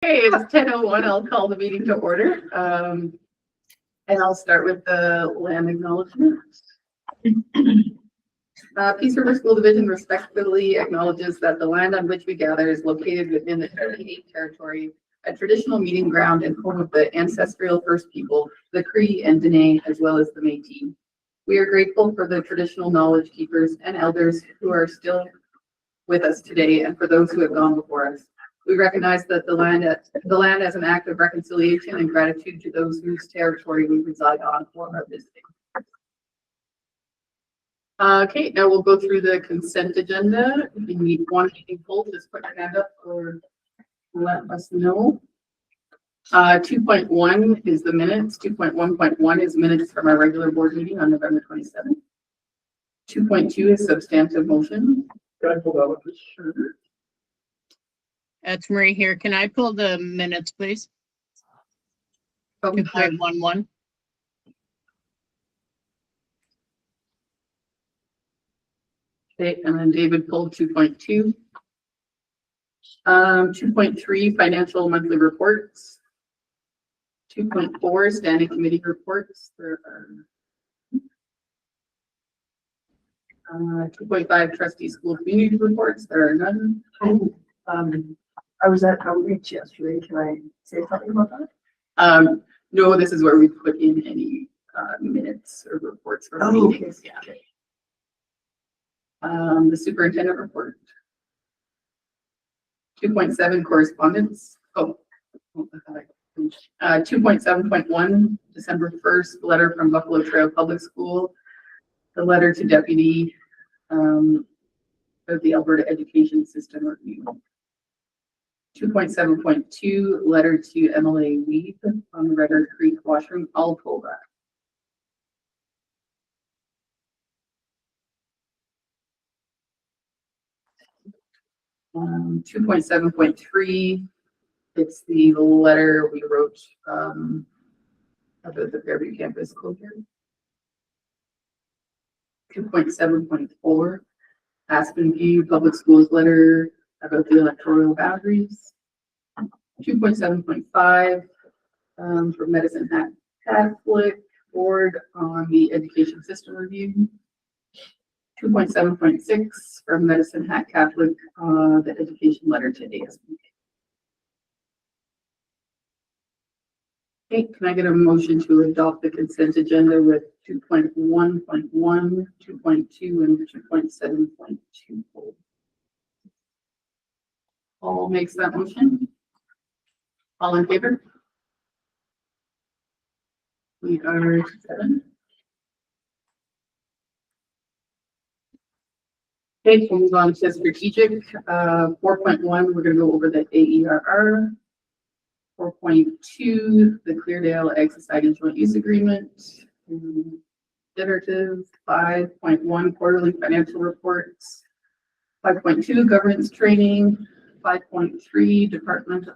Okay, it's 10:01. I'll call the meeting to order. And I'll start with the land acknowledgement. Peace River School Division respectfully acknowledges that the land on which we gather is located within the Treaty 8 territory, a traditional meeting ground and home of the ancestral First People, the Cree and Dene, as well as the Métis. We are grateful for the traditional knowledge keepers and elders who are still with us today and for those who have gone before us. We recognize that the land as an act of reconciliation and gratitude to those whose territory we reside on for our visiting. Okay, now we'll go through the consent agenda. If you need one meeting pulled, just put your hand up or let us know. 2.1 is the minutes. 2.1.1 is minutes from our regular board meeting on November 27th. 2.2 is substantive motion. Can I pull that up? Sure. It's Marie here. Can I pull the minutes, please? 2.11. Okay, and then David pulled 2.2. 2.3 financial monthly reports. 2.4 standing committee reports. There are 2.5 trustee school community reports. There are none. I was at outreach yesterday. Can I say something about that? No, this is where we put in any minutes or reports for meetings. Okay. Yeah. Okay. The superintendent report. 2.7 correspondence. 2.7.1 December 1st letter from Buffalo Trail Public School. The letter to deputy of the Alberta Education System Review. 2.7.2 letter to MLA Weed on the Redder Creek washroom. I'll pull that. Um, 2.7.3, it's the letter we wrote about the Fairview campus closure. 2.7.4, Aspen View Public Schools letter about the electoral boundaries. 2.7.5 for Medicine Hat Catholic Board on the education system review. 2.7.6 from Medicine Hat Catholic, the education letter to ASB. Okay, can I get a motion to adopt the consent agenda with 2.1.1, 2.2, and 2.7.2? All makes that motion. All in favor? We are 7. Okay, we'll move on to strategic. 4.1, we're going to go over the AERR. 4.2, the Cleardale Ag Society Joint Use Agreement. Iterative. 5.1, quarterly financial reports. 5.2, governance training. 5.3,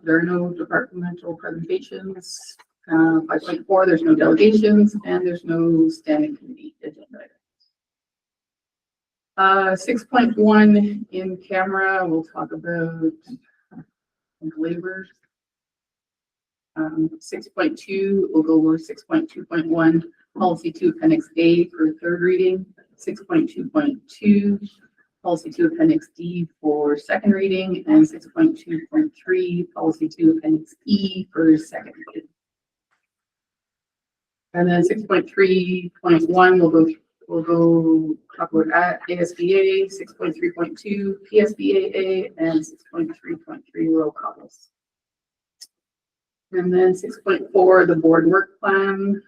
there are no departmental presentations. 5.4, there's no delegations, and there's no standing committee agenda items. 6.1 in camera, we'll talk about labor. 6.2, we'll go over 6.2.1, policy 2 appendix A for third reading. 6.2.2, policy 2 appendix D for second reading, and 6.2.3, policy 2 appendix E for second reading. And then 6.3.1, we'll go talk about ASBA, 6.3.2 PSBAA, and 6.3.3 roll calls. And then 6.4, the board work plan,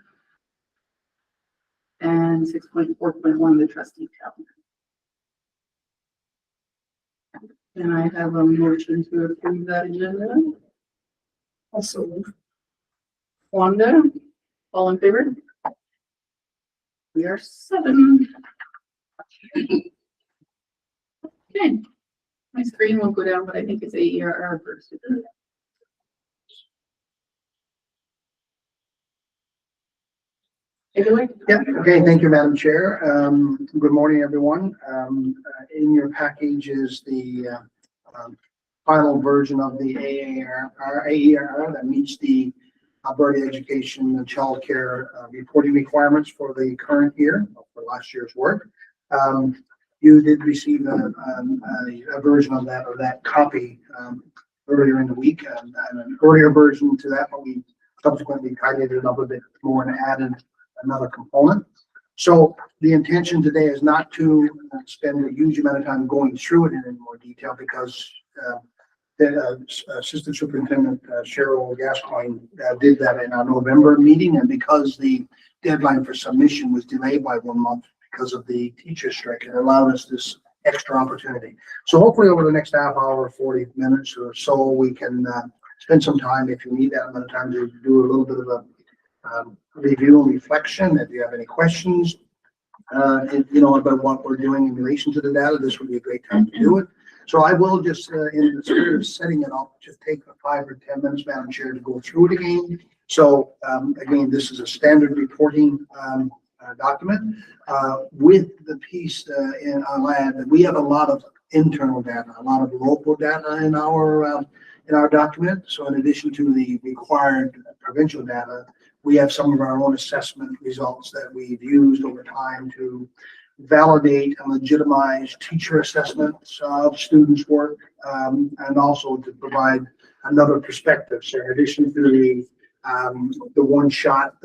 and 6.4.1, the trustee calendar. And I have a motion to approve that agenda. Also, Wanda, all in favor? We are 7. Okay, my screen won't go down, but I think it's AERR first. Yeah. Okay. Thank you, Madam Chair. Good morning, everyone. In your package is the final version of the AER that meets the Alberta Education and Child Care reporting requirements for the current year, for last year's work. You did receive a version of that copy earlier in the week, and an earlier version to that, but we subsequently tidied it up a bit more and added another component. So the intention today is not to spend a huge amount of time going through it in any more detail, because the Assistant Superintendent Cheryl Gascoigne did that in our November meeting, and because the deadline for submission was delayed by 1 month because of the teacher strike, it allowed us this extra opportunity. So hopefully over the next half hour, 40 minutes or so, we can spend some time, if you need that amount of time, to do a little bit of a review and reflection. If you have any questions, about what we're doing in relation to the data, this would be a great time to do it. So I will just, in the spirit of setting it up, just take 5 or 10 minutes, Madam Chair, to go through it again. So again, this is a standard reporting document with the piece in our land. We have a lot of internal data, a lot of local data in our document. So in addition to the required provincial data, we have some of our own assessment results that we've used over time to validate and legitimize teacher assessments of students' work, and also to provide another perspective. So in addition to the one-shot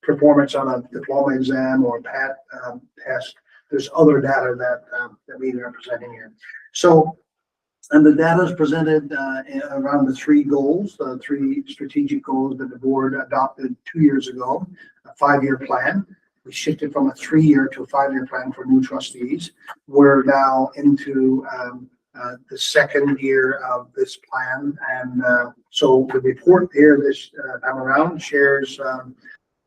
performance on a diploma exam or a PAT test, there's other data that we are presenting here. So, and the data is presented around the 3 goals, 3 strategic goals that the board adopted 2 years ago, a 5-year plan. We shifted from a 3-year to a 5-year plan for new trustees. We're now into the 2nd year of this plan. And so the report here this time around shares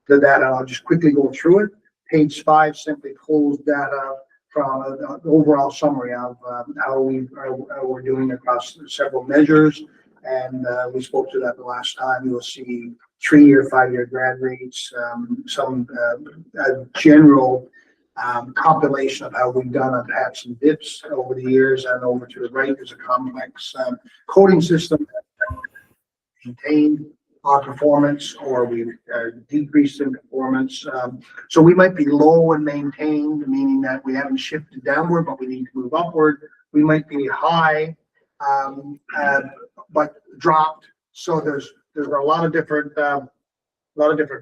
the data. I'll just quickly go through it. Page 5 simply pulls data from an overall summary of how we're doing across several measures. And we spoke to that the last time. You'll see 3-year, 5-year grad rates, some general compilation of how we've done on PATs and DIPs over the years. And over to the right, there's a complex coding system that maintained our performance, or we've decreased in performance. So we might be low and maintained, meaning that we haven't shifted downward, but we need to move upward. We might be high, but dropped. So there's a lot of different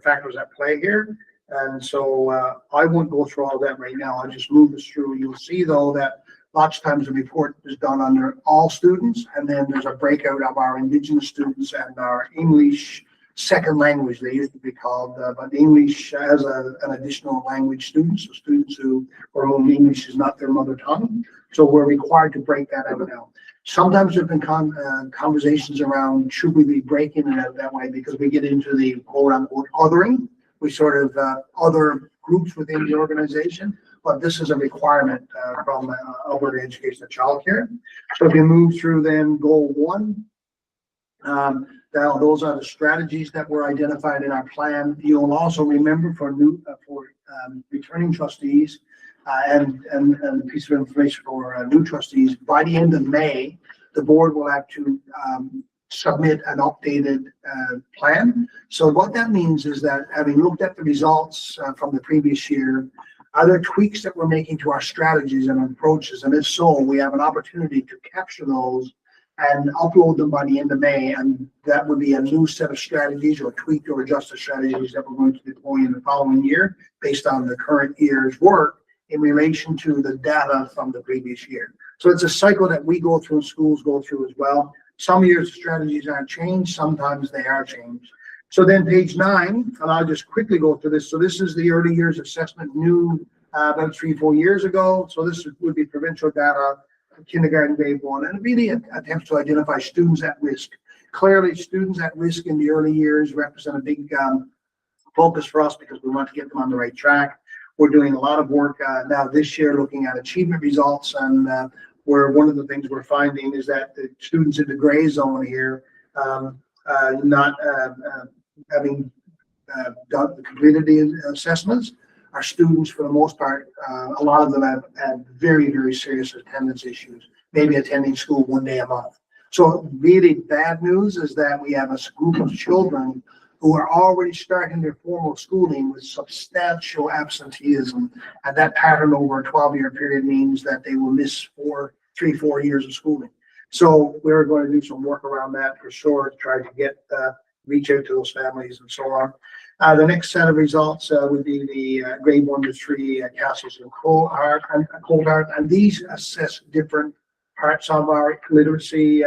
factors at play here. And so I won't go through all that right now. I'll just move us through. You'll see though that lots of times the report is done under all students, and then there's a breakout of our Indigenous students and our English second language, they used to be called, but English as an additional language students, so students for whom English is not their mother tongue. So we're required to break that out now. Sometimes there have been conversations around should we be breaking it out that way, because we get into the quote unquote othering. We sort of other groups within the organization. But this is a requirement from Alberta Education and Child Care. So if you move through then goal 1, now those are the strategies that were identified in our plan. You'll also remember for returning trustees and a piece of information for new trustees, by the end of May, the board will have to submit an updated plan. So what that means is that having looked at the results from the previous year, are there tweaks that we're making to our strategies and approaches? And if so, we have an opportunity to capture those and upload them by the end of May. And that would be a new set of strategies or tweaked or adjusted strategies that we're going to deploy in the following year based on the current year's work in relation to the data from the previous year. So it's a cycle that we go through, schools go through as well. Some years the strategies aren't changed, sometimes they are changed. So then page 9, and I'll just quickly go through this. So this is the early years assessment new about 3-4 years ago. So this would be provincial data, kindergarten, grade 1, and it really attempts to identify students at risk. Clearly, students at risk in the early years represent a big focus for us because we want to get them on the right track. We're doing a lot of work now this year looking at achievement results, and where one of the things we're finding is that the students in the gray zone here not having completed the assessments our students, for the most part, a lot of them have had very, very serious attendance issues, maybe attending school 1 day a month. So really bad news is that we have a group of children who are already starting their formal schooling with substantial absenteeism. And that pattern over a 12-year period means that they will miss 3-4 years of schooling. So we're going to do some work around that for sure, to try to get, reach out to those families and so on. The next set of results would be the grade 1 to 3 Castles and Coldart, and these assess different parts of our literacy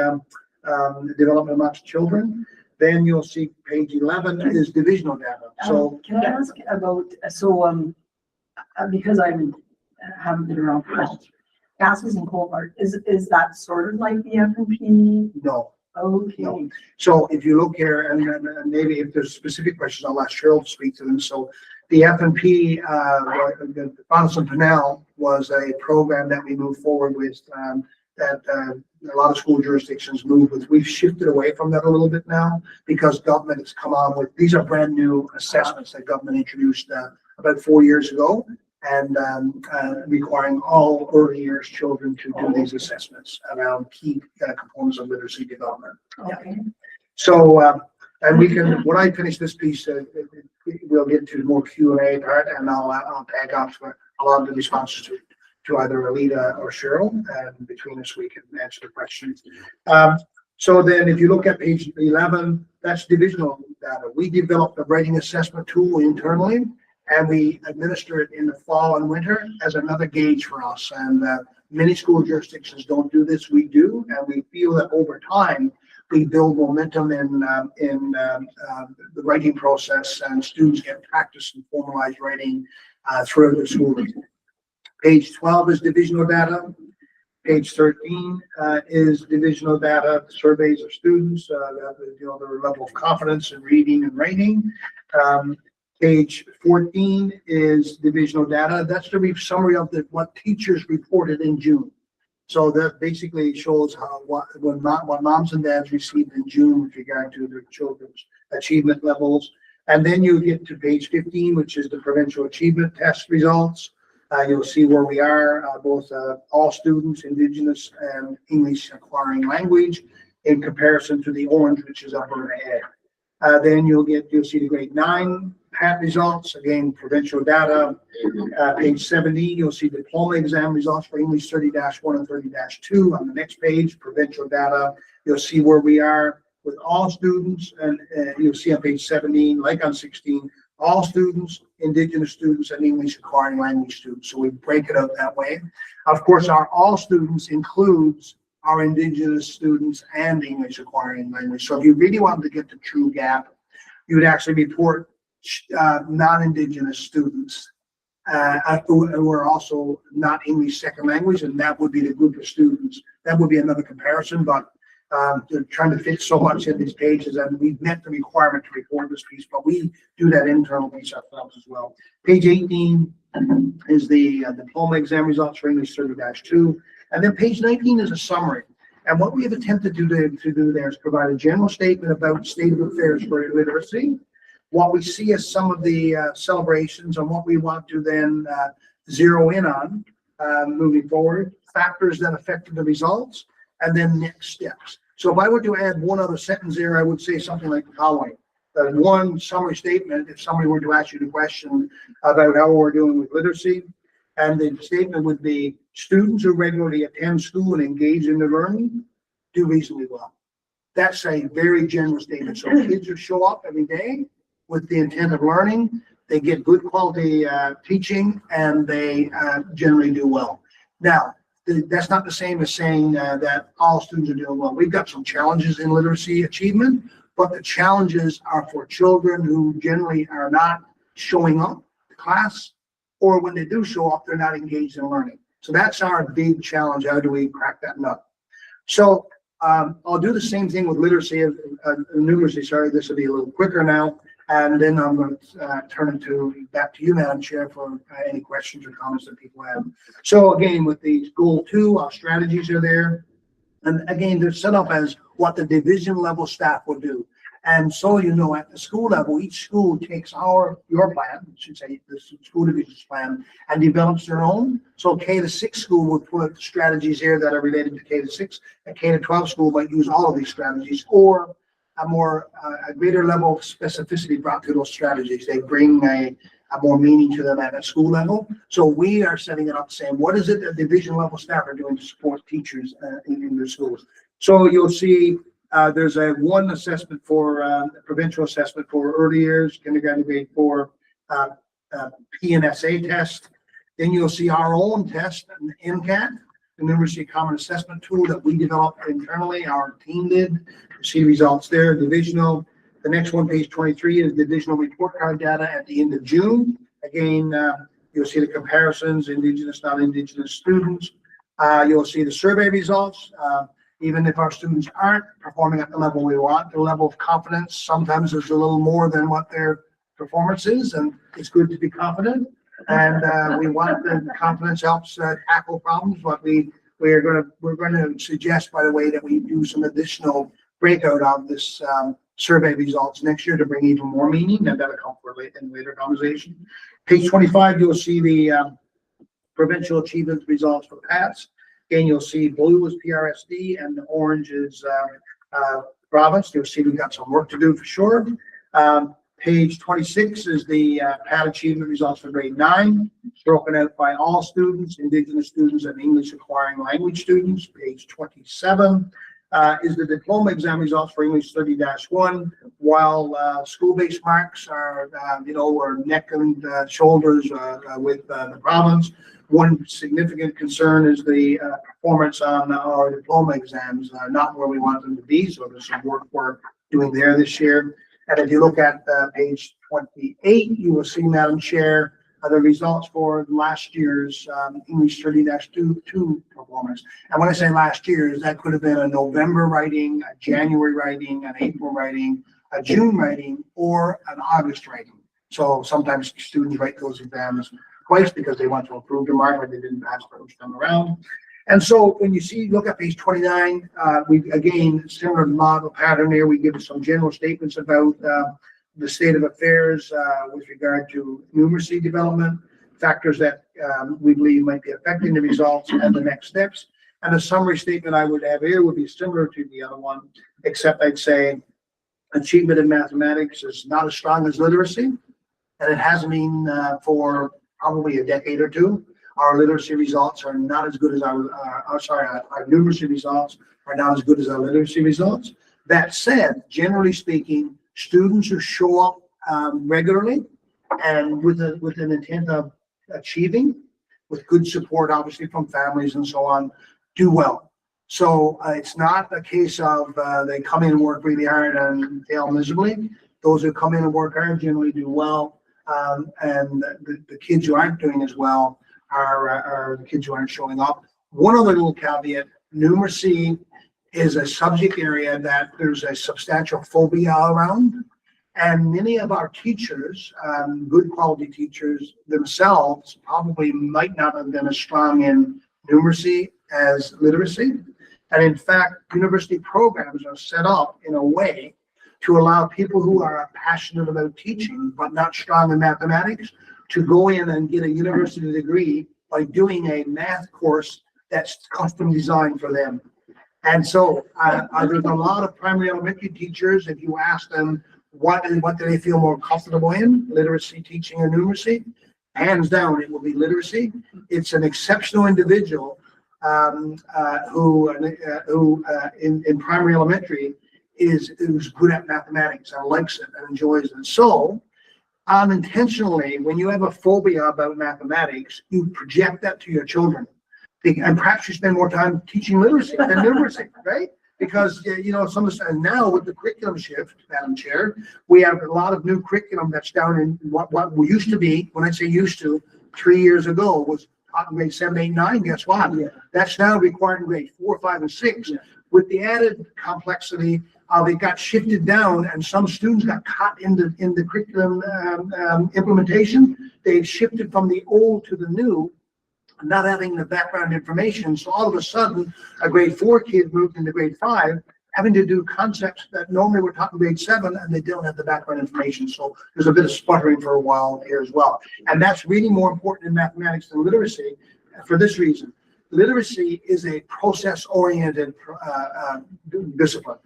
development amongst children. Then you'll see page 11 is divisional data. So can I ask about, because I haven't been around for much, Castles and Coldart, is that sort of like the FNP? no. Okay. No. So if you look here, and maybe if there's specific questions, I'll ask Cheryl to speak to them. So the FNP, the Bonson Pinell was a program that we moved forward with, that a lot of school jurisdictions move with. We've shifted away from that a little bit now because government has come on with, these are brand new assessments that government introduced about 4 years ago, and requiring all early years children to do these assessments around key components of literacy development. Okay. So, and we can, when I finish this piece, we'll get to more Q&A part, and I'll tag off a lot of the responses to either Alita or Cheryl, and between us we can answer the questions. So then if you look at page 11, that's divisional data. We developed a writing assessment tool internally, and we administer it in the fall and winter as another gauge for us. And many school jurisdictions don't do this, we do, and we feel that over time, we build momentum in the writing process, and students get practice in formalized writing throughout the school. Page 12 is divisional data. Page 13 is divisional data, surveys of students, their level of confidence in reading and writing. Page 14 is divisional data. That's the summary of what teachers reported in June. So that basically shows what moms and dads received in June with regard to their children's achievement levels. And then you get to page 15, which is the provincial achievement test results. You'll see where we are, both all students, Indigenous and English acquiring language, in comparison to the orange, which is upper ahead. Then you'll see the grade 9 PAT results, again, provincial data. Page 17, you'll see diploma exam results for English 30-1 and 30-2. On the next page, provincial data. You'll see where we are with all students, and you'll see on page 17, like on 16, all students, Indigenous students, and English acquiring language students. So we break it up that way. Of course, our all students includes our Indigenous students and English acquiring language. So if you really wanted to get the true gap, you would actually report non-Indigenous students who are also not English second language, and that would be the group of students. That would be another comparison, but they're trying to fit so much in these pages, and we've met the requirement to report this piece, but we do that internal piece ourselves as well. Page 18 is the diploma exam results for English 30-2. And then page 19 is a summary. And what we have attempted to do there is provide a general statement about state of affairs for literacy, what we see as some of the celebrations, and what we want to then zero in on moving forward, factors that affected the results, and then next steps. So if I were to add one other sentence there, I would say something like the following. One summary statement, if somebody were to ask you the question about how we're doing with literacy, and the statement would be, students who regularly attend school and engage in their learning do reasonably well. That's a very general statement. So kids who show up every day with the intent of learning, they get good quality teaching, and they generally do well. Now, that's not the same as saying that all students are doing well. We've got some challenges in literacy achievement, but the challenges are for children who generally are not showing up to class, or when they do show up, they're not engaged in learning. So that's our big challenge. How do we crack that nut? So I'll do the same thing with literacy, numeracy. Sorry, this will be a little quicker now. And then I'm going to turn it back to you, Madam Chair, for any questions or comments that people have. So again, with the goal 2, our strategies are there. And again, they're set up as what the division level staff will do. And so, you know, at the school level, each school takes your plan, I should say, the school division's plan, and develops their own. So K-6 school will put strategies here that are related to K-6. A K-12 school might use all of these strategies, or a greater level of specificity brought to those strategies. They bring a more meaning to them at a school level. So we are setting it up saying, what is it that division level staff are doing to support teachers in their schools? So you'll see there's one assessment for provincial assessment for early years, kindergarten, grade 4, PNSA test. Then you'll see our own test, an MCAT, the Numeracy Common Assessment Tool that we developed internally. Our team did. You see results there. Divisional. The next one, page 23, is divisional report card data at the end of June. Again, you'll see the comparisons, Indigenous, non-Indigenous students. You'll see the survey results. Even if our students aren't performing at the level we want, the level of confidence sometimes is a little more than what their performance is, and it's good to be confident. And we want the confidence helps tackle problems. But we're going to suggest, by the way, that we do some additional breakout of this survey results next year to bring even more meaning, and that'll come for in later conversation. Page 25, you'll see the provincial achievement results for PATS. Again, you'll see blue is PRSD and the orange is province. You'll see we've got some work to do for sure. Page 26 is the PAT achievement results for grade 9, broken out by all students, Indigenous students, and English acquiring language students. Page 27 is the diploma exam results for English 30-1, while school-based marks are, we're neck and shoulders with the province. One significant concern is the performance on our diploma exams, not where we want them to be. So there's some work we're doing there this year. And if you look at page 28, you will see, Madam Chair, the results for last year's English 30-2 performance. And when I say last year's, that could have been a November writing, a January writing, an April writing, a June writing, or an August writing. So sometimes students write those exams twice because they want to improve their mark, but they didn't pass the first time around. And so when you look at page 29, we again, similar model pattern here, we give some general statements about the state of affairs with regard to numeracy development, factors that we believe might be affecting the results and the next steps. And a summary statement I would have here would be similar to the other one, except I'd say achievement in mathematics is not as strong as literacy, and it hasn't been for probably a decade or two. Our literacy results are not as good as our numeracy results are not as good as our literacy results. That said, generally speaking, students who show up regularly and with an intent of achieving, with good support, obviously from families and so on, do well. So it's not a case of they come in and work really hard and fail miserably. Those who come in and work hard generally do well, and the kids who aren't doing as well are the kids who aren't showing up. One other little caveat: numeracy is a subject area that there's a substantial phobia around, and many of our teachers, good quality teachers themselves, probably might not have been as strong in numeracy as literacy. And in fact, university programs are set up in a way to allow people who are passionate about teaching but not strong in mathematics to go in and get a university degree by doing a math course that's custom designed for them. And so there's a lot of primary elementary teachers, if you ask them what do they feel more comfortable in, literacy teaching or numeracy, hands down it will be literacy. It's an exceptional individual who in primary elementary is good at mathematics and likes it and enjoys it. So unintentionally, when you have a phobia about mathematics, you project that to your children. And perhaps you spend more time teaching literacy than numeracy, right? Because, and now with the curriculum shift, Madam Chair, we have a lot of new curriculum that's down in what we used to be, when I say used to, 3 years ago, was taught in grade 7, 8, 9. Guess what? Yeah. That's now required in grade 4, 5, and 6. Yeah. With the added complexity, it got shifted down, and some students got caught in the curriculum implementation. They shifted from the old to the new, not having the background information. So all of a sudden, a grade 4 kid moved into grade 5 having to do concepts that normally we're taught in grade 7 and they don't have the background information. So there's a bit of sputtering for a while here as well. And that's really more important in mathematics than literacy for this reason. Literacy is a process-oriented discipline.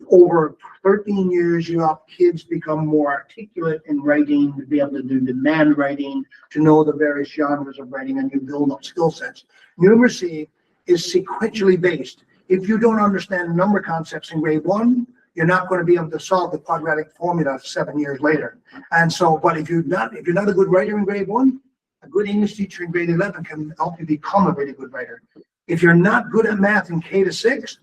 Over 13 years, you help kids become more articulate in writing, to be able to do demand writing, to know the various genres of writing, and you build up skill sets. Numeracy is sequentially based. If you don't understand number concepts in grade 1, you're not going to be able to solve the quadratic formula 7 years later. And so, but if you're not a good writer in grade 1, a good English teacher in grade 11 can help you become a really good writer. If you're not good at math in K to 6,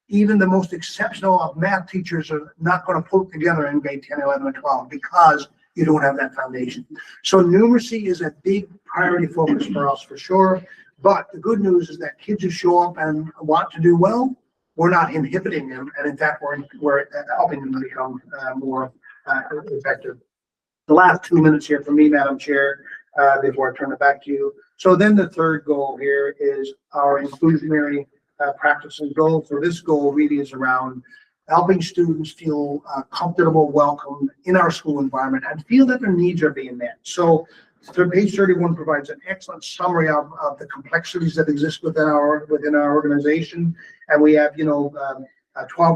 even the most exceptional of math teachers are not going to pull it together in grade 10, 11, and 12 because you don't have that foundation. So numeracy is a big priority focus for us for sure. But the good news is that kids who show up and want to do well, we're not inhibiting them. And in fact, we're helping them become more effective. The last 2 minutes here for me, Madam Chair, before I turn it back to you. So then the third goal here is our inclusionary practice and goal. So this goal really is around helping students feel comfortable, welcome in our school environment and feel that their needs are being met. So page 31 provides an excellent summary of the complexities that exist within our organization. And we have, 12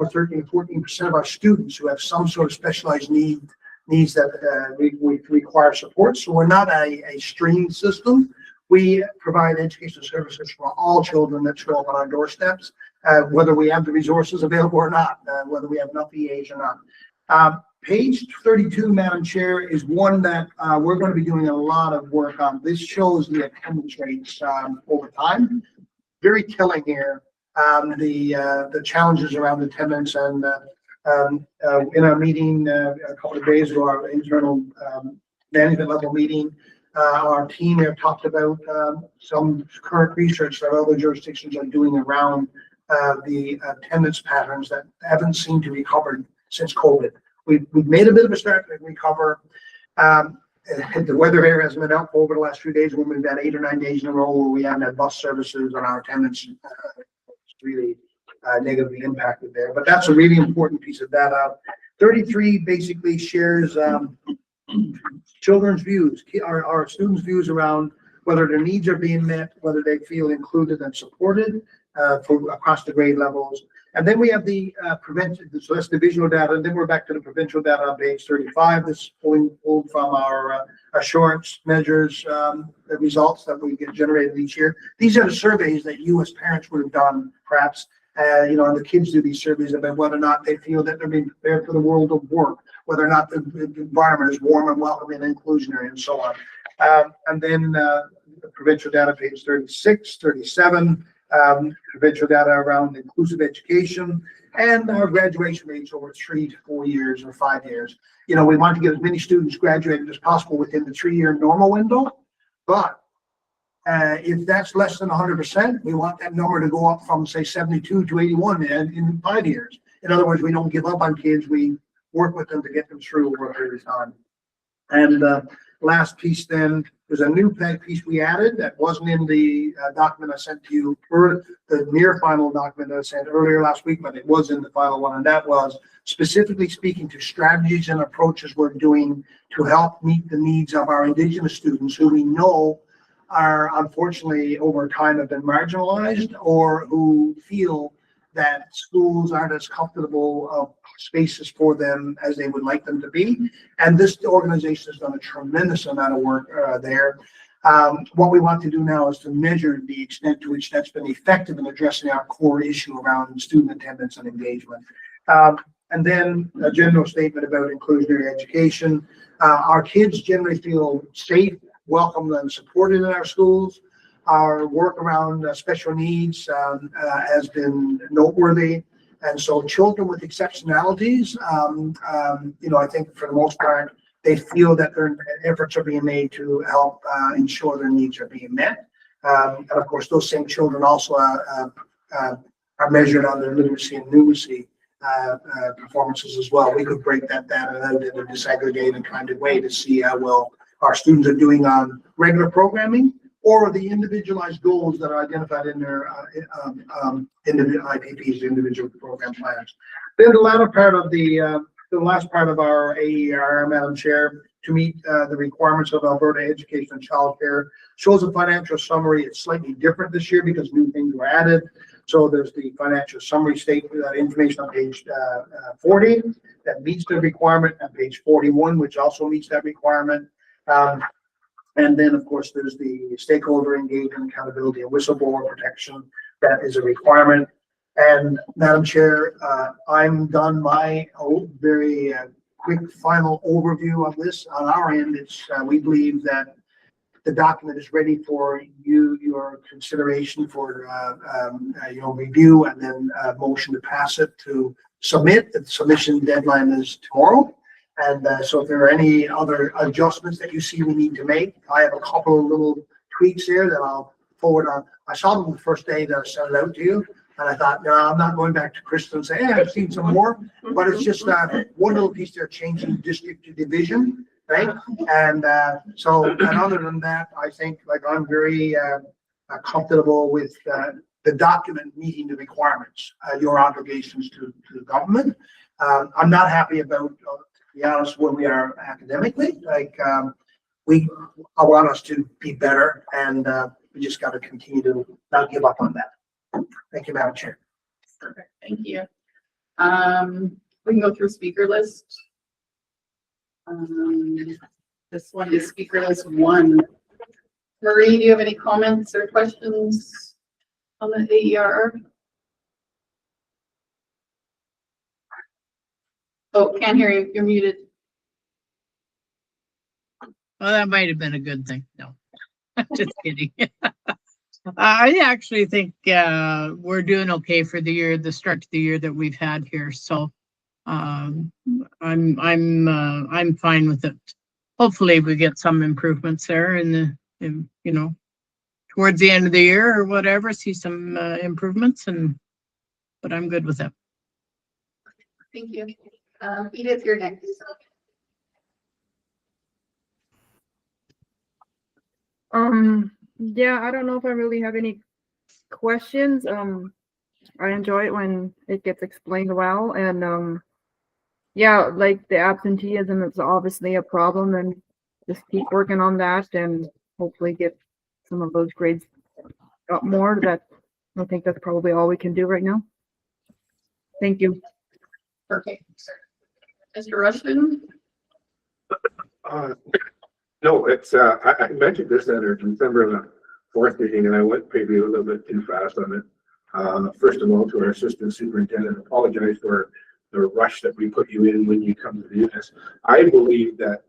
or 13, 14% of our students who have some sort of specialized needs that we require support. So we're not a stream system. We provide educational services for all children that show up on our doorsteps, whether we have the resources available or not, whether we have enough EAs or not. Page 32, Madam Chair, is one that we're going to be doing a lot of work on. This shows the attendance rates over time. Very telling here, the challenges around attendance. And in our meeting a couple of days ago, our internal management level meeting, our team here talked about some current research that other jurisdictions are doing around the attendance patterns that haven't seemed to recover since COVID. We've made a bit of a start to recover. The weather here hasn't been helpful over the last few days. We've had 8 or 9 days in a row where we haven't had bus services and our attendance really negatively impacted there. But that's a really important piece of data. 33 basically shares children's views, our students' views around whether their needs are being met, whether they feel included and supported across the grade levels. And then we have the prevention, so that's the visual data, and then we're back to the provincial data on page 35. This is pulled from our assurance measures, the results that we get generated each year. These are the surveys that you as parents would have done, perhaps, and the kids do these surveys about whether or not they feel that they're being prepared for the world of work, whether or not the environment is warm and welcoming and inclusionary, and so on. And then the provincial data, page 36, 37, provincial data around inclusive education, and our graduation rates over 3 to 4 years or 5 years. We want to get as many students graduated as possible within the 3-year normal window, but if that's less than 100%, we want that number to go up from, say, 72 to 81 in 5 years. In other words, we don't give up on kids. We work with them to get them through over a period of time. And last piece then, there's a new piece we added that wasn't in the document I sent to you, or the near final document that I sent earlier last week, but it was in the final one, and that was specifically speaking to strategies and approaches we're doing to help meet the needs of our Indigenous students who we know are unfortunately over time have been marginalized, or who feel that schools aren't as comfortable spaces for them as they would like them to be. And this organization has done a tremendous amount of work there. What we want to do now is to measure the extent to which that's been effective in addressing our core issue around student attendance and engagement. And then a general statement about inclusionary education. Our kids generally feel safe, welcome, and supported in our schools. Our work around special needs has been noteworthy. And so children with exceptionalities, I think for the most part, they feel that their efforts are being made to help ensure their needs are being met. And of course, those same children also are measured on their literacy and numeracy performances as well. We could break that data out in a disaggregated kind of way to see how well our students are doing on regular programming, or the individualized goals that are identified in their individual IPPs, individual program plans. Then the latter part of the last part of our AER, Madam Chair, to meet the requirements of Alberta Education and Childcare, shows a financial summary. It's slightly different this year because new things were added. So there's the financial summary statement, information on page 40 that meets the requirement, and page 41, which also meets that requirement. And then, of course, there's the stakeholder engagement, accountability, and whistleblower protection. That is a requirement. And Madam Chair, I'm done my very quick final overview of this. On our end, it's we believe that the document is ready for your consideration for review, and then motion to pass it to submit. The submission deadline is tomorrow. And so if there are any other adjustments that you see we need to make, I have a couple of little tweaks here that I'll forward on. I saw them the first day that I sent it out to you, and I thought, no, I'm not going back to Crystal and say, hey, I've seen some more, but it's just one little piece there, changing district to division, right? And and other than that, I think I'm very comfortable with the document meeting the requirements, your obligations to the government. I'm not happy about, to be honest, where we are academically. I want us to be better, and we just got to continue to not give up on that. Thank you, Madam Chair. Perfect, thank you. We can go through speaker list. This one is speaker list 1. Marie, do you have any comments or questions on the AER? Oh, can't hear you. You're muted. Well, that might have been a good thing. No, just kidding. I actually think we're doing okay for the year, the start to the year that we've had here. So I'm fine with it. Hopefully we get some improvements there towards the end of the year or whatever, see some improvements, but I'm good with it. Thank you. Edith, you're next. Yeah, I don't know if I really have any questions. I enjoy it when it gets explained well, and yeah, like the absenteeism is obviously a problem, and just keep working on that and hopefully get some of those grades up more. I think that's probably all we can do right now. Thank you. Perfect. Mr. Rushton? No, it's I mentioned this at our December 4th meeting, and I went maybe a little bit too fast on it. First of all, to our assistant superintendent, apologize for the rush that we put you in when you come to do this. I believe that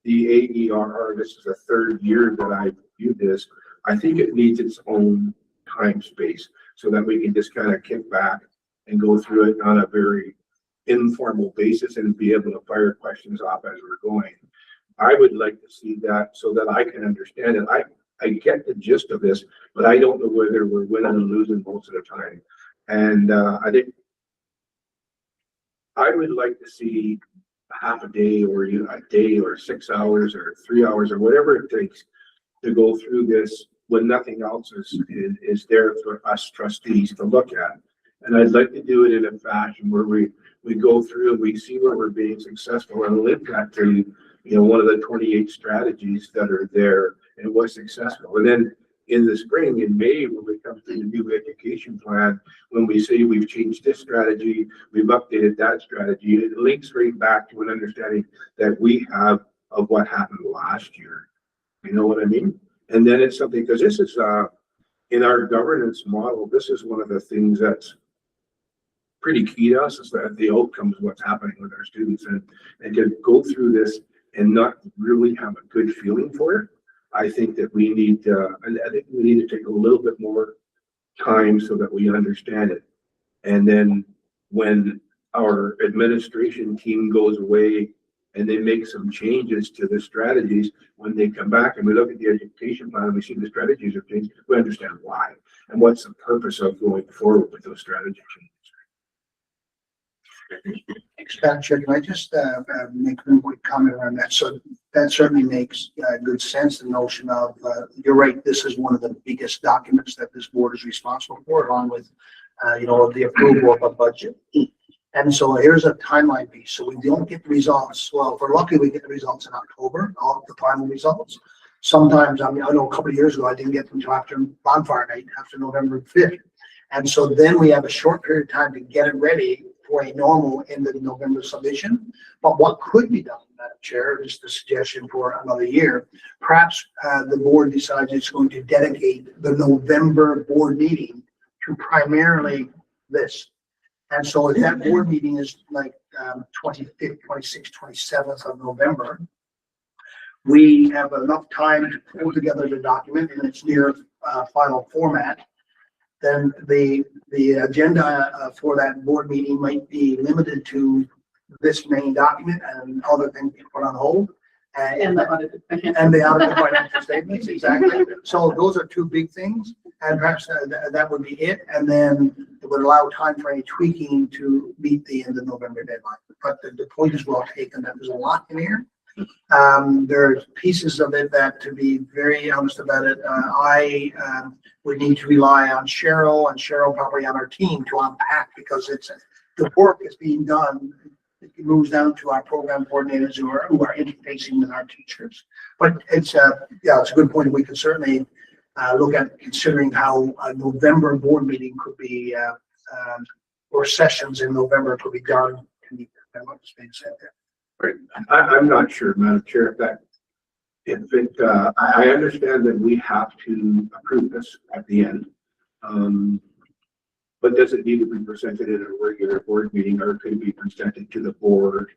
the AER, this is the 3rd year that I've viewed this. I think it needs its own time space so that we can just kind of kick back and go through it on a very informal basis and be able to fire questions off as we're going. I would like to see that so that I can understand it. I get the gist of this, but I don't know whether we're winning and losing most of the time. And I think I would like to see half a day or a day or 6 hours or 3 hours or whatever it takes to go through this when nothing else is there for us trustees to look at. And I'd like to do it in a fashion where we go through and we see where we're being successful and link that to one of the 28 strategies that are there and was successful. And then in the spring, in May, when we come to the new education plan, when we say we've changed this strategy, we've updated that strategy, it links right back to an understanding that we have of what happened last year. You know what I mean? And then it's something, because this is in our governance model, this is one of the things that's pretty key to us, is that the outcomes of what's happening with our students, and to go through this and not really have a good feeling for it. I think that we need to take a little bit more time so that we understand it. And then when our administration team goes away and they make some changes to the strategies, when they come back and we look at the education plan and we see the strategies have changed, we understand why and what's the purpose of going forward with those strategy changes. Expenditure, can I just make one quick comment on that? So that certainly makes good sense, the notion of, you're right, this is one of the biggest documents that this board is responsible for, along with, the approval of a budget. And so here's a timeline piece. So we don't get the results. Well, if we're lucky, we get the results in October, all the final results. Sometimes, I know a couple of years ago, I didn't get them until after bonfire night, after November 5th. And so then we have a short period of time to get it ready for a normal end of November submission. But what could be done, Madam Chair, just a suggestion for another year, perhaps the board decides it's going to dedicate the November board meeting to primarily this. And so if that board meeting is like 25th, 26th, 27th of November, we have enough time to pull together the document in its near final format. Then the agenda for that board meeting might be limited to this main document and other things put on hold. And the audited And the audited financial statements, exactly. So those are two big things, and perhaps that would be it. And then it would allow time for any tweaking to meet the end of November deadline. But the point is well taken, that there's a lot in here. There's pieces of it that, to be very honest about it, I would need to rely on Cheryl and Cheryl probably on our team to unpack, because the work is being done. It moves down to our program coordinators who are interfacing with our teachers. But it's a good point. We could certainly look at considering how a November board meeting could be, or sessions in November could be done to meet what's being said there. Right. I'm not sure, Madam Chair, I understand that we have to approve this at the end. But does it need to be presented in a regular board meeting, or could it be presented to the board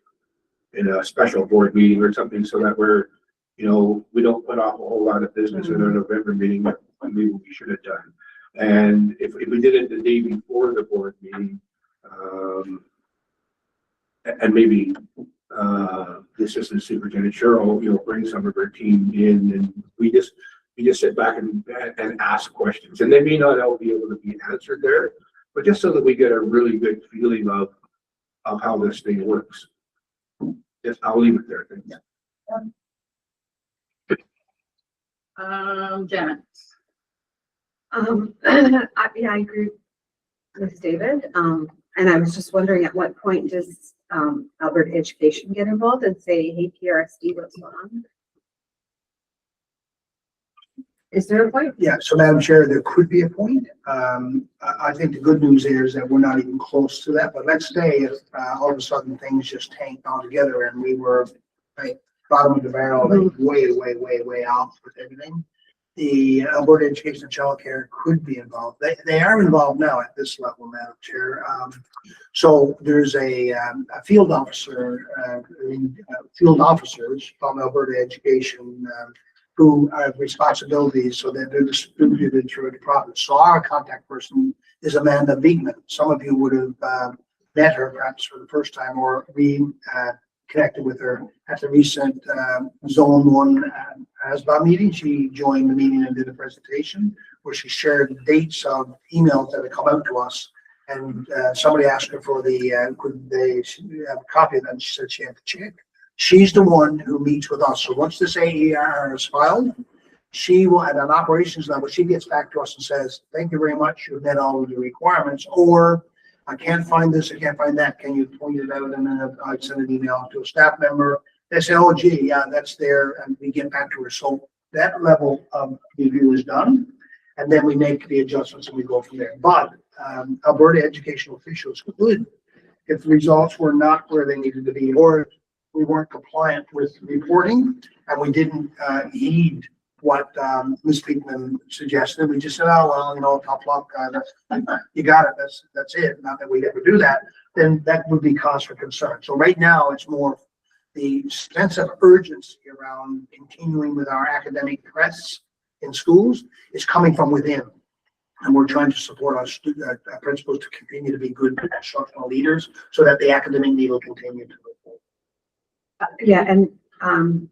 in a special board meeting or something, so that we don't put off a whole lot of business in a November meeting that maybe we should have done. And if we did it the day before the board meeting, and maybe the assistant superintendent Cheryl, bring some of her team in, and we just sit back and ask questions, and they may not all be able to be answered there, but just so that we get a really good feeling of how this thing works. Yes, I'll leave it there. Thank you. Janet. I agree with David. And I was just wondering, at what point does Alberta Education get involved and say, hey, PRSD, what's going on? Is there a point? Yeah, so Madam Chair, there could be a point. I think the good news is that we're not even close to that, but let's say if all of a sudden things just tanked altogether and we were like bottom of the barrel, like way off with everything. The Alberta Education and Childcare could be involved. They are involved now at this level, Madam Chair. So there's a field officer, field officers from Alberta Education who have responsibilities so that they're distributed through the province. So our contact person is Amanda Beekman. Some of you would have met her perhaps for the first time, or connected with her at the recent Zone 1 ASBA meeting. She joined the meeting and did a presentation where she shared the dates of emails that had come out to us. And somebody asked her for could they have a copy of that? And she said she had to check. She's the one who meets with us. So once this AER is filed, she will, at an operations level, she gets back to us and says, thank you very much, you've met all of the requirements, or I can't find this, I can't find that, can you point it out? And then I'd send an email to a staff member. They say, oh, gee, yeah, that's there, and we get back to her. So that level of review is done, and then we make the adjustments and we go from there. But Alberta educational officials could, if the results were not where they needed to be, or we weren't compliant with reporting and we didn't heed what Ms. Beekman suggested, we just said, oh, well, tough luck, you got it, that's it. Not that we'd ever do that, then that would be cause for concern. So right now it's more the sense of urgency around continuing with our academic press in schools is coming from within. And we're trying to support our principals to continue to be good instructional leaders so that the academic need will continue to move forward. Yeah, and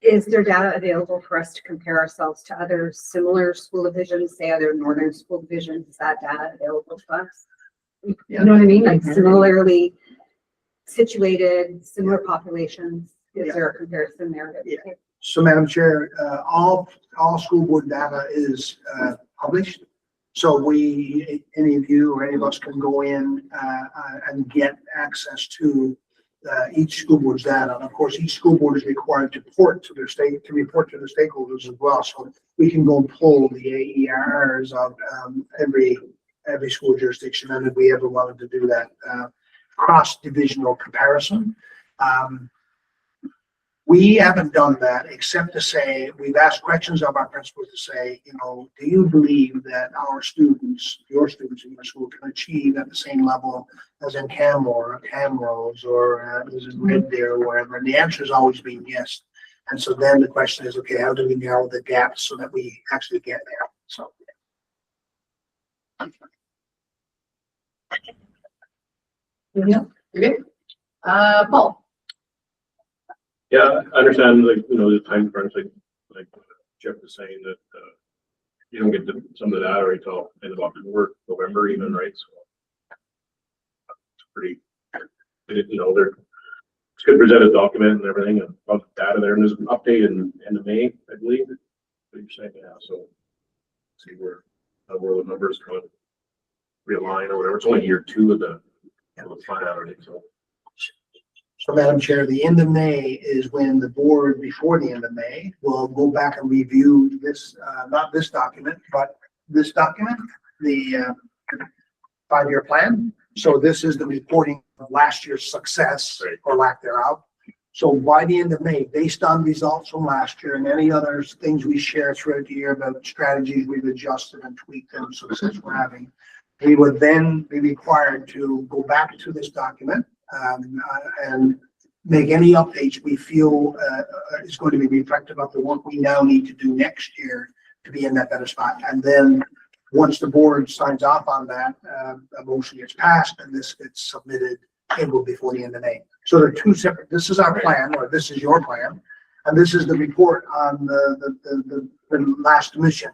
is there data available for us to compare ourselves to other similar school divisions, say other northern school divisions? Is that data available to us? You know what I mean? Like similarly situated, similar populations? Is there a comparison there? Yeah. So Madam Chair, all school board data is published. So any of you or any of us can go in and get access to each school board's data. And of course, each school board is required to report to the stakeholders as well. So we can go and pull the AERs of every school jurisdiction, and if we ever wanted to do that cross-divisional comparison. We haven't done that except to say, we've asked questions of our principals to say, do you believe that your students in your school can achieve at the same level as in Canmore or Camrose or as in Red Deer or wherever? And the answer has always been yes. And so then the question is, okay, how do we narrow the gaps so that we actually get there? So. Yeah, you're good. Paul. Yeah, I understand, the time crunch, like Jeff was saying that, you don't get some of the data right till end of October, November even, right? So it's pretty, it's good presented document and everything, and lots of data there, and there's an update in the May, I believe. What you're saying, yeah, so see where the numbers kind of realign or whatever. It's only year 2 of the plan already, so. So Madam Chair, the end of May is when the board, before the end of May, will go back and review this, not this document, but this document, the 5-year plan. So this is the reporting of last year's success or lack thereof. So by the end of May, based on results from last year and any other things we share throughout the year about strategies we've adjusted and tweaked and success we're having, we would then be required to go back to this document and make any updates we feel is going to be reflective of the work we now need to do next year to be in that better spot. And then once the board signs off on that, a motion gets passed and this gets submitted before the end of May. So they're 2 separate. This is our plan, or this is your plan, and this is the report on the last mission.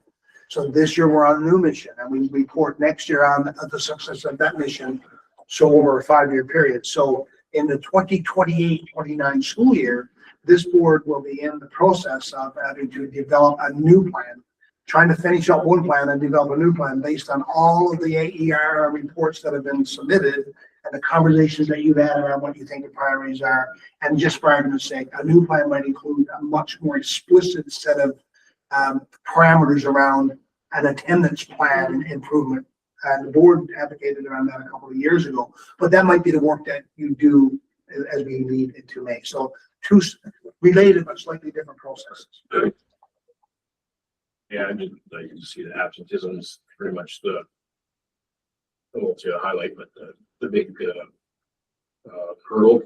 So this year we're on a new mission, and we report next year on the success of that mission. So over a 5-year period. So in the 2028-29 school year, this board will be in the process of having to develop a new plan, trying to finish up one plan and develop a new plan based on all of the AER reports that have been submitted and the conversations that you've had around what you think the priorities are. And just for argument's sake, a new plan might include a much more explicit set of parameters around an attendance plan improvement. And the board advocated around that a couple of years ago, but that might be the work that you do as we lead into May. So 2 related but slightly different processes. Yeah, I can see the absenteeism is pretty much the I won't say a highlight, but the big hurdle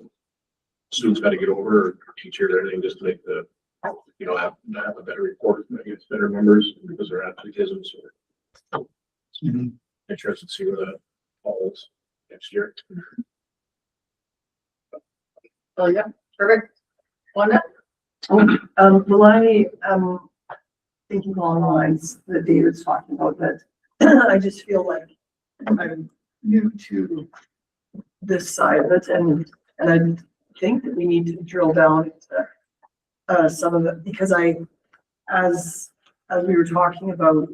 students got to get over, or teachers, everything, just to make the have a better report, get better numbers because their absenteeism. So interested to see where that falls next year. Oh, yeah, perfect. Wanda? Well, I am thinking along the lines that David's talking about, that I just feel like I'm new to this side of it, and I think that we need to drill down into some of it, because as we were talking about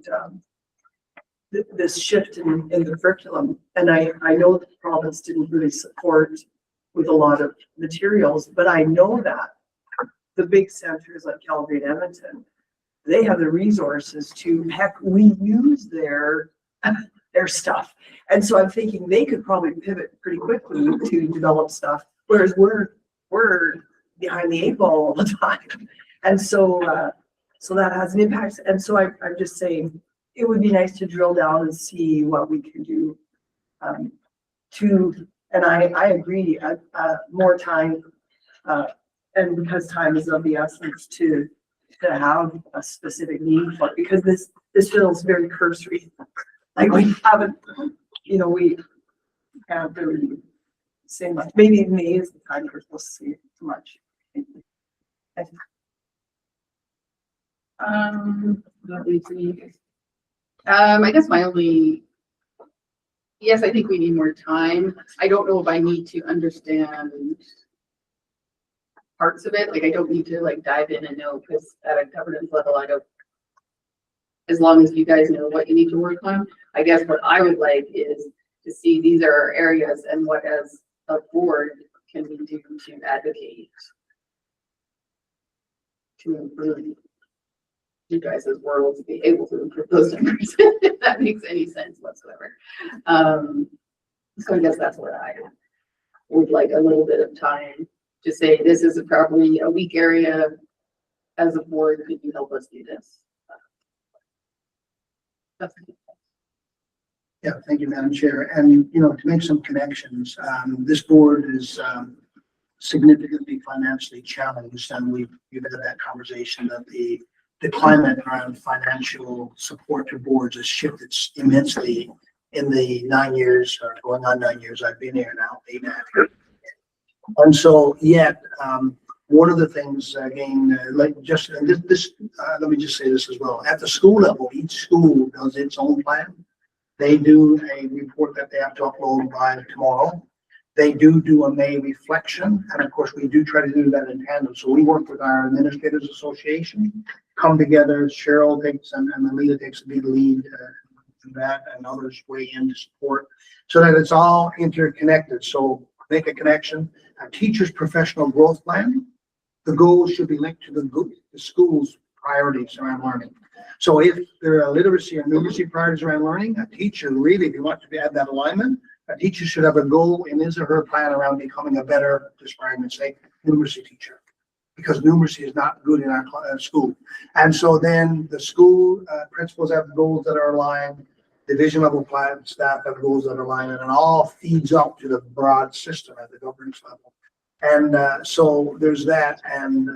this shift in the curriculum, and I know the province didn't really support with a lot of materials, but I know that the big centers like Calgary and Edmonton, they have the resources to, heck, we use their stuff. And so I'm thinking they could probably pivot pretty quickly to develop stuff, whereas we're behind the 8 ball all the time. And so that has an impact. And so I'm just saying, it would be nice to drill down and see what we can do and I agree, more time, and because time is of the essence to have a specific need for it, because this feels very cursory. Like we haven't, we can't really say much. Maybe May is the time we're supposed to see too much. I guess my only yes, I think we need more time. I don't know if I need to understand parts of it. Like, I don't need to like dive in and know, because at a governance level, I don't, as long as you guys know what you need to work on. I guess what I would like is to see these are our areas and what as a board can we do to advocate to improve you guys' world to be able to improve those numbers, if that makes any sense whatsoever. So I guess that's where I would like a little bit of time to say, this is probably a weak area. As a board, could you help us do this? That's Yeah, thank you, Madam Chair. And, you know, to make some connections, this board is significantly financially challenged, and we've had that conversation that the climate around financial support to boards has shifted immensely in the 9 years, or going on 9 years I've been here now, 8.5 years. And so, yet, one of the things, again, like just, and this, let me just say this as well. At the school level, each school does its own plan. They do a report that they have to upload by tomorrow. They do a May reflection, and of course, we do try to do that in tandem. So we work with our Administrators Association, come together. Cheryl takes and Melita takes the lead in that, and others weigh in to support, so that it's all interconnected. So make a connection. A teacher's professional growth plan. The goals should be linked to the school's priorities around learning. So if there are literacy or numeracy priorities around learning, a teacher really, if you want to add that alignment, a teacher should have a goal in his or her plan around becoming a better, just for argument's sake, numeracy teacher. Because numeracy is not good in our school. And so then the school principals have goals that are aligned, division level plan staff have goals that are aligned, and it all feeds up to the broad system at the governance level. And so there's that, and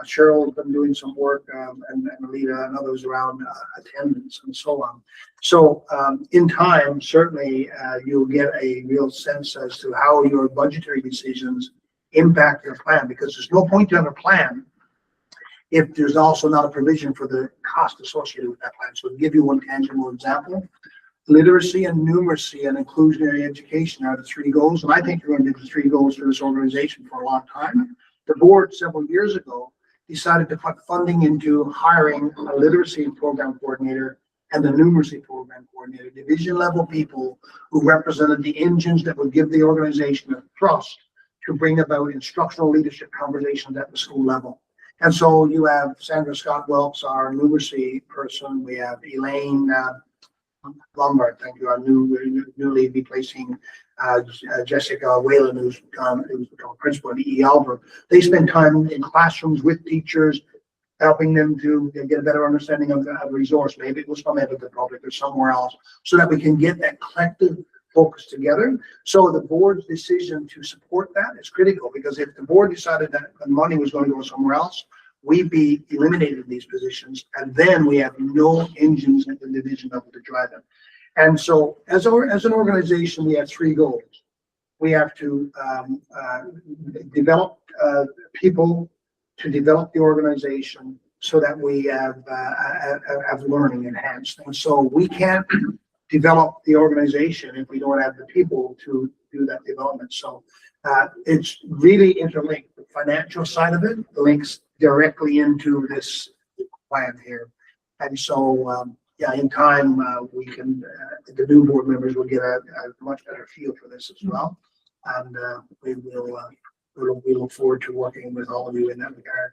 Cheryl's been doing some work, and Melita and others around attendance and so on. So in time, certainly you'll get a real sense as to how your budgetary decisions impact your plan, because there's no point to have a plan if there's also not a provision for the cost associated with that plan. So to give you one tangible example, literacy and numeracy and inclusionary education are the three goals. And I think they're going to be the three goals for this organization for a long time. The board several years ago decided to put funding into hiring a literacy program coordinator and the numeracy program coordinator, division level people who represented the engines that would give the organization a thrust to bring about instructional leadership conversations at the school level. And so you have Sandra Scott Welks, our numeracy person. We have Elaine Lombard, thank you, our newly replacing Jessica Whalen, who's become a principal at E. Albert. They spend time in classrooms with teachers, helping them to get a better understanding of the resource. Maybe it was from the public or somewhere else, so that we can get that collective focus together. So the board's decision to support that is critical, because if the board decided that the money was going to go somewhere else, we'd be eliminating these positions, and then we have no engines at the division level to drive them. And so as an organization, we have three goals. We have to develop people to develop the organization so that we have learning enhanced. And so we can't develop the organization if we don't have the people to do that development. So it's really interlinked. The financial side of it links directly into this plan here. And so, yeah, in time, we can, the new board members will get a much better feel for this as well. And we look forward to working with all of you in that regard.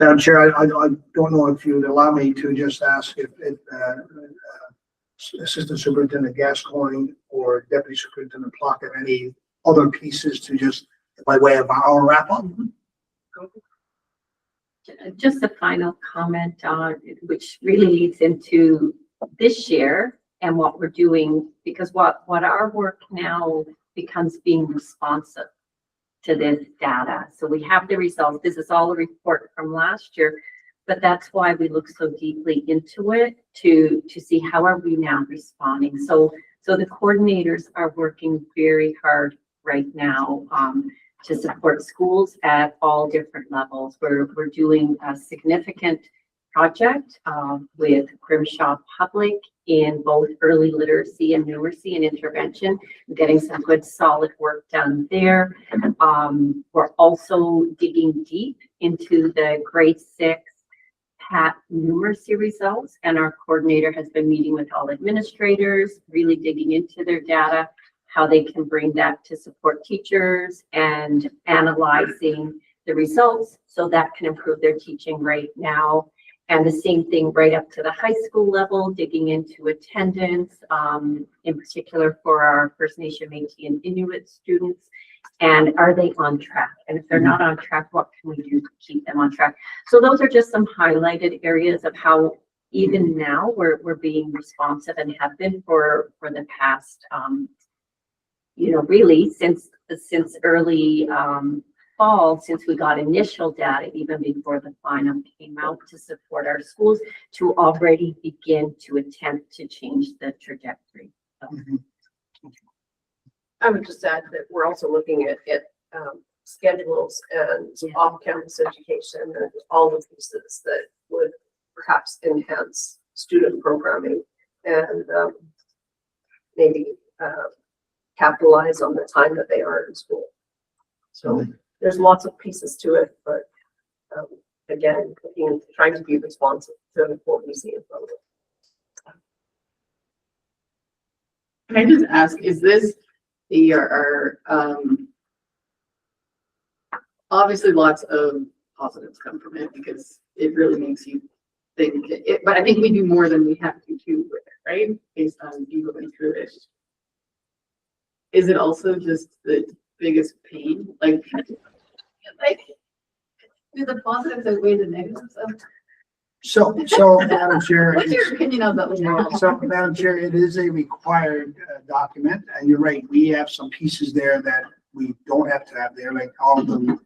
Madam Chair, I don't know if you'd allow me to just ask if Assistant Superintendent Gascoigne or Deputy Superintendent Pluck have any other pieces to just, by way of our wrap up. Just a final comment on, which really leads into this year and what we're doing, because what our work now becomes being responsive to this data. So we have the results. This is all a report from last year, but that's why we look so deeply into it to see how are we now responding. So the coordinators are working very hard right now to support schools at all different levels. We're doing a significant project with Grimshaw Public in both early literacy and numeracy and intervention, getting some good solid work done there. We're also digging deep into the grade 6 PAT numeracy results, and our coordinator has been meeting with all administrators, really digging into their data, how they can bring that to support teachers and analyzing the results so that can improve their teaching right now. And the same thing right up to the high school level, digging into attendance, in particular for our First Nation, Métis, and Inuit students. And are they on track? And if they're not on track, what can we do to keep them on track? So those are just some highlighted areas of how even now we're being responsive and have been for the past, really since early fall, since we got initial data, even before the final came out, to support our schools to already begin to attempt to change the trajectory. I would just add that we're also looking at schedules and off-campus education and all the pieces that would perhaps enhance student programming and maybe capitalize on the time that they are in school. So there's lots of pieces to it, but again, trying to be responsive to what we see in front of us. Can I just ask, is this our obviously lots of positives come from it because it really makes you think it, but I think we do more than we have to do with it, right? Based on you going through it. Is it also just the biggest pain? Like do the positives outweigh the negatives of? So, Madam Chair. What's your opinion on that? So, Madam Chair, it is a required document, and you're right, we have some pieces there that we don't have to have there, like all the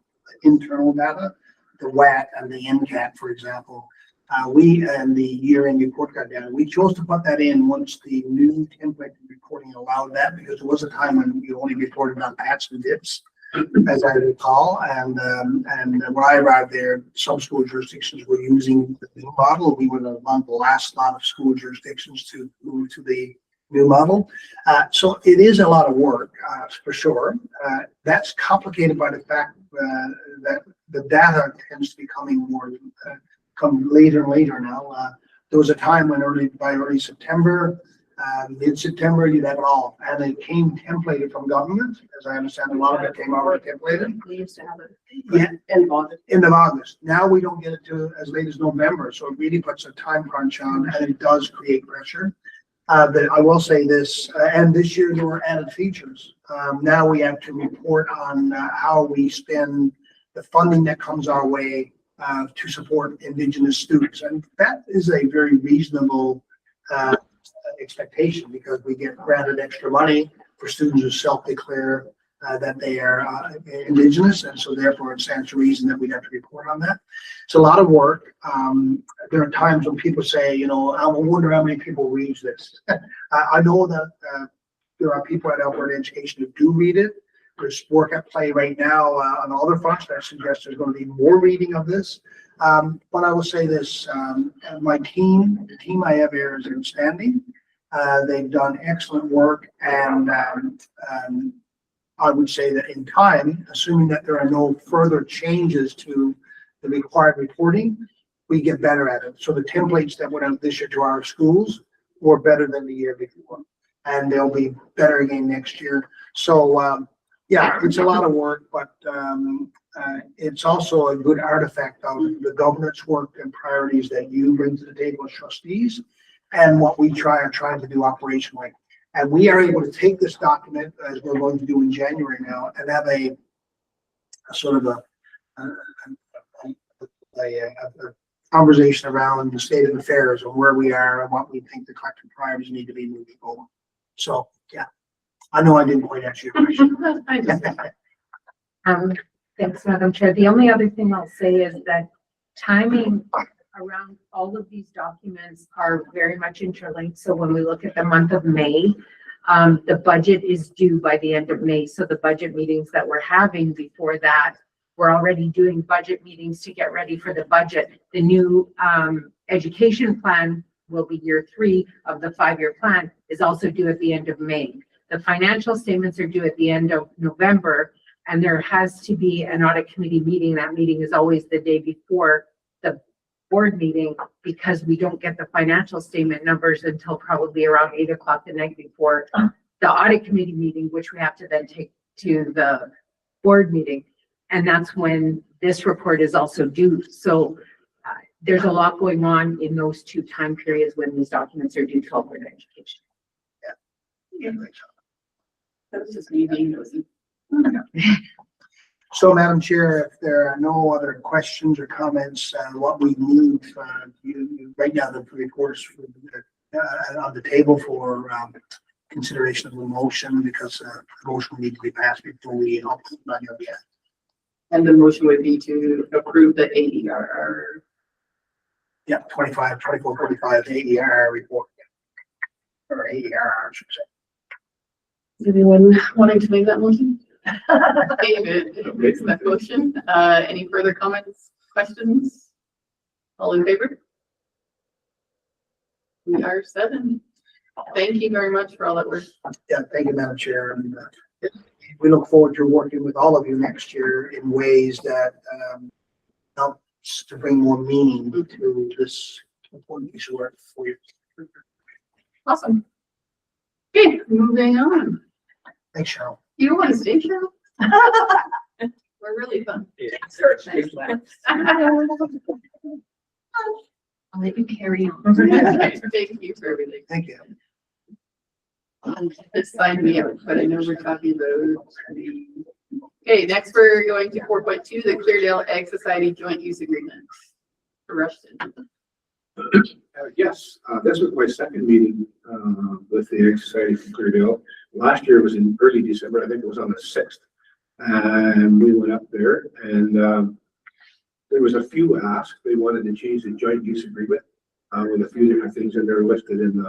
internal data, the WAT and the NCAT, for example. And the year-end report card data, we chose to put that in once the new template reporting allowed that, because there was a time when you only reported on PATs and DIPs, as I recall, and when I arrived there, some school jurisdictions were using the new model. We were among the last lot of school jurisdictions to move to the new model. So it is a lot of work, for sure. That's complicated by the fact that the data tends to be coming more, come later and later now. There was a time when by early September, mid-September, you'd have it all, and it came templated from government, as I understand. A lot of it came already templated. We used to have it In August. Now we don't get it to as late as November, so it really puts a time crunch on, and it does create pressure. But I will say this, and this year there were added features. Now we have to report on how we spend the funding that comes our way to support Indigenous students, and that is a very reasonable expectation, because we get granted extra money for students who self-declare that they are Indigenous, and so therefore it stands to reason that we'd have to report on that. It's a lot of work. There are times when people say, I wonder how many people read this. I know that there are people at Alberta Education who do read it. There's work at play right now on all the fronts that suggests there's going to be more reading of this. But I will say this, the team I have here is outstanding. They've done excellent work, and I would say that in time, assuming that there are no further changes to the required reporting, we get better at it. So the templates that went out this year to our schools were better than the year before, and they'll be better again next year. So yeah, it's a lot of work, but it's also a good artifact of the governance work and priorities that you bring to the table as trustees, and what we are trying to do operationally. And we are able to take this document, as we're going to do in January now, and have a sort of a conversation around the state of affairs and where we are and what we think the collective priorities need to be moving forward. So, yeah, I know I didn't quite answer your question. Thanks, Madam Chair. The only other thing I'll say is that timing around all of these documents are very much interlinked. So when we look at the month of May, the budget is due by the end of May. So the budget meetings that we're having before that, we're already doing budget meetings to get ready for the budget. The new education plan will be year 3 of the 5-year plan, is also due at the end of May. The financial statements are due at the end of November, and there has to be an audit committee meeting. That meeting is always the day before the board meeting, because we don't get the financial statement numbers until probably around 8 o'clock the night before the audit committee meeting, which we have to then take to the board meeting. And that's when this report is also due. So there's a lot going on in those 2 time periods when these documents are due to Alberta Education. That was just me being nosy. So, Madam Chair, if there are no other questions or comments, what we need, right now, the reports on the table for consideration of the motion, because the motion will need to be passed before we open on your behalf. And the motion would be to approve the AERR. Yeah, 24, 45 AER report. Or AER, I should say. Anyone wanting to make that motion? David makes that motion. Any further comments, questions? All in favor? We are 7. Thank you very much for all that work. Yeah, thank you, Madam Chair. And we look forward to working with all of you next year in ways that helps to bring more meaning to this important piece of work for you. Awesome. Okay, moving on. Thanks, Cheryl. You don't want to stay, Cheryl? We're really fun. I'll let you carry on. Thank you for everything. Thank you. This signed me out, but I know we're talking about. Okay, next we're going to 4.2, the Cleardale Ag Society Joint Use Agreement. Rushton. Yes, this was my second meeting with the Ag Society from Cleardale. Last year was in early December. I think it was on the 6th. And we went up there, and there was a few asks. They wanted to change the joint use agreement with a few different things in there listed in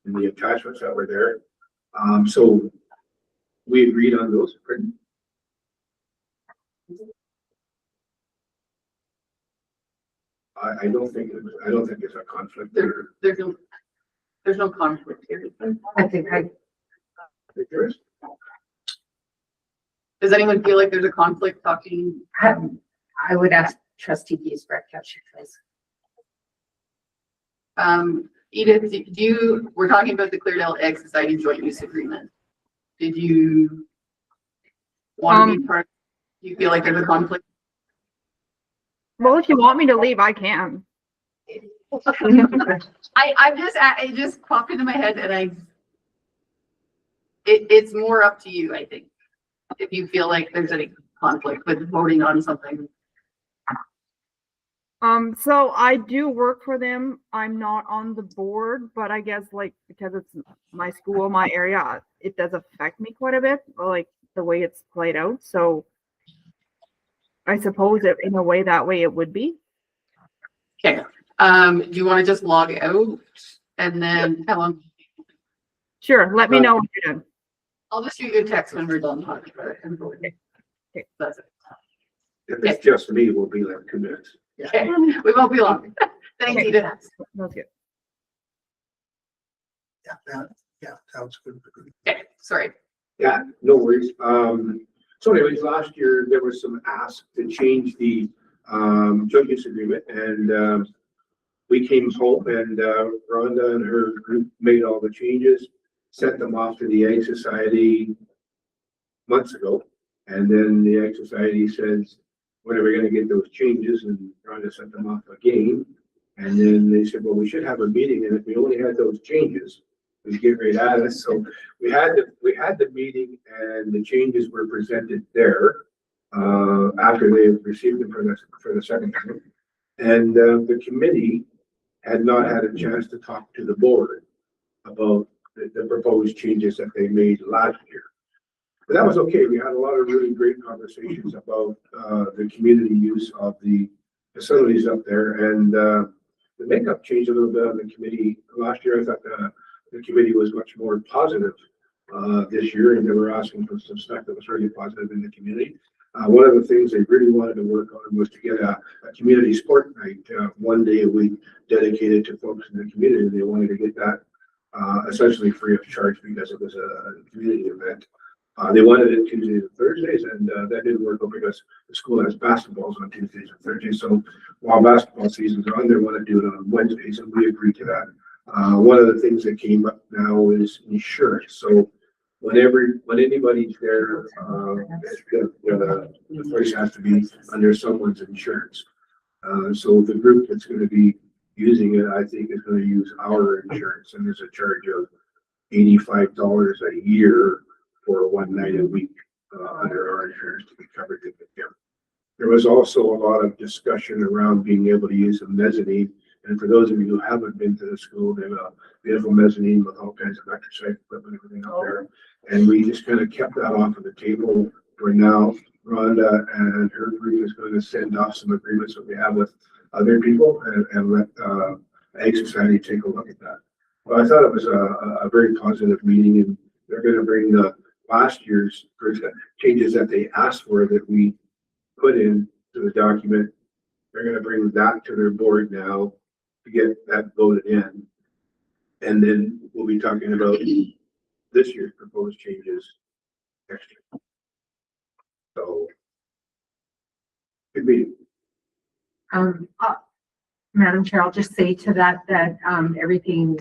the attachments that were there. So we agreed on those. I don't think there's a conflict there. There's no conflict here. I think There is. Does anyone feel like there's a conflict talking? I would ask Trustee Giesbrecht, please. Edith, we're talking about the Cleardale Ag Society Joint Use Agreement. Did you want to be part? Do you feel like there's a conflict? Well, if you want me to leave, I can. it just popped into my head, and it's more up to you, I think. If you feel like there's any conflict with voting on something. So I do work for them. I'm not on the board, but I guess like because it's my school, my area, it does affect me quite a bit, like the way it's played out. So I suppose it in a way that way it would be. Okay. Do you want to just log out and then how long? Sure. Let me know when you're done. I'll just shoot you a text when we're done talking about it. Okay. That's it. If it's just me, we'll be like 2 minutes. Okay. We won't be long. Thank you. That's good. Yeah, sounds good. Okay, sorry. Yeah, no worries. So anyways, last year there was some ask to change the joint use agreement, and we came home, and Rhonda and her group made all the changes, sent them off to the Ag Society months ago, and then the Ag Society says, when are we going to get those changes? And Rhonda sent them off again, and then they said, well, we should have a meeting, and if we only had those changes, we'd get right at it. So we had the meeting, and the changes were presented there after they received them for the second time, and the committee had not had a chance to talk to the board about the proposed changes that they made last year. But that was okay. We had a lot of really great conversations about the community use of the facilities up there, and the makeup changed a little bit on the committee. Last year, I thought the committee was much more positive this year, and they were asking for some stuff that was really positive in the community. One of the things they really wanted to work on was to get a community sport night, one day a week dedicated to folks in the community. They wanted to get that essentially free of charge because it was a community event. They wanted it Tuesdays and Thursdays, and that didn't work out because the school has basketballs on Tuesdays and Thursdays. So while basketball season's on, they want to do it on Wednesdays, and we agreed to that. One of the things that came up now is insurance. So when anybody's there, the place has to be under someone's insurance. So the group that's going to be using it, I think, is going to use our insurance, and there's a charge of $85 a year for one night a week under our insurance to be covered in the gym. There was also a lot of discussion around being able to use a mezzanine. And for those of you who haven't been to the school, they have a beautiful mezzanine with all kinds of exercise equipment, everything up there. And we just kind of kept that off of the table for now. Rhonda and her group is going to send off some agreements that we have with other people and let Ag Society take a look at that. But I thought it was a very positive meeting, and they're going to bring the last year's changes that they asked for that we put in to the document. They're going to bring that to their board now to get that voted in. And then we'll be talking about this year's proposed changes next year. So, good meeting. Madam Chair, I'll just say to that, everything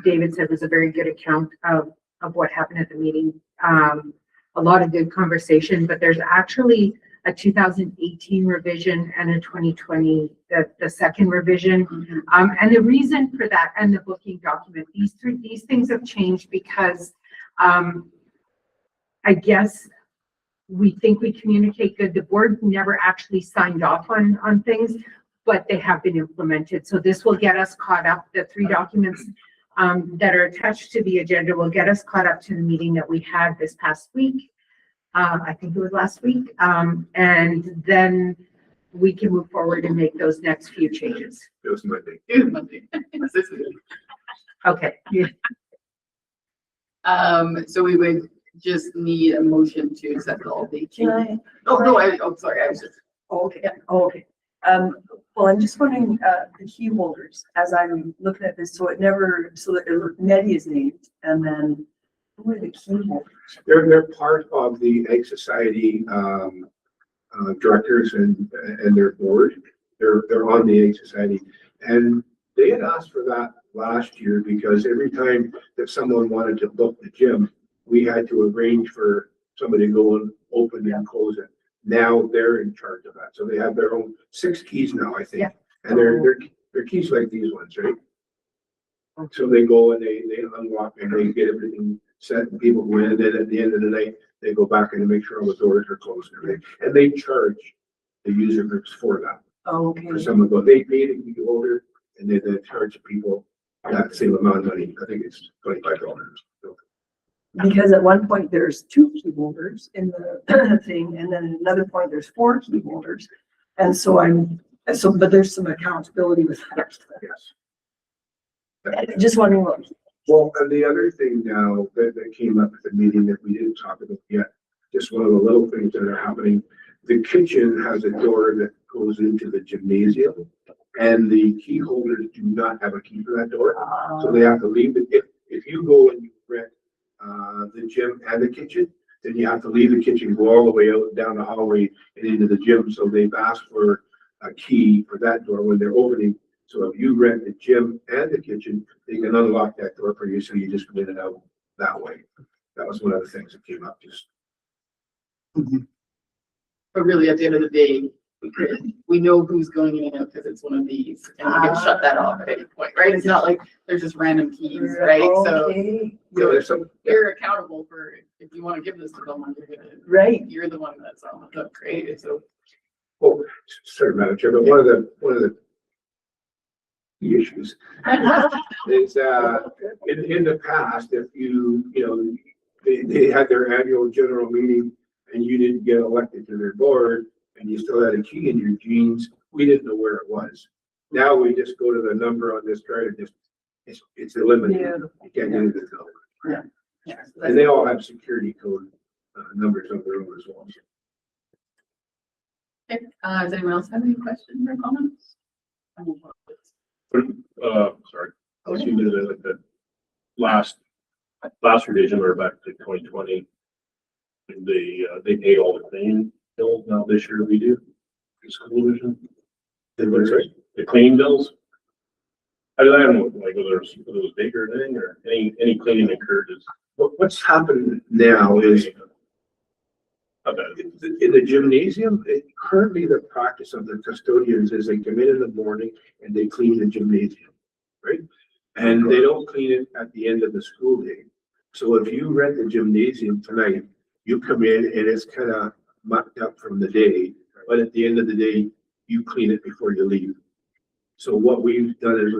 David said was a very good account of what happened at the meeting. A lot of good conversation, but there's actually a 2018 revision and a 2020, the second revision. And the reason for that and the booking document, these things have changed because I guess we think we communicate good. The board never actually signed off on things, but they have been implemented. So this will get us caught up. The three documents that are attached to the agenda will get us caught up to the meeting that we had this past week. I think it was last week. And then we can move forward and make those next few changes. It was Monday. It was Monday. Okay. So we would just need a motion to accept all the changes. Sorry, I was just. Okay, okay. Well, I'm just wondering, the key holders, as I'm looking at this, so that Nettie is named, and then who are the key holders? They're part of the Ag Society directors and their board. They're on the Ag Society, and they had asked for that last year because every time that someone wanted to book the gym, we had to arrange for somebody to go and open and close it. Now they're in charge of that, so they have their own 6 keys now, I think, and they're keys like these ones, right? So they go and they unlock and they get everything set, and people go in, and then at the end of the night, they go back and make sure all the doors are closed and everything. And they charge the user groups for that. Okay. For someone go, they pay the key holder and they charge people that same amount of money. I think it's $25. Because at one point there's 2 key holders in the thing, and then at another point there's 4 key holders. And so but there's some accountability with that. Yes. Just wondering what. Well, and the other thing now that came up at the meeting that we didn't talk about yet, just one of the little things that are happening. The kitchen has a door that goes into the gymnasium, and the key holders do not have a key for that door. So they have to leave it. If you go and you rent the gym and the kitchen, then you have to leave the kitchen, go all the way out down the hallway and into the gym. So they've asked for a key for that door when they're opening. So if you rent the gym and the kitchen, they can unlock that door for you. So you just come in and out that way. That was one of the things that came up. Just But really, at the end of the day, we know who's going in and out because it's one of these, and we can shut that off at any point, right? It's not like there's just random keys, right? Okay. So you're accountable for, if you want to give this to someone, Right. you're the one that's on the hook, right? So. oh, sorry, Madam Chair, but one of the issues is in the past, if they had their annual general meeting and you didn't get elected to their board and you still had a key in your jeans, we didn't know where it was. Now we just go to the number on this card and just it's eliminated. Yeah. You can't get into the number. Yeah. And they all have security code numbers of their own as well. Okay, does anyone else have any questions or comments? Sorry, excuse me, the last revision, or back to 2020. They paid all the cleaning bills. Now this year we do, the school division. The cleaning bills. I don't know, like whether it was big or anything, or any cleaning occurred is. What's happened now is in the gymnasium, currently the practice of the custodians is they come in the morning and they clean the gymnasium, right? And they don't clean it at the end of the school day. So if you rent the gymnasium tonight, you come in and it's kind of mucked up from the day, but at the end of the day, you clean it before you leave. So what we've done is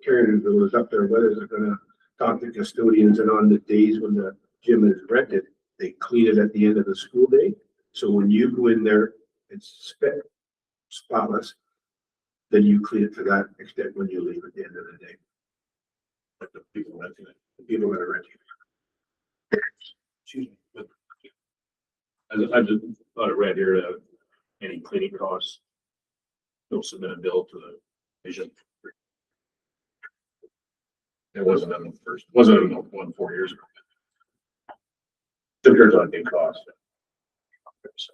Karen, who was up there with us, are gonna talk to custodians, and on the days when the gym is rented, they clean it at the end of the school day. So when you go in there, it's spotless. Then you clean it to that extent when you leave at the end of the day. Like the people renting it. The people that are renting. Excuse me. But I just thought I read here that any cleaning costs, they'll submit a bill to the division. It wasn't on the first, wasn't on the one 4 years ago. There's on big cost. So,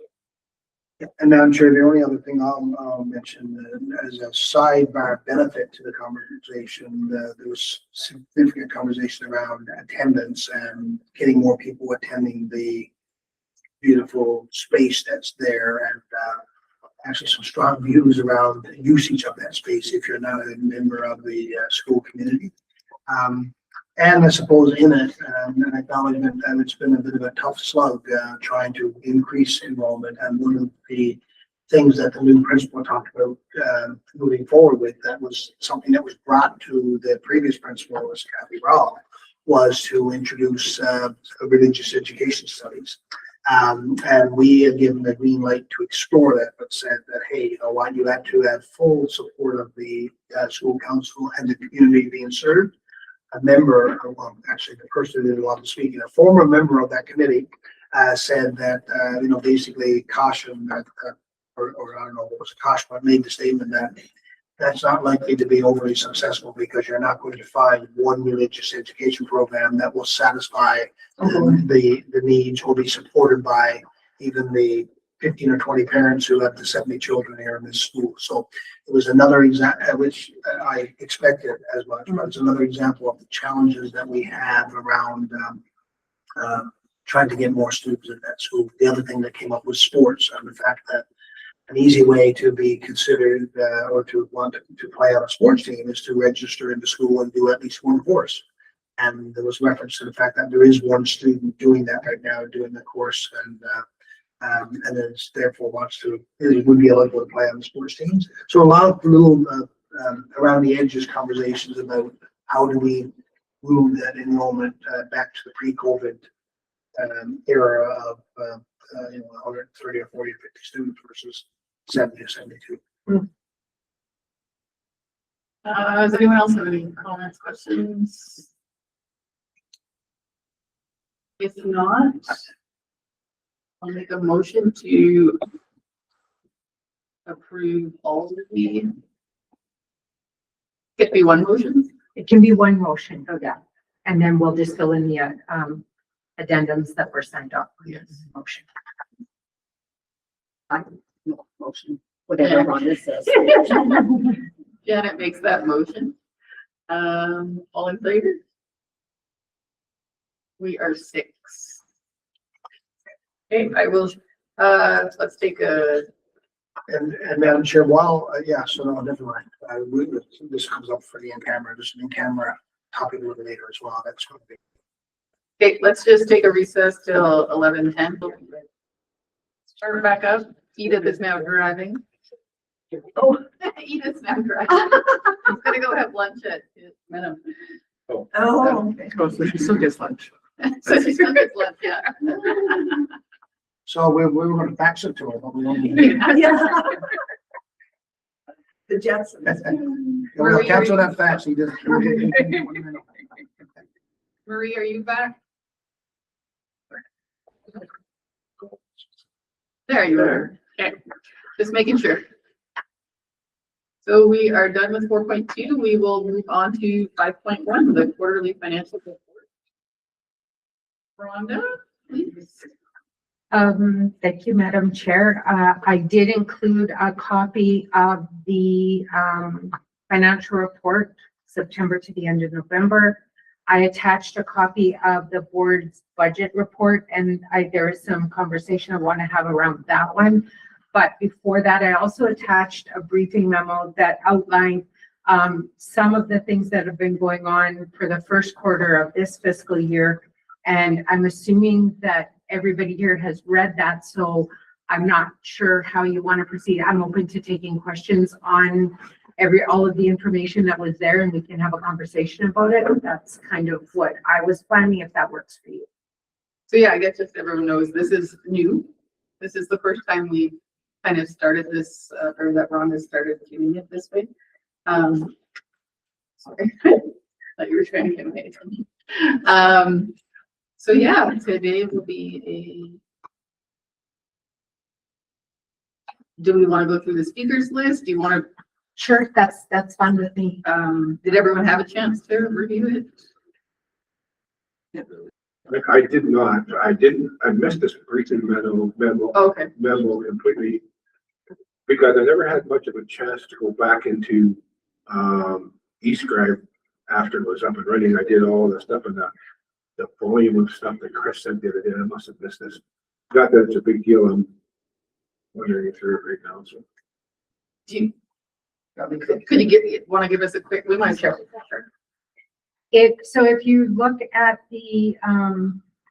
And Madam Chair, the only other thing I'll mention as a sidebar benefit to the conversation, there was significant conversation around attendance and getting more people attending the beautiful space that's there, and actually some strong views around usage of that space if you're not a member of the school community. And I suppose in it, an acknowledgement that it's been a bit of a tough slug trying to increase enrollment. And one of the things that the new principal talked about moving forward with, that was something that was brought to the previous principal, was Kathy Rawl, was to introduce religious education studies. And we had given the green light to explore that, but said that, hey, you know what, you have to have full support of the school council and the community being served. A member, well, actually the person who did a lot of speaking, a former member of that committee said that, you know, basically cautioned that, or I don't know what was a caution, but made the statement that that's not likely to be overly successful because you're not going to find one religious education program that will satisfy the needs or be supported by even the 15 or 20 parents who have the 70 children here in this school. So it was another example, which I expected as much, but it's another example of the challenges that we have around trying to get more students at that school. The other thing that came up was sports, and the fact that an easy way to be considered or to want to play on a sports team is to register in the school and do at least one course. And there was reference to the fact that there is one student doing that right now, doing the course, and then therefore wants to, it would be eligible to play on the sports teams. So a lot of little around the edges conversations about how do we move that enrollment back to the pre-COVID era of 130 or 40 or 50 students versus 70 or 72. Does anyone else have any comments, questions? If not, I'll make a motion to approve all of the. It be one motion? It can be one motion, oh yeah, and then we'll just fill in the addendums that were signed off on this motion. Motion, whatever one this is. Janet makes that motion. All in favor? We are 6. Okay, I will, let's take a. And Madam Chair, while, so no, never mind. This comes up for the in-camera, this in-camera topic a little later as well. That's going to be. Okay, let's just take a recess till 11:10. Start back up. Edith is now driving. Oh, Edith's now driving. I'm gonna go have lunch at minimum. Oh, okay. Oh, so she still gets lunch. So she still gets lunch, yeah. So we were going to fax it to her, but we won't. Yeah. The Jetsons. We'll cancel that fax. He did. Marie, are you back? There you are. Okay, just making sure. So we are done with 4.2. We will move on to 5.1, the quarterly financial report. Rhonda, please. Thank you, Madam Chair. I did include a copy of the, financial report, September to the end of November. I attached a copy of the board's budget report, and there is some conversation I want to have around that one. But before that, I also attached a briefing memo that outlined some of the things that have been going on for the first quarter of this fiscal year. And I'm assuming that everybody here has read that, so I'm not sure how you want to proceed. I'm open to taking questions on all of the information that was there, and we can have a conversation about it. That's kind of what I was planning, if that works for you. So yeah, I guess just everyone knows this is new. This is the first time we kind of started this, or that Rhonda started doing it this way. Sorry, thought you were trying to get away from me. So yeah, today will be do we want to go through the speakers list? Do you want to? Sure, that's fine with me. Did everyone have a chance to review it? I did not. I missed this briefing memo Okay. completely because I never had much of a chance to go back into eScribe after it was up and running. I did all the stuff and the volume of stuff that Chris said the other day. I must have missed this. Not that it's a big deal. I'm wondering if you're right now. So. Do you, could you want to give us a quick, we might check. Sure. So if you look at the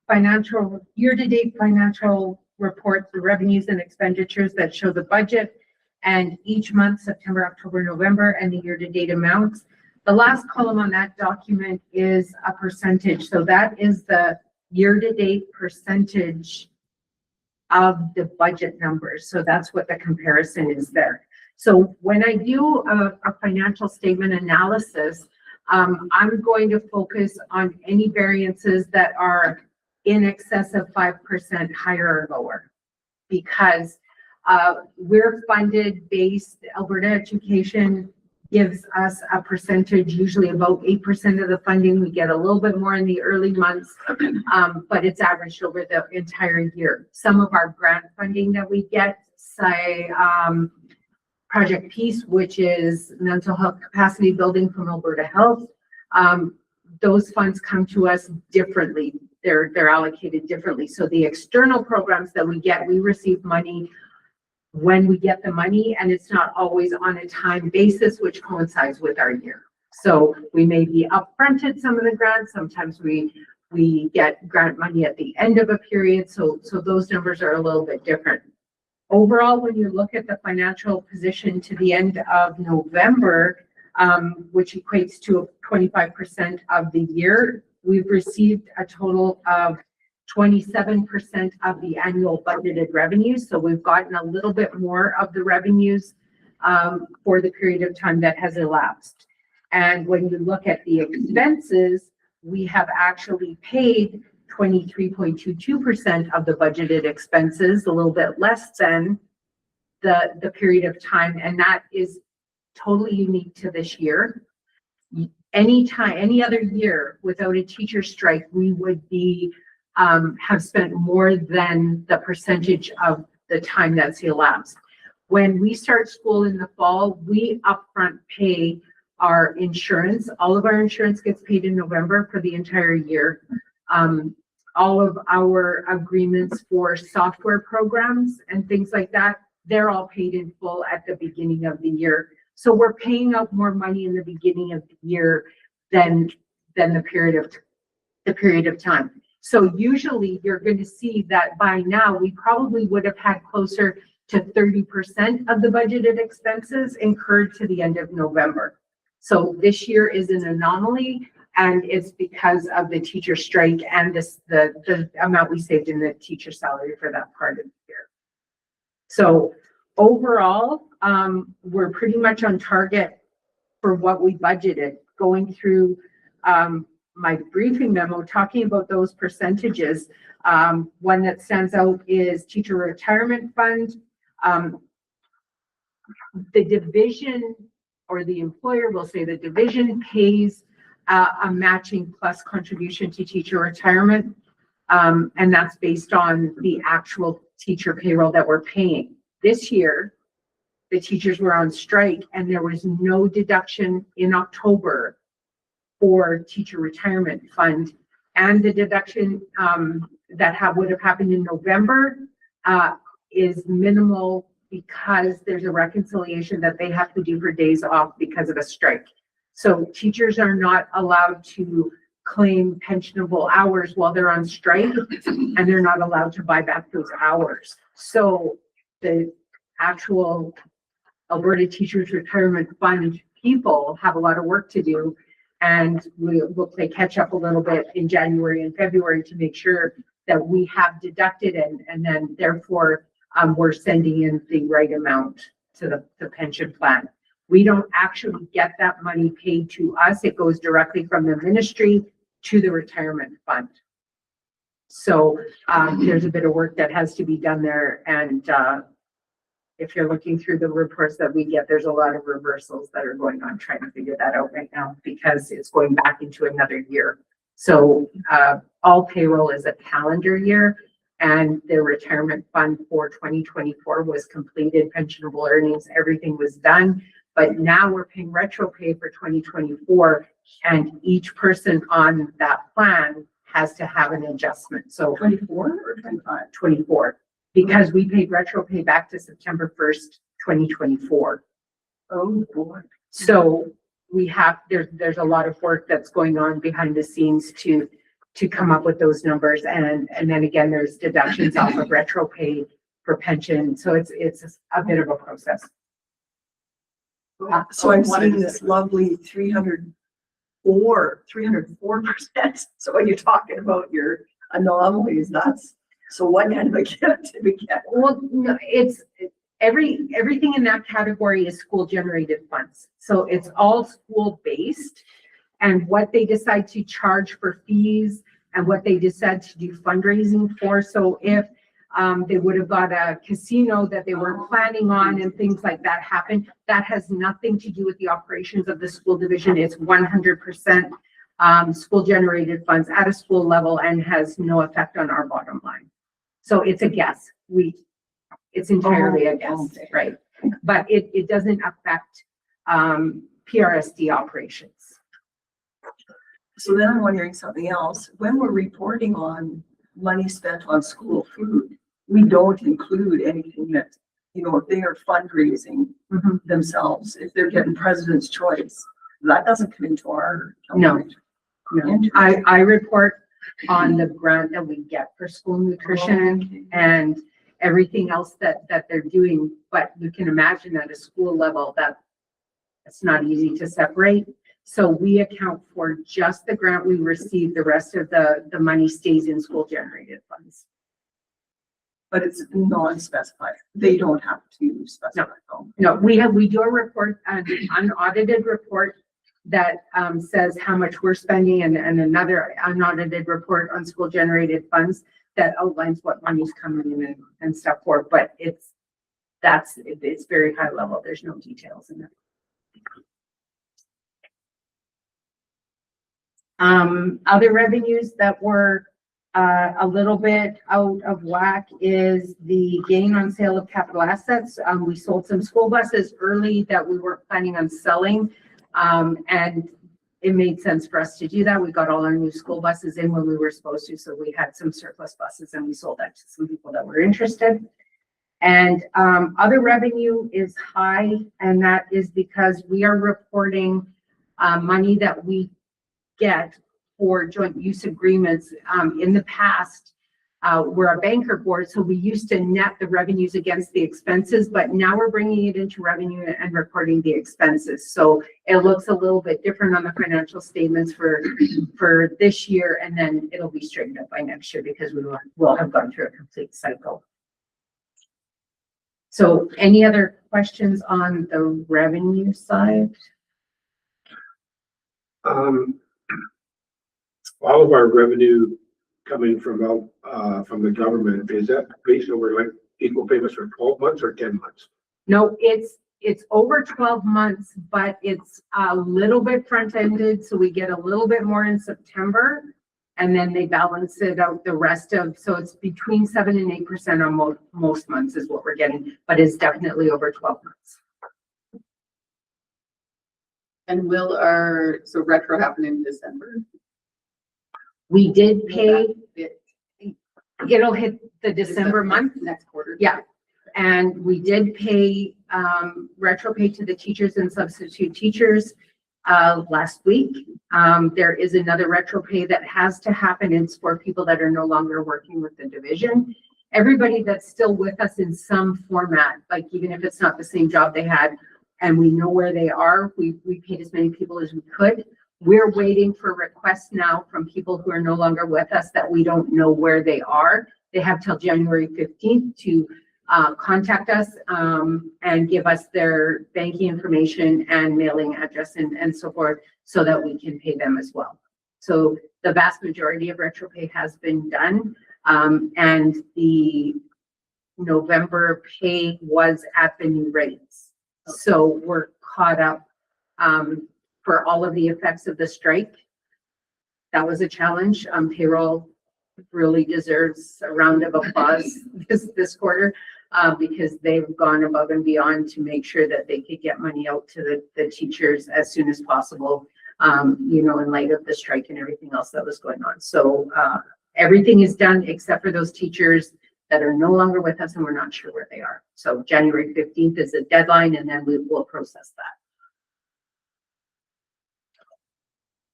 financial year-to-date financial report, the revenues and expenditures that show the budget and each month, September, October, November, and the year-to-date amounts, the last column on that document is a percentage. So that is the year-to-date percentage of the budget numbers. So that's what the comparison is there. So when I do a financial statement analysis, I'm going to focus on any variances that are in excess of 5% higher or lower, because we're funded based, Alberta Education gives us a percentage, usually about 8% of the funding. We get a little bit more in the early months, but it's averaged over the entire year. Some of our grant funding that we get, say, Project Peace, which is mental health capacity building from Alberta Health. Those funds come to us differently. They're allocated differently. So the external programs that we get, we receive money when we get the money, and it's not always on a time basis, which coincides with our year. So we may be upfronted some of the grants. Sometimes we get grant money at the end of a period. So those numbers are a little bit different. Overall, when you look at the financial position to the end of November, which equates to 25% of the year, we've received a total of 27% of the annual budgeted revenues. So we've gotten a little bit more of the revenues for the period of time that has elapsed. And when you look at the expenses, we have actually paid 23.22% of the budgeted expenses, a little bit less than the period of time. And that is totally unique to this year. Any other year without a teacher strike, we would be have spent more than the percentage of the time that's elapsed. When we start school in the fall, we upfront pay our insurance. All of our insurance gets paid in November for the entire year. All of our agreements for software programs and things like that, they're all paid in full at the beginning of the year. So we're paying out more money in the beginning of the year than the period of time. So usually you're going to see that by now we probably would have had closer to 30% of the budgeted expenses incurred to the end of November. So this year is an anomaly, and it's because of the teacher strike and the amount we saved in the teacher salary for that part of the year. So overall, we're pretty much on target for what we budgeted. Going through my briefing memo, talking about those percentages, one that stands out is teacher retirement fund. the division or the employer will say the division pays a matching plus contribution to teacher retirement. And that's based on the actual teacher payroll that we're paying. This year, the teachers were on strike and there was no deduction in October for teacher retirement fund. And the deduction that would have happened in November is minimal because there's a reconciliation that they have to do for days off because of a strike. So teachers are not allowed to claim pensionable hours while they're on strike, and they're not allowed to buy back those hours. So the actual Alberta Teachers Retirement Fund people have a lot of work to do, and we'll play catch up a little bit in January and February to make sure that we have deducted and then therefore we're sending in the right amount to the pension plan. We don't actually get that money paid to us. It goes directly from the ministry to the retirement fund. So there's a bit of work that has to be done there. And if you're looking through the reports that we get, there's a lot of reversals that are going on trying to figure that out right now because it's going back into another year. So all payroll is a calendar year, and the retirement fund for 2024 was completed, pensionable earnings, everything was done. But now we're paying retro pay for 2024, and each person on that plan has to have an adjustment. So 24 or 25? 24, because we paid retro pay back to September 1st, 2024. Oh, boy. So we have, there's a lot of work that's going on behind the scenes to come up with those numbers. And then again, there's deductions off of retro pay for pension. So it's a bit of a process. So I'm seeing this lovely 304%. So when you're talking about your anomalies, so what kind of a gift did we get? Well, no, everything in that category is school generated funds. So it's all school based, and what they decide to charge for fees and what they decide to do fundraising for. So if they would have got a casino that they weren't planning on and things like that happen, that has nothing to do with the operations of the school division. It's 100% school generated funds at a school level and has no effect on our bottom line. So it's a guess. It's entirely a guess, okay. right? But it doesn't affect PRSD operations. So then I'm wondering something else. When we're reporting on money spent on school food, we don't include anything that, if they are fundraising themselves, if they're getting President's Choice, that doesn't come into our. No. I report on the grant that we get for school nutrition and everything else that they're doing, but you can imagine at a school level that it's not easy to separate. So we account for just the grant we receive. The rest of the money stays in school generated funds. But it's non-specified. They don't have to specify. No, we do a report, an unaudited report that says how much we're spending, and another unaudited report on school generated funds that outlines what money's coming in and stuff for, but it's very high level. There's no details in it. Other revenues that were a little bit out of whack is the gain on sale of capital assets. We sold some school buses early that we weren't planning on selling, and it made sense for us to do that. We got all our new school buses in when we were supposed to, so we had some surplus buses and we sold that to some people that were interested. And other revenue is high, and that is because we are reporting money that we get for joint use agreements. In the past, we're a banker board, so we used to net the revenues against the expenses, but now we're bringing it into revenue and reporting the expenses. So it looks a little bit different on the financial statements for this year, and then it'll be straightened up by next year because we will have gone through a complete cycle. So any other questions on the revenue side? All of our revenue coming from the government, is that based over like equal payments for 12 months or 10 months? No, it's over 12 months, but it's a little bit front-ended, so we get a little bit more in September. And then they balance it out the rest of, so it's between 7 and 8% on most months is what we're getting, but it's definitely over 12 months. And so retro happen in December? We did pay, It- it'll hit the December month. Next quarter. Yeah. And we did pay, retro pay to the teachers and substitute teachers last week. There is another retro pay that has to happen. It's for people that are no longer working with the division. Everybody that's still with us in some format, like even if it's not the same job they had, and we know where they are, we paid as many people as we could. We're waiting for requests now from people who are no longer with us that we don't know where they are. They have till January 15th to contact us and give us their banking information and mailing address and so forth, so that we can pay them as well. So the vast majority of retro pay has been done, and the November pay was at the new rates. So we're caught up for all of the effects of the strike. That was a challenge. Payroll really deserves a round of applause this quarter. Because they've gone above and beyond to make sure that they could get money out to the teachers as soon as possible, you know, in light of the strike and everything else that was going on. So everything is done except for those teachers that are no longer with us and we're not sure where they are. So January 15th is the deadline, and then we will process that.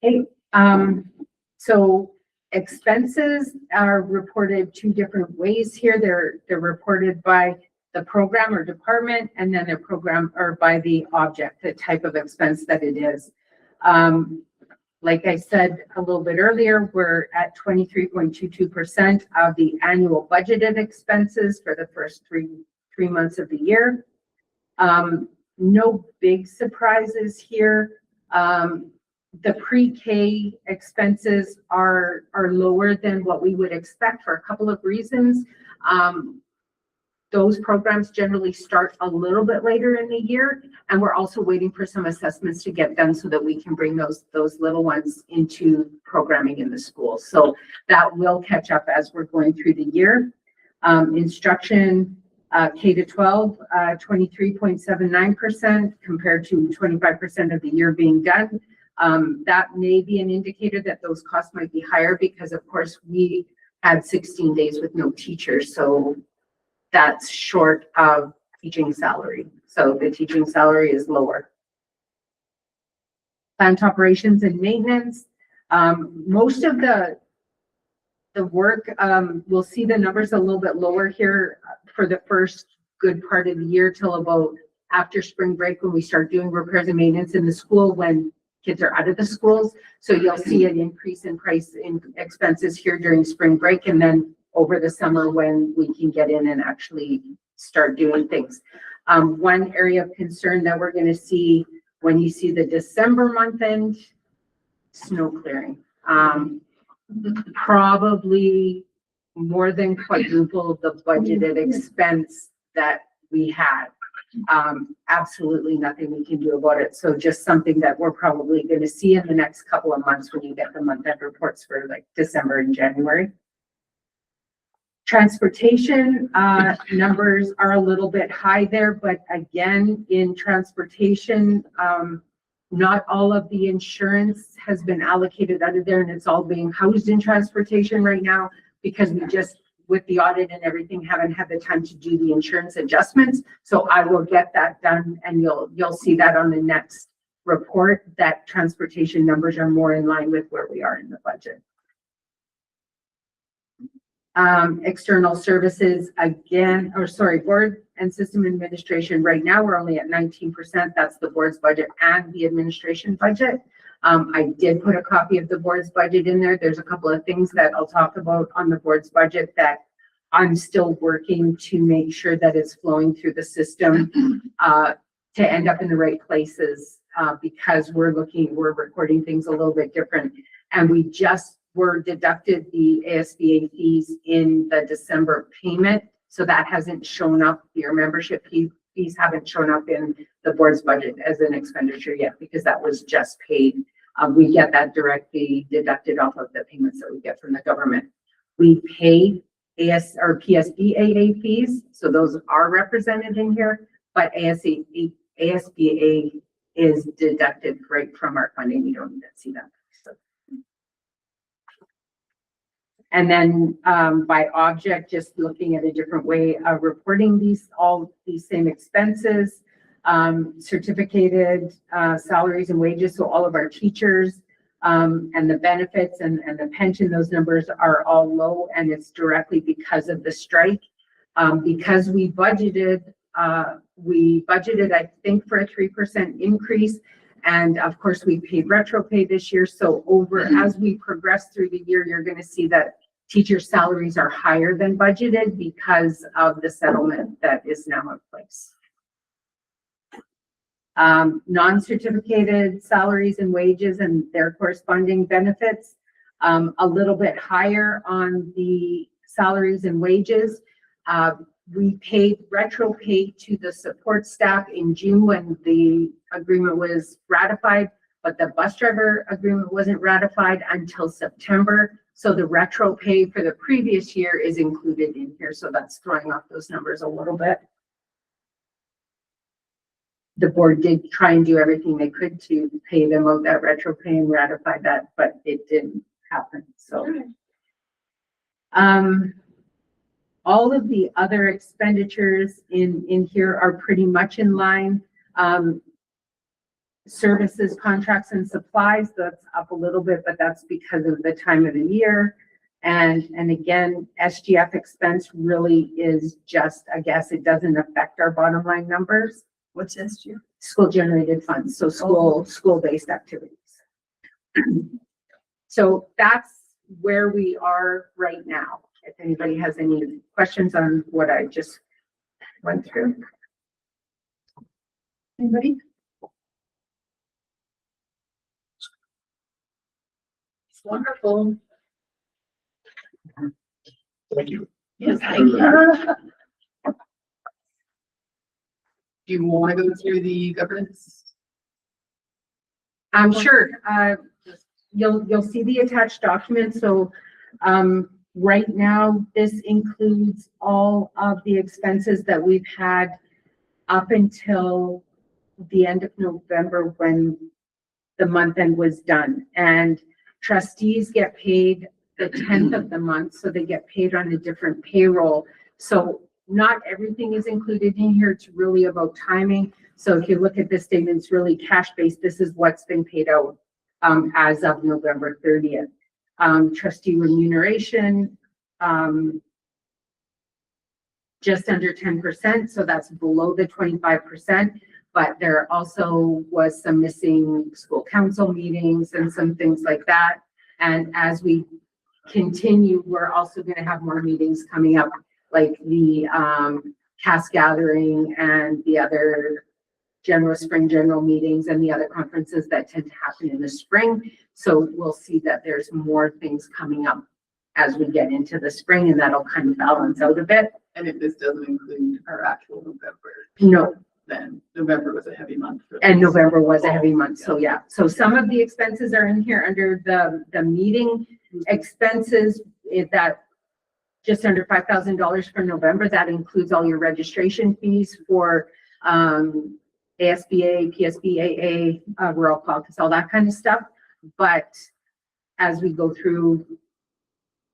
Okay, so expenses are reported two different ways here. They're reported by the program or department, and then they're program or by the object, the type of expense that it is. Like I said a little bit earlier, we're at 23.22% of the annual budgeted expenses for the first three months of the year. No big surprises here. The pre-K expenses are lower than what we would expect for a couple of reasons. Those programs generally start a little bit later in the year, and we're also waiting for some assessments to get done so that we can bring those little ones into programming in the school. So that will catch up as we're going through the year. Instruction, K to 12, 23.79% compared to 25% of the year being done. That may be an indicator that those costs might be higher because, of course, we had 16 days with no teachers. So that's short of teaching salary. So the teaching salary is lower. Plant operations and maintenance. Most of the work, we'll see the numbers a little bit lower here for the first good part of the year till about after spring break, when we start doing repairs and maintenance in the school when kids are out of the schools. So you'll see an increase in price in expenses here during spring break, and then over the summer when we can get in and actually start doing things. One area of concern that we're going to see when you see the December month end, snow clearing. Probably more than quadruple the budgeted expense that we had. Absolutely nothing we can do about it. So just something that we're probably going to see in the next couple of months when you get the month-end reports for like December and January. Transportation numbers are a little bit high there, but again, in transportation, not all of the insurance has been allocated out of there, and it's all being housed in transportation right now because we just, with the audit and everything, haven't had the time to do the insurance adjustments. So I will get that done, and you'll see that on the next report, that transportation numbers are more in line with where we are in the budget. External services again, board and system administration. Right now, we're only at 19%. That's the board's budget and the administration budget. I did put a copy of the board's budget in there. There's a couple of things that I'll talk about on the board's budget that I'm still working to make sure that it's flowing through the system to end up in the right places because we're recording things a little bit different. And we just were deducted the ASBA fees in the December payment. So that hasn't shown up, your membership fees haven't shown up in the board's budget as an expenditure yet, because that was just paid. We get that directly deducted off of the payments that we get from the government. We pay PSBAA fees, so those are represented in here, but ASBA is deducted right from our funding. You don't even see that. So. And then by object, just looking at a different way of reporting all these same expenses, certificated salaries and wages. So all of our teachers and the benefits and the pension, those numbers are all low, and it's directly because of the strike. Because we budgeted, I think, for a 3% increase. And of course, we paid retro pay this year. So as we progress through the year, you're going to see that teacher salaries are higher than budgeted because of the settlement that is now in place. Non-certificated salaries and wages and their corresponding benefits, a little bit higher on the salaries and wages. We paid retro pay to the support staff in June when the agreement was ratified, but the bus driver agreement wasn't ratified until September. So the retro pay for the previous year is included in here. So that's throwing off those numbers a little bit. The board did try and do everything they could to pay them out that retro pay and ratify that, but it didn't happen. So, all of the other expenditures in here are pretty much in line. Services, contracts, and supplies, that's up a little bit, but that's because of the time of the year. And again, SGF expense really is just a guess. It doesn't affect our bottom line numbers. What's SGF? School generated funds, so school-based activities. So that's where we are right now. If anybody has any questions on what I just went through. Anybody? It's wonderful. Thank you. Yes, thank you. Do you want to go through the governance? I'm sure. You'll see the attached document. So right now, this includes all of the expenses that we've had up until the end of November when the month end was done. And trustees get paid the 10th of the month, so they get paid on a different payroll. So not everything is included in here. It's really about timing. So if you look at this statement, it's really cash-based. This is what's been paid out as of November 30th. Trustee remuneration, just under 10%. So that's below the 25%. But there also was some missing school council meetings and some things like that. And as we continue, we're also going to have more meetings coming up, like the cast gathering and the other spring general meetings and the other conferences that tend to happen in the spring. So we'll see that there's more things coming up as we get into the spring, and that'll kind of balance out a bit. And if this doesn't include our actual November, No, then November was a heavy month. and November was a heavy month. So yeah, so some of the expenses are in here under the meeting expenses. That just under $5,000 for November. That includes all your registration fees for ASBA, PSBAA, Rural Caucus, all that kind of stuff. But as we go through,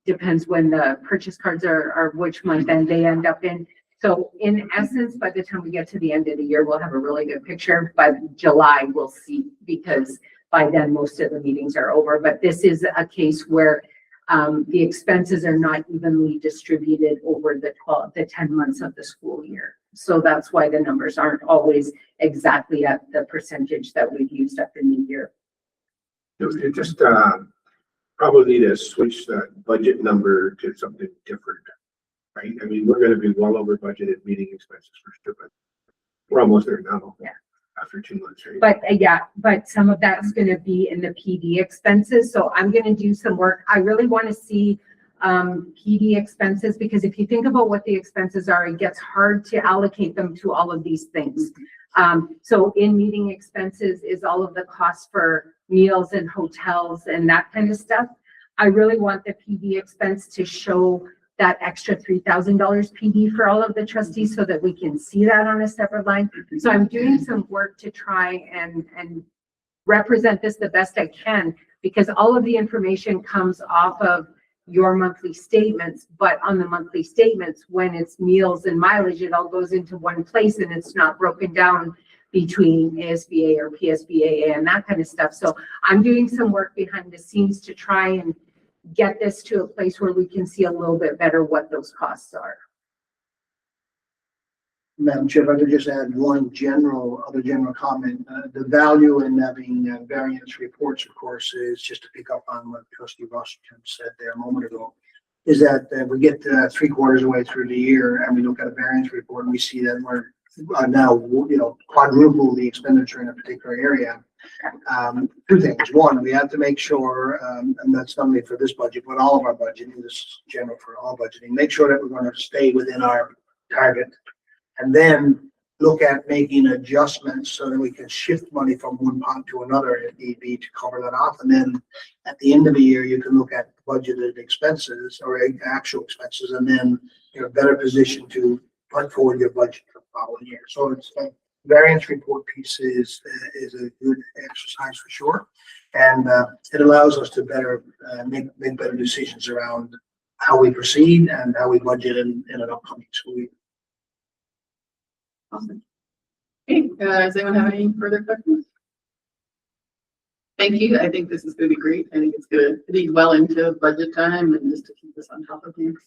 depends when the purchase cards are which month end they end up in. So in essence, by the time we get to the end of the year, we'll have a really good picture. By July, we'll see, because by then most of the meetings are over. But this is a case where the expenses are not evenly distributed over the 10 months of the school year. So that's why the numbers aren't always exactly at the percentage that we've used up in the year. It just probably need to switch that budget number to something different, right? I mean, we're going to be well over budgeted meeting expenses for sure, but we're almost there now. Yeah. After 2 months, right? But some of that's going to be in the PD expenses. So I'm going to do some work. I really want to see PD expenses, because if you think about what the expenses are, it gets hard to allocate them to all of these things. So in meeting expenses is all of the costs for meals and hotels and that kind of stuff. I really want the PD expense to show that extra $3,000 PD for all of the trustees so that we can see that on a separate line. So I'm doing some work to try and represent this the best I can, because all of the information comes off of your monthly statements, but on the monthly statements, when it's meals and mileage, it all goes into one place and it's not broken down between ASBA or PSBA and that kind of stuff. So I'm doing some work behind the scenes to try and get this to a place where we can see a little bit better what those costs are. Madam Chair, if I could just add one other general comment. The value in having variance reports, of course, is just to pick up on what Trustee Washington said there a moment ago, is that we get 3/4 of the way through the year and we look at a variance report and we see that we're now, quadruple the expenditure in a particular area. Two things. One, we have to make sure, and that's not only for this budget, but all of our budgeting, this is general for all budgeting, make sure that we're going to stay within our target, and then look at making adjustments so that we can shift money from one pot to another if need be to cover that off. And then at the end of the year, you can look at budgeted expenses or actual expenses, and then you're in a better position to put forward your budget for the following year. So it's variance report piece is a good exercise for sure. And it allows us to better make better decisions around how we proceed and how we budget in an upcoming school year. Awesome. Okay, does anyone have any further questions? Thank you. I think this is going to be great. I think it's going to be well into budget time and just to keep us on top of things.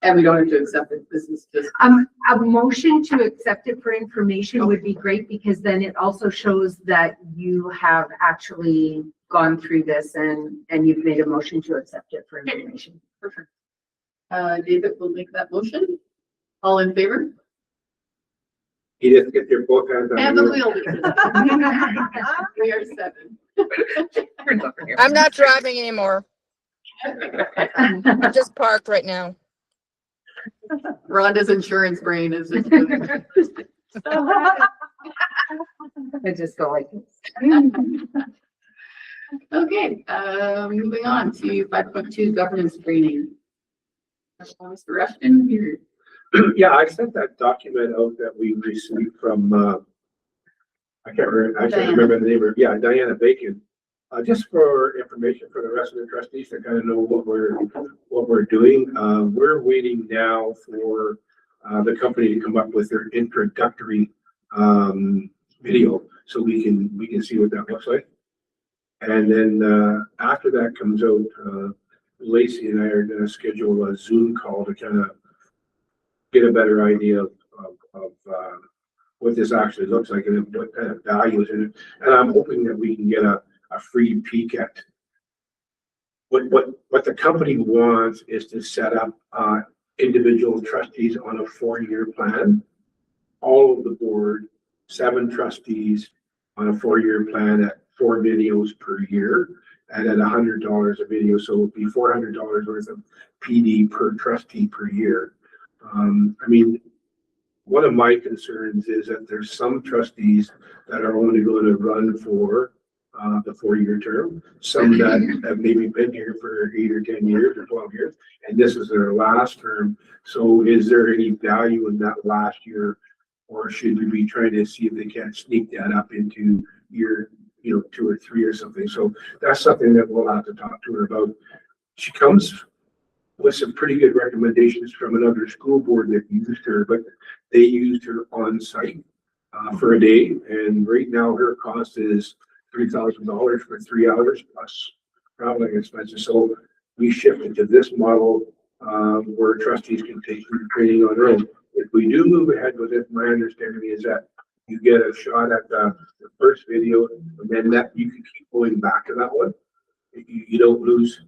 And we don't have to accept it. This is just. A motion to accept it for information would be great, because then it also shows that you have actually gone through this and you've made a motion to accept it for information. Perfect. David will make that motion. All in favor? Edith, get your book hands on. And the you. wheel. We are 7. I'm not driving anymore. I'm just parked right now. Rhonda's insurance brain is just. I just go like this. Okay, moving on to 5.2 governance training. Mr. Rushton here. Yeah, I sent that document out that we received from, I can't remember the name of, yeah, Diana Bacon. Just for information for the rest of the trustees to kind of know what we're doing. We're waiting now for the company to come up with their introductory video so we can see what that looks like. And then after that comes out, Lacey and I are going to schedule a Zoom call to kind of get a better idea of what this actually looks like and what kind of value is in it. And I'm hoping that we can get a free peek at what the company wants is to set up individual trustees on a 4-year plan. All of the board, 7 trustees on a 4-year plan at 4 videos per year and at $100 a video. So it would be $400 worth of PD per trustee per year. I mean, one of my concerns is that there's some trustees that are only going to run for the 4-year term, some that have maybe been here for 8 or 10 years or 12 years, and this is their last term. So is there any value in that last year, or should we be trying to see if they can't sneak that up into year, 2 or 3 or something? So that's something that we'll have to talk to her about. She comes with some pretty good recommendations from another school board that used her, but they used her on site for a day, and right now her cost is $3,000 for 3 hours plus traveling expenses. So we shifted to this model where trustees can take the training on their own. If we do move ahead with it, my understanding is that you get a shot at the first video, and then that you can keep going back to that one. You don't lose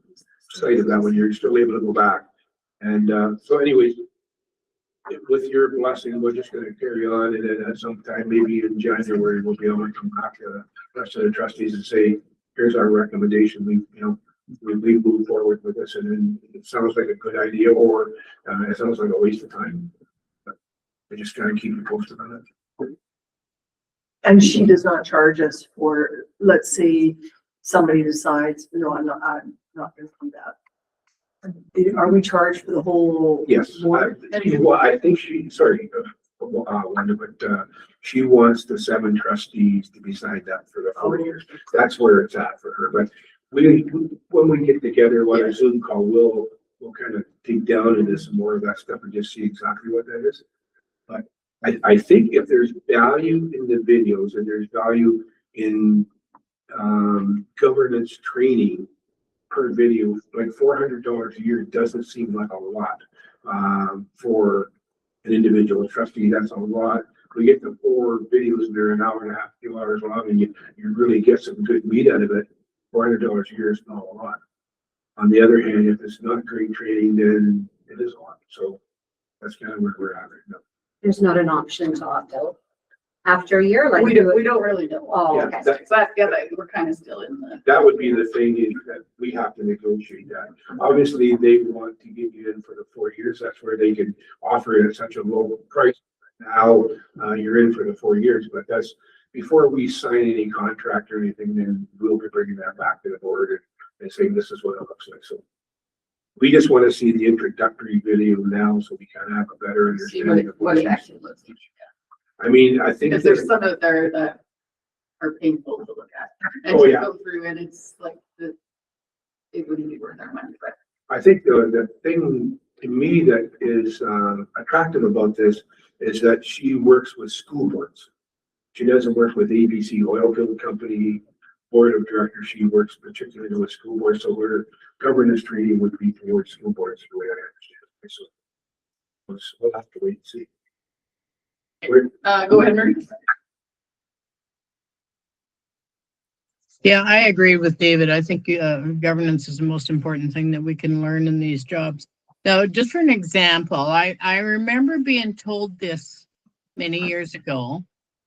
sight of that one. You're still able to go back. And so anyways, with your blessing, we're just going to carry on, and then at some time, maybe in January, we'll be able to come back to the rest of the trustees and say, here's our recommendation. we move forward with this and then it sounds like a good idea or it sounds like a waste of time. But I just gotta keep you posted on it. And she does not charge us for, let's say, somebody decides, no, I'm not gonna do that. Are we charged for the whole? Yes, board? well, I think she, sorry, Wanda, but she wants the 7 trustees to be signed up for the 4 years. That's where it's at for her, but when we get together, on a Zoom call, we'll kind of dig down into some more of that stuff and just see exactly what that is. But I think if there's value in the videos and there's value in governance training per video, like $400 a year doesn't seem like a lot for an individual trustee. That's a lot. We get the 4 videos and they're an hour and a half, 2 hours long, and you really get some good meat out of it. $400 a year is not a lot. On the other hand, if it's not great training, then it is a lot. So that's kind of where we're at right now. There's not an option to opt out after a year, like. We don't really know. Oh, Yeah, okay. We're kind of still in the. That would be the thing is that we have to negotiate that. Obviously, they want to get you in for the 4 years. That's where they can offer it at such a low price. Now you're in for the 4 years, but that's before we sign any contract or anything, then we'll be bringing that back to the board and saying this is what it looks like. So we just want to see the introductory video now so we kind of have a better See understanding of what it she's actually looks like. I mean, I think Because there's some out there that are painful to look at. And Oh, to yeah. go through and it's like it wouldn't be worth our money, but. I think the thing to me that is attractive about this is that she works with school boards. She doesn't work with ABC Oil Field Company Board of Directors. She works particularly with school boards. So her governance training would be towards school boards, the way I understand it. So we'll have to wait and see. Go ahead, Marie. Yeah, I agree with David. I think governance is the most important thing that we can learn in these jobs. Now, just for an example, I remember being told this many years ago,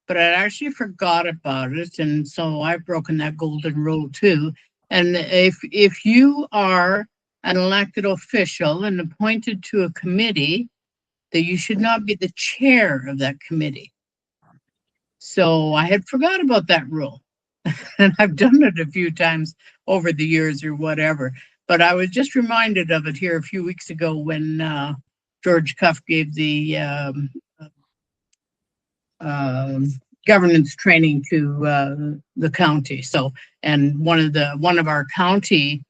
but I actually forgot about it. And so I've broken that golden rule too. And if you are an elected official and appointed to a committee, that you should not be the chair of that committee. So I had forgot about that rule. And I've done it a few times over the years or whatever. But I was just reminded of it here a few weeks ago when George Cuff gave the governance training to the county. So, and one of our county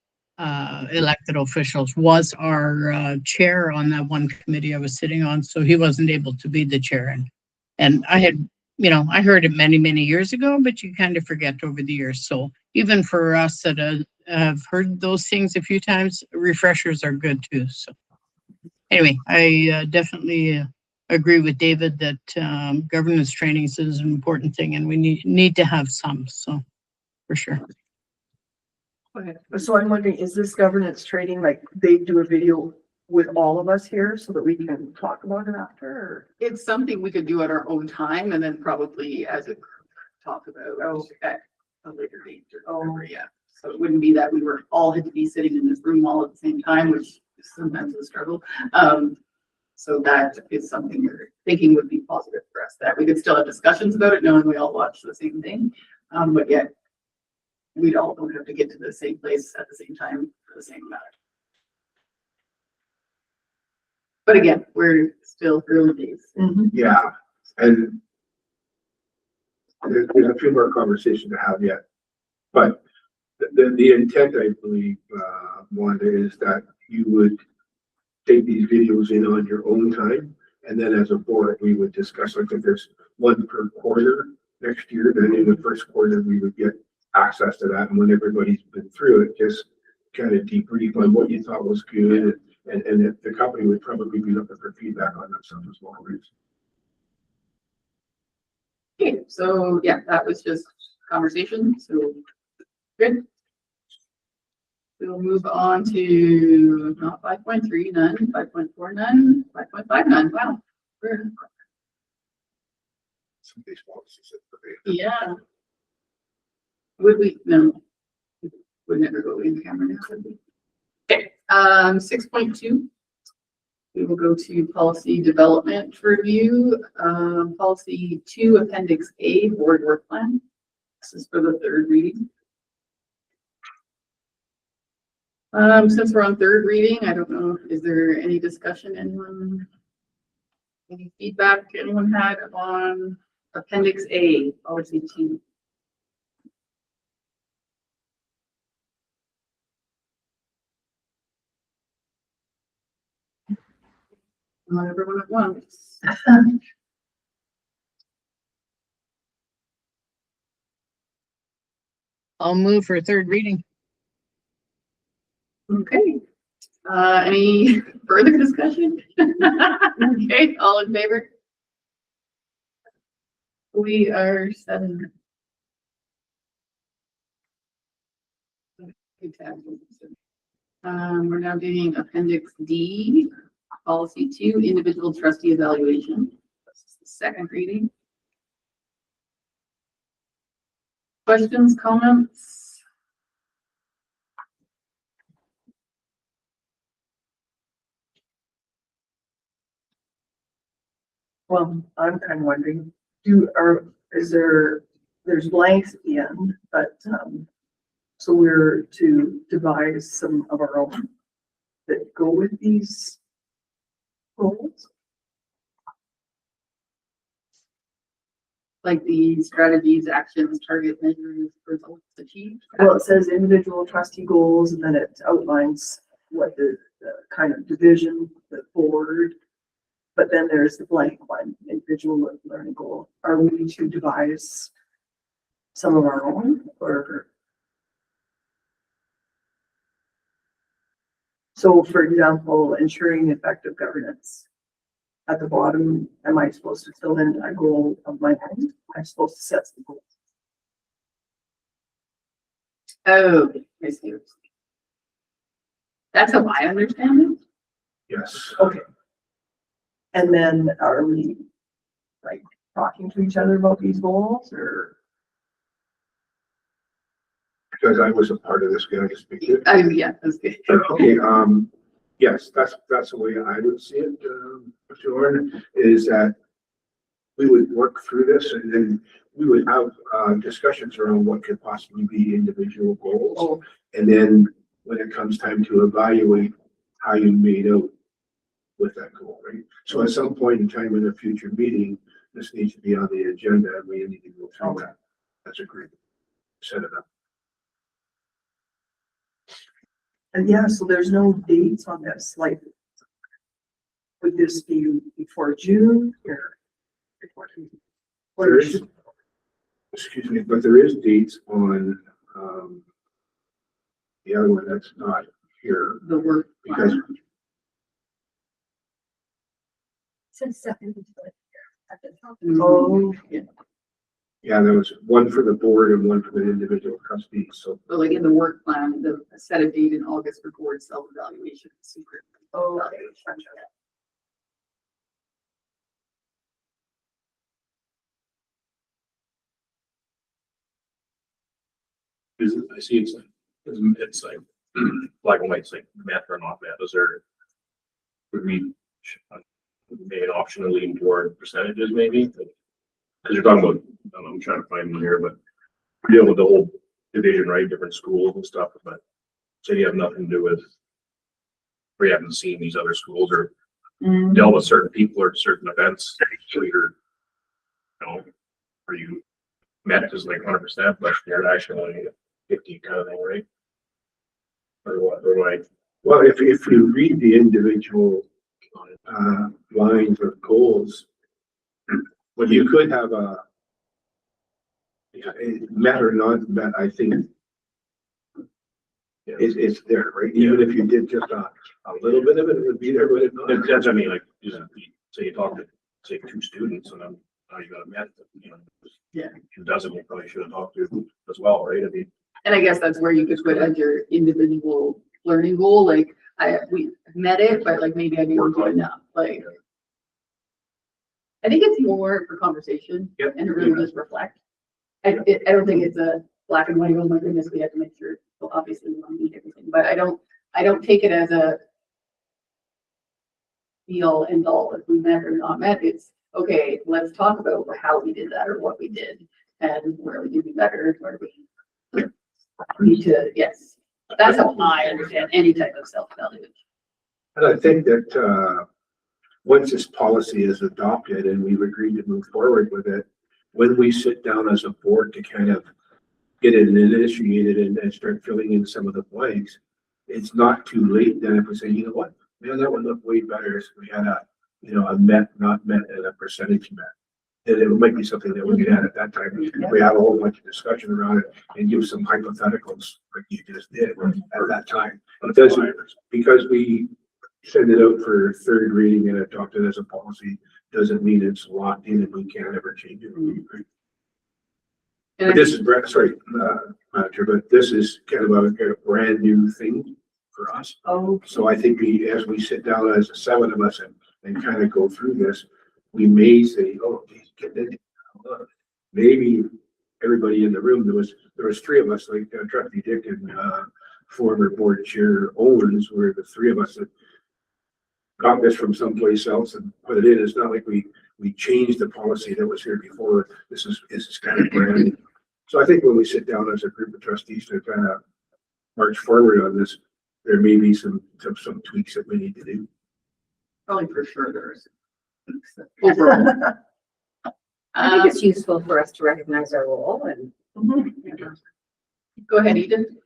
elected officials was our chair on that one committee I was sitting on. So he wasn't able to be the chair. And I had, I heard it many, many years ago, but you kind of forget over the years. So even for us that have heard those things a few times, refreshers are good too. So anyway, I definitely agree with David that governance trainings is an important thing and we need to have some, so for sure. So I'm wondering, is this governance training, like they do a video with all of us here so that we can talk about it after? Or? It's something we could do at our own time and then probably as a talk about at a later date or whatever, yeah. So it wouldn't be that we were all had to be sitting in this room all at the same time, which is sometimes a struggle. So that is something we're thinking would be positive for us, that we could still have discussions about it, knowing we all watch the same thing. But yet we all don't have to get to the same place at the same time for the same matter. But again, we're still early days. Yeah, and there's a few more conversations to have yet, but the intent, I believe, Wanda, is that you would take these videos in on your own time, and then as a board, we would discuss, like if there's one per quarter next year, then in the first quarter, we would get access to that, and when everybody's been through it, just kind of debrief on what you thought was good, and the company would probably be looking for feedback on that stuff as well. Okay, so yeah, that was just conversation, so good. We'll move on to not 5.3, none, 5.4, none, 5.5, none, wow. Some of these policies. Yeah. Would we, no, would never go in camera now. would we? Okay, 6.2. We will go to policy development review, policy 2, appendix A, board work plan. This is for the third reading. Since we're on third reading, I don't know, is there any discussion, any feedback anyone had on appendix A, policy 2? Not everyone at once. I'll move for third reading. Okay, any further discussion? Okay, all in favor? We are 7. We're now doing appendix D, policy 2, individual trustee evaluation. This is the second reading. Questions, comments? Well, I'm kind of wondering, there's blanks at the end, but, so we're to devise some of our own that go with these goals? Like the strategies, actions, target measures, results achieved? Well, it says individual trustee goals, and then it outlines what the kind of division, the board. But then there's the blank one, individual learning goal. Are we to devise some of our own, or? So for example, ensuring effective governance. At the bottom, am I supposed to fill in a goal of my own? I'm supposed to set some goals. Oh, I see. That's how I understand it. Yes. Okay. And then are we like talking to each other about these goals, or? Because I was a part of this, can I just speak to it? Yeah, that's good. Okay, yes, that's the way I would see it, Mr. Warren, is that we would work through this and then we would have, discussions around what could possibly be individual goals. Oh, And then when it comes time to evaluate how you made out with that goal, right? So at some point in time in a future meeting, this needs to be on the agenda and we need to go through that. That's a great set it up. and yeah, so there's no dates on this, like, would this be before June or? Before June? There is, excuse me, but there is dates on, the other one that's not here The work. because Since second. At the top. Oh, yeah, there was one for the board and one for the individual trustees, so. But like in the work plan, the set a date in August for board self-evaluation. Secret. oh, Is it, I see it's like black and white, it's like math or not math. Is there, would we make an option to lean toward percentages maybe? Because you're talking about, I don't know, I'm trying to find them here, but we're dealing with the whole division, right? Different schools and stuff, but say you have nothing to do with, or you haven't seen these other schools or dealt with certain people or certain events. So you're, you know, are you met as like 100%, but you're actually only 50 kind of thing, right? Or what, or like, Well, if you read the individual, lines or goals, well, you could have a, yeah, met or not met, I think it's there, right? Even if you did just a little bit of it, it would be there, but if not. that's what I mean, like, you know, say you talk to, say, 2 students and then now you got a met, you know. Yeah. Who doesn't, you probably should have talked to as well, right? I mean, And I guess that's where you could put as your individual learning goal, like we met it, but like maybe I didn't do enough, like. I think it's more for conversation. Yep. And to really just reflect. I don't think it's a black and white, oh my goodness, we have to make sure, well, obviously we want to meet everything, but I don't take it as a be all end all if we met or not met. It's, okay, let's talk about how we did that or what we did and where we do better, where we need to, yes. That's how I understand any type of self-evaluation. And I think that, once this policy is adopted and we've agreed to move forward with it, when we sit down as a board to kind of get it initiated and start filling in some of the blanks, it's not too late then if we say, you know what, man, that would look way better if we had a, you know, a met, not met, and a percentage met. And it might be something that we could add at that time. We have a whole bunch of discussion around it and give some hypotheticals like you just did at that time. It doesn't, because we send it out for third reading and adopt it as a policy, doesn't mean it's locked in and we can't ever change it. But this is, sorry, Chair, but this is kind of a brand new thing for us. Oh, So I think we, as we sit down as the 7 of us and kind of go through this, we may say, oh, geez, get this. Maybe everybody in the room, there was 3 of us, like Trustee Dick and former board chair Owens, were the 3 of us that got this from someplace else and put it in. It's not like we changed the policy that was here before. This is kind of brand new. So I think when we sit down as a group of trustees to kind of march forward on this, there may be some tweaks that we need to do. Probably for sure there's. Overall. I think it's useful for us to recognize our role and. Go ahead, Eden.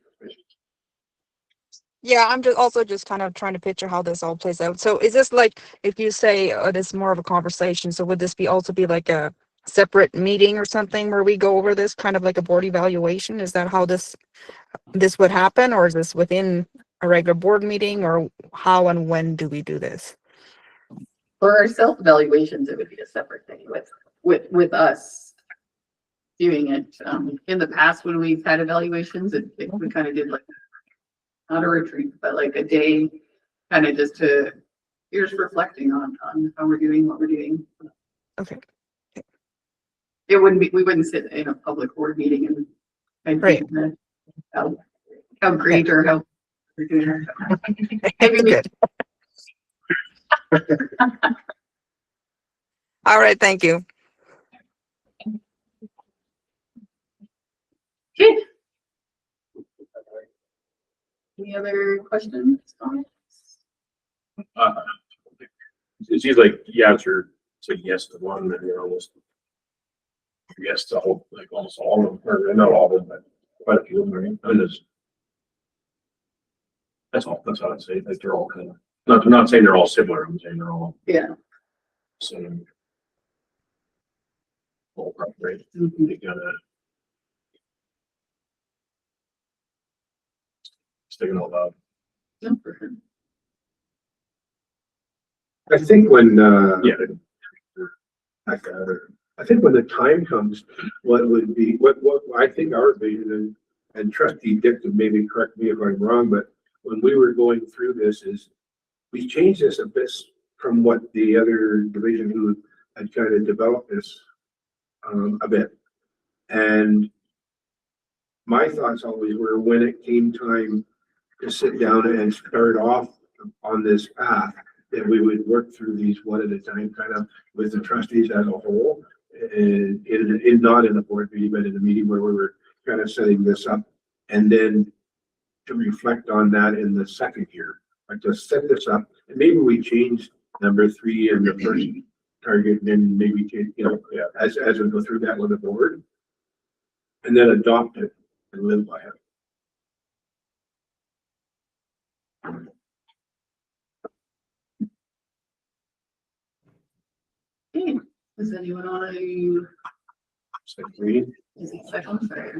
Yeah, I'm just kind of trying to picture how this all plays out. So is this like, if you say this is more of a conversation, so would this be also be like a separate meeting or something where we go over this kind of like a board evaluation? Is that how this would happen, or is this within a regular board meeting, or how and when do we do this? For our self-evaluations, it would be a separate thing with us doing it. In the past, when we've had evaluations, we kind of did like, not a retreat, but like a day, kind of just to, you're just reflecting on how we're doing, what we're doing. Okay. It wouldn't be, we wouldn't sit in a public board meeting and Right. how great or how we're doing. That's good. All right, thank you. Okay. Any other questions? Comments? It seems like you answered, say yes to one, and you're almost yes to all, like almost all of them, or not all of them, but quite a few of them, right? I mean, that's all, that's what I'd say, like they're all kind of, I'm not saying they're all similar, I'm saying they're all Yeah. same. All right, Mhm. they gotta sticking all out. Yeah, for sure. I think when, Yeah. I think when the time comes, what would be, what I think our vision, and Trustee Dick can maybe correct me if I'm wrong, but when we were going through this is, we changed this a bit from what the other division who had kind of developed this a bit. And my thoughts always were, when it came time to sit down and start off on this path, that we would work through these one at a time, kind of with the trustees as a whole, and not in a board meeting, but in a meeting where we were kind of setting this up, and then to reflect on that in the second year, like to set this up, and maybe we change number 3 and the first target, and then maybe change, you know, as we go through that with the board, and then adopt it and live by it. Okay. Does anyone want to? Second reading. Is it second? Sorry.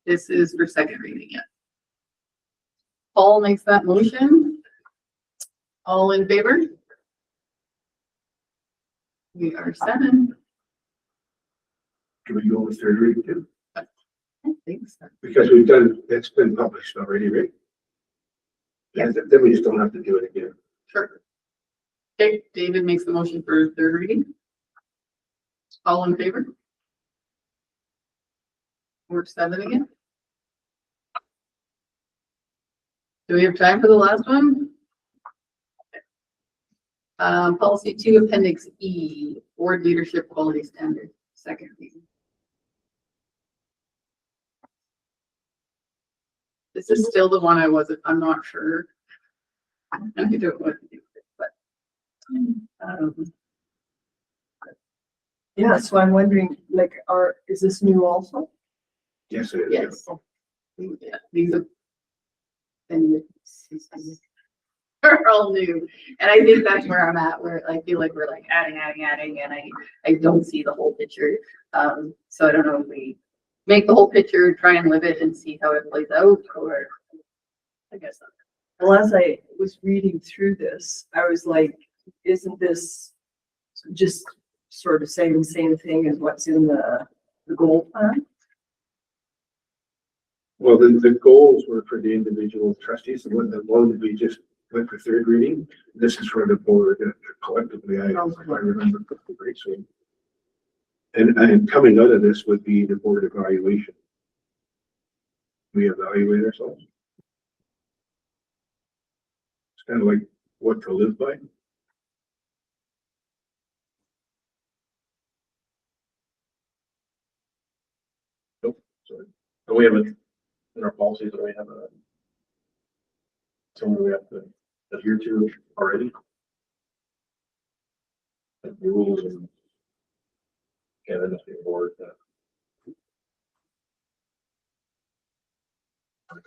This is for second reading, yeah. Paul makes that motion. All in favor? We are 7. Can we go with third reading too? I think so. Because we've done, it's been published already, right? Yeah, then we just don't have to do it again. Sure. Okay, David makes the motion for third reading. All in favor? We're 7 again. Do we have time for the last one? Policy 2, Appendix E, Board Leadership Quality Standard, second reading. This is still the one I'm not sure. I don't know what to do with it, but Yeah, so I'm wondering, like, is this new also? Yes, it is. yes. Yeah, these are and are all new. And I think that's where I'm at, where I feel like we're like adding, and I don't see the whole picture. So I don't know if we make the whole picture, try and live it and see how it plays out, or I guess not. Well, as I was reading through this, I was like, isn't this just sort of saying the same thing as what's in the goal plan? Well, the goals were for the individual trustees, and the one we just went for third reading. This is for the board collectively. I remember correctly, right? So, and coming out of this would be the board evaluation. We evaluate ourselves. It's kind of like what to live by. Nope. Sorry. And we have it in our policies that we have something we have to adhere to already. Like rules and candidates board, the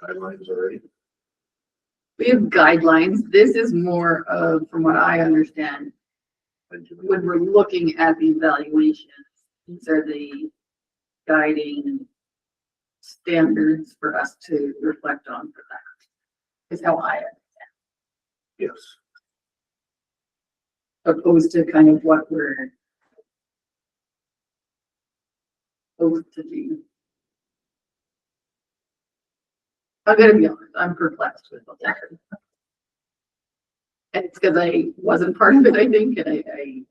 guidelines already. We have guidelines. This is more of, from what I understand, when we're looking at the evaluations, these are the guiding standards for us to reflect on for that, is how I understand. Yes. Opposed to kind of what we're supposed to do. I gotta be honest, I'm perplexed with what's happening. And it's because I wasn't part of it, I think, and I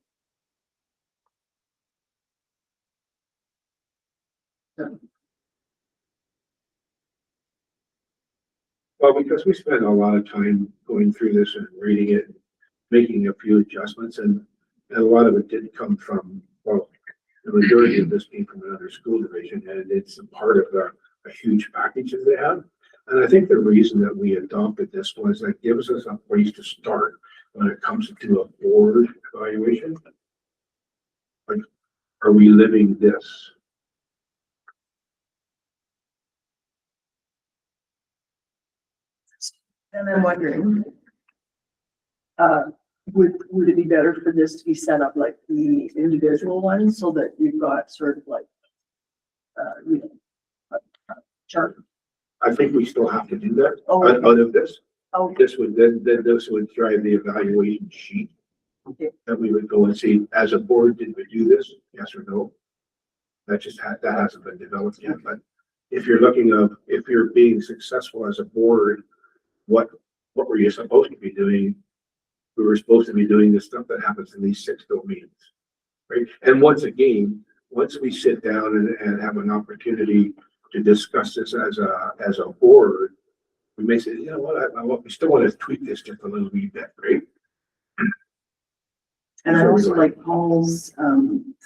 so. Well, because we spent a lot of time going through this and reading it, making a few adjustments, and a lot of it did come from, well, the majority of this came from another school division, and it's a part of a huge package that they have. And I think the reason that we adopted this was that it gives us a place to start when it comes to a board evaluation. Like, are we living this? And I'm wondering, would it be better for this to be set up like the individual one so that you've got sort of like, you know, a chart? I think we still have to do that Oh, out of this. okay. This would then this would drive the evaluation sheet. Okay. That we would go and see, as a board, did we do this? Yes or no? That hasn't been developed yet, but if you're being successful as a board, what were you supposed to be doing? We were supposed to be doing the stuff that happens in these 6 domains, right? And once again, once we sit down and have an opportunity to discuss this as a board, we may say, you know what, we still want to tweak this just a little wee bit, right? And I also like Paul's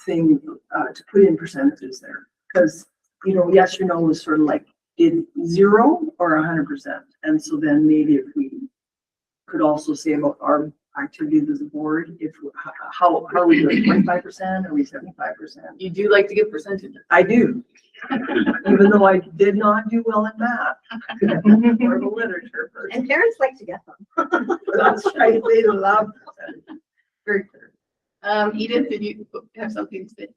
thing to put in percentages there, because, you know, yes or no was sort of like, did 0 or 100%? And so then maybe if we could also say about our activities as a board, if how are we doing, 25%? Are we 75%? You do like to give percentages. I do, even though I did not do well in math or the literature person. And parents like to get them. That's right, they love percentage. Very clear. Edith, did you have something to say?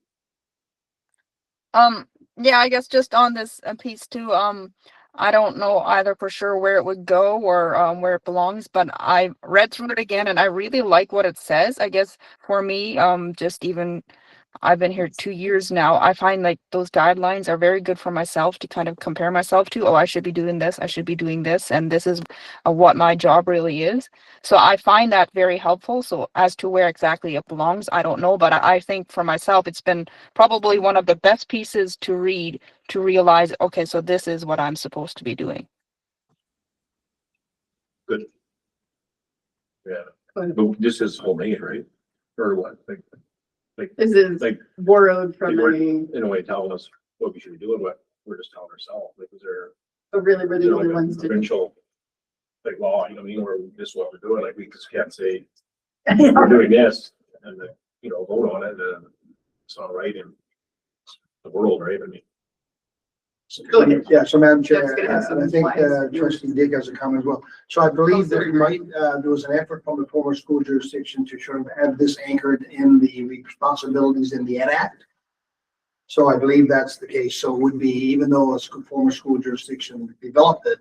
Yeah, I guess just on this piece too, I don't know either for sure where it would go or where it belongs, but I read through it again and I really like what it says. I guess for me, just even I've been here 2 years now. I find like those guidelines are very good for myself to kind of compare myself to. Oh, I should be doing this. I should be doing this. And this is what my job really is. So I find that very helpful. So as to where exactly it belongs, I don't know. But I think for myself, it's been probably one of the best pieces to read to realize, okay, so this is what I'm supposed to be doing. Good. Yeah, but this is homemade, right? Or what? This is Like, borrowed from they weren't a, in a way telling us what we should be doing, but we're just telling ourselves, like, is there really, we're is the there only like a ones to. provincial, like, law, you know what I mean, where this is what we're doing, like, we just can't say, we're doing this, and then, you know, vote on it, and it's not right in the world, right? I mean, Go ahead. Yeah, so Madam Chair, Jeff's gonna have some and I think slides. Trustee Dick has a comment as well. So I believe that sorry, there was an effort from the former school jurisdiction to sort of have this anchored in the responsibilities in the Ed Act. So I believe that's the case. So it would be, even though a former school jurisdiction developed it,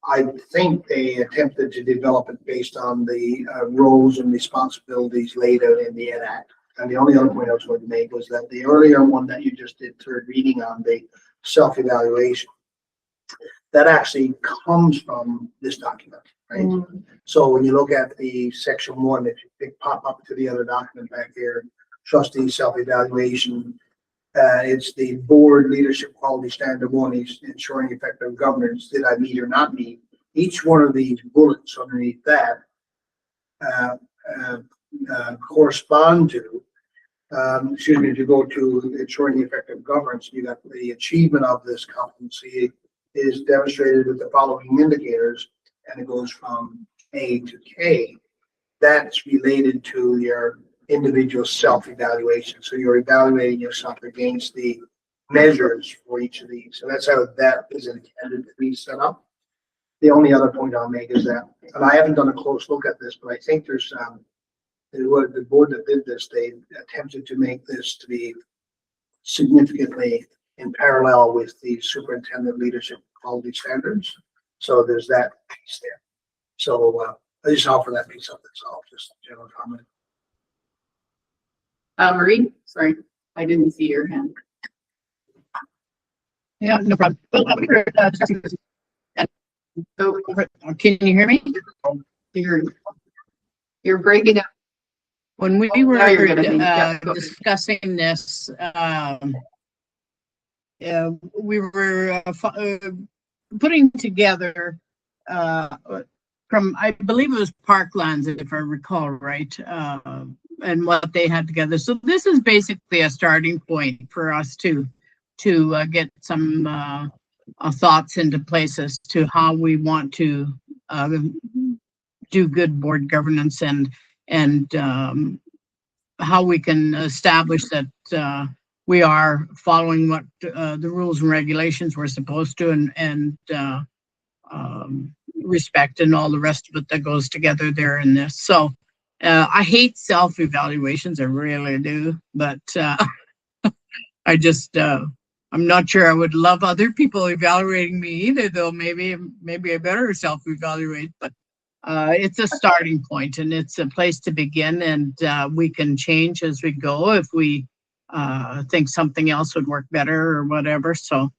I think they attempted to develop it based on the roles and responsibilities laid out in the Ed Act. And the only other point I was going to make was that the earlier one that you just did third reading on, the self-evaluation, that actually comes from this document, right? Mm. So when you look at the section 1, if you pop up to the other document back there, trustee self-evaluation, it's the board leadership quality standard 1 is ensuring effective governance. Did I meet or not meet? Each one of these bullets underneath that correspond to excuse me, to go to ensuring the effective governance, you got the achievement of this competency is demonstrated with the following indicators, and it goes from A to K. That's related to your individual self-evaluation. So you're evaluating yourself against the measures for each of these. So that's how that is intended to be set up. The only other point I'll make is that, and I haven't done a close look at this, but I think there's the board that did this, they attempted to make this to be significantly in parallel with the superintendent leadership quality standards. So there's that piece there. So I just offer that piece up. That's all, just a general comment. Marie, sorry, I didn't see your hand. Yeah, no problem. So Can you hear me? you're breaking up. When we Now were you're good, I think. Yeah, go ahead. discussing this, we were putting together from, I believe it was Parklands, if I recall right, and what they had together. So this is basically a starting point for us to get some thoughts into place as to how we want to do good board governance and how we can establish that we are following what the rules and regulations we're supposed to and respect and all the rest of it that goes together there in this. So I hate self-evaluations, I really do, but I just I'm not sure I would love other people evaluating me either, though. Maybe I better self-evaluate, but it's a starting point and it's a place to begin, and we can change as we go if we think something else would work better or whatever. So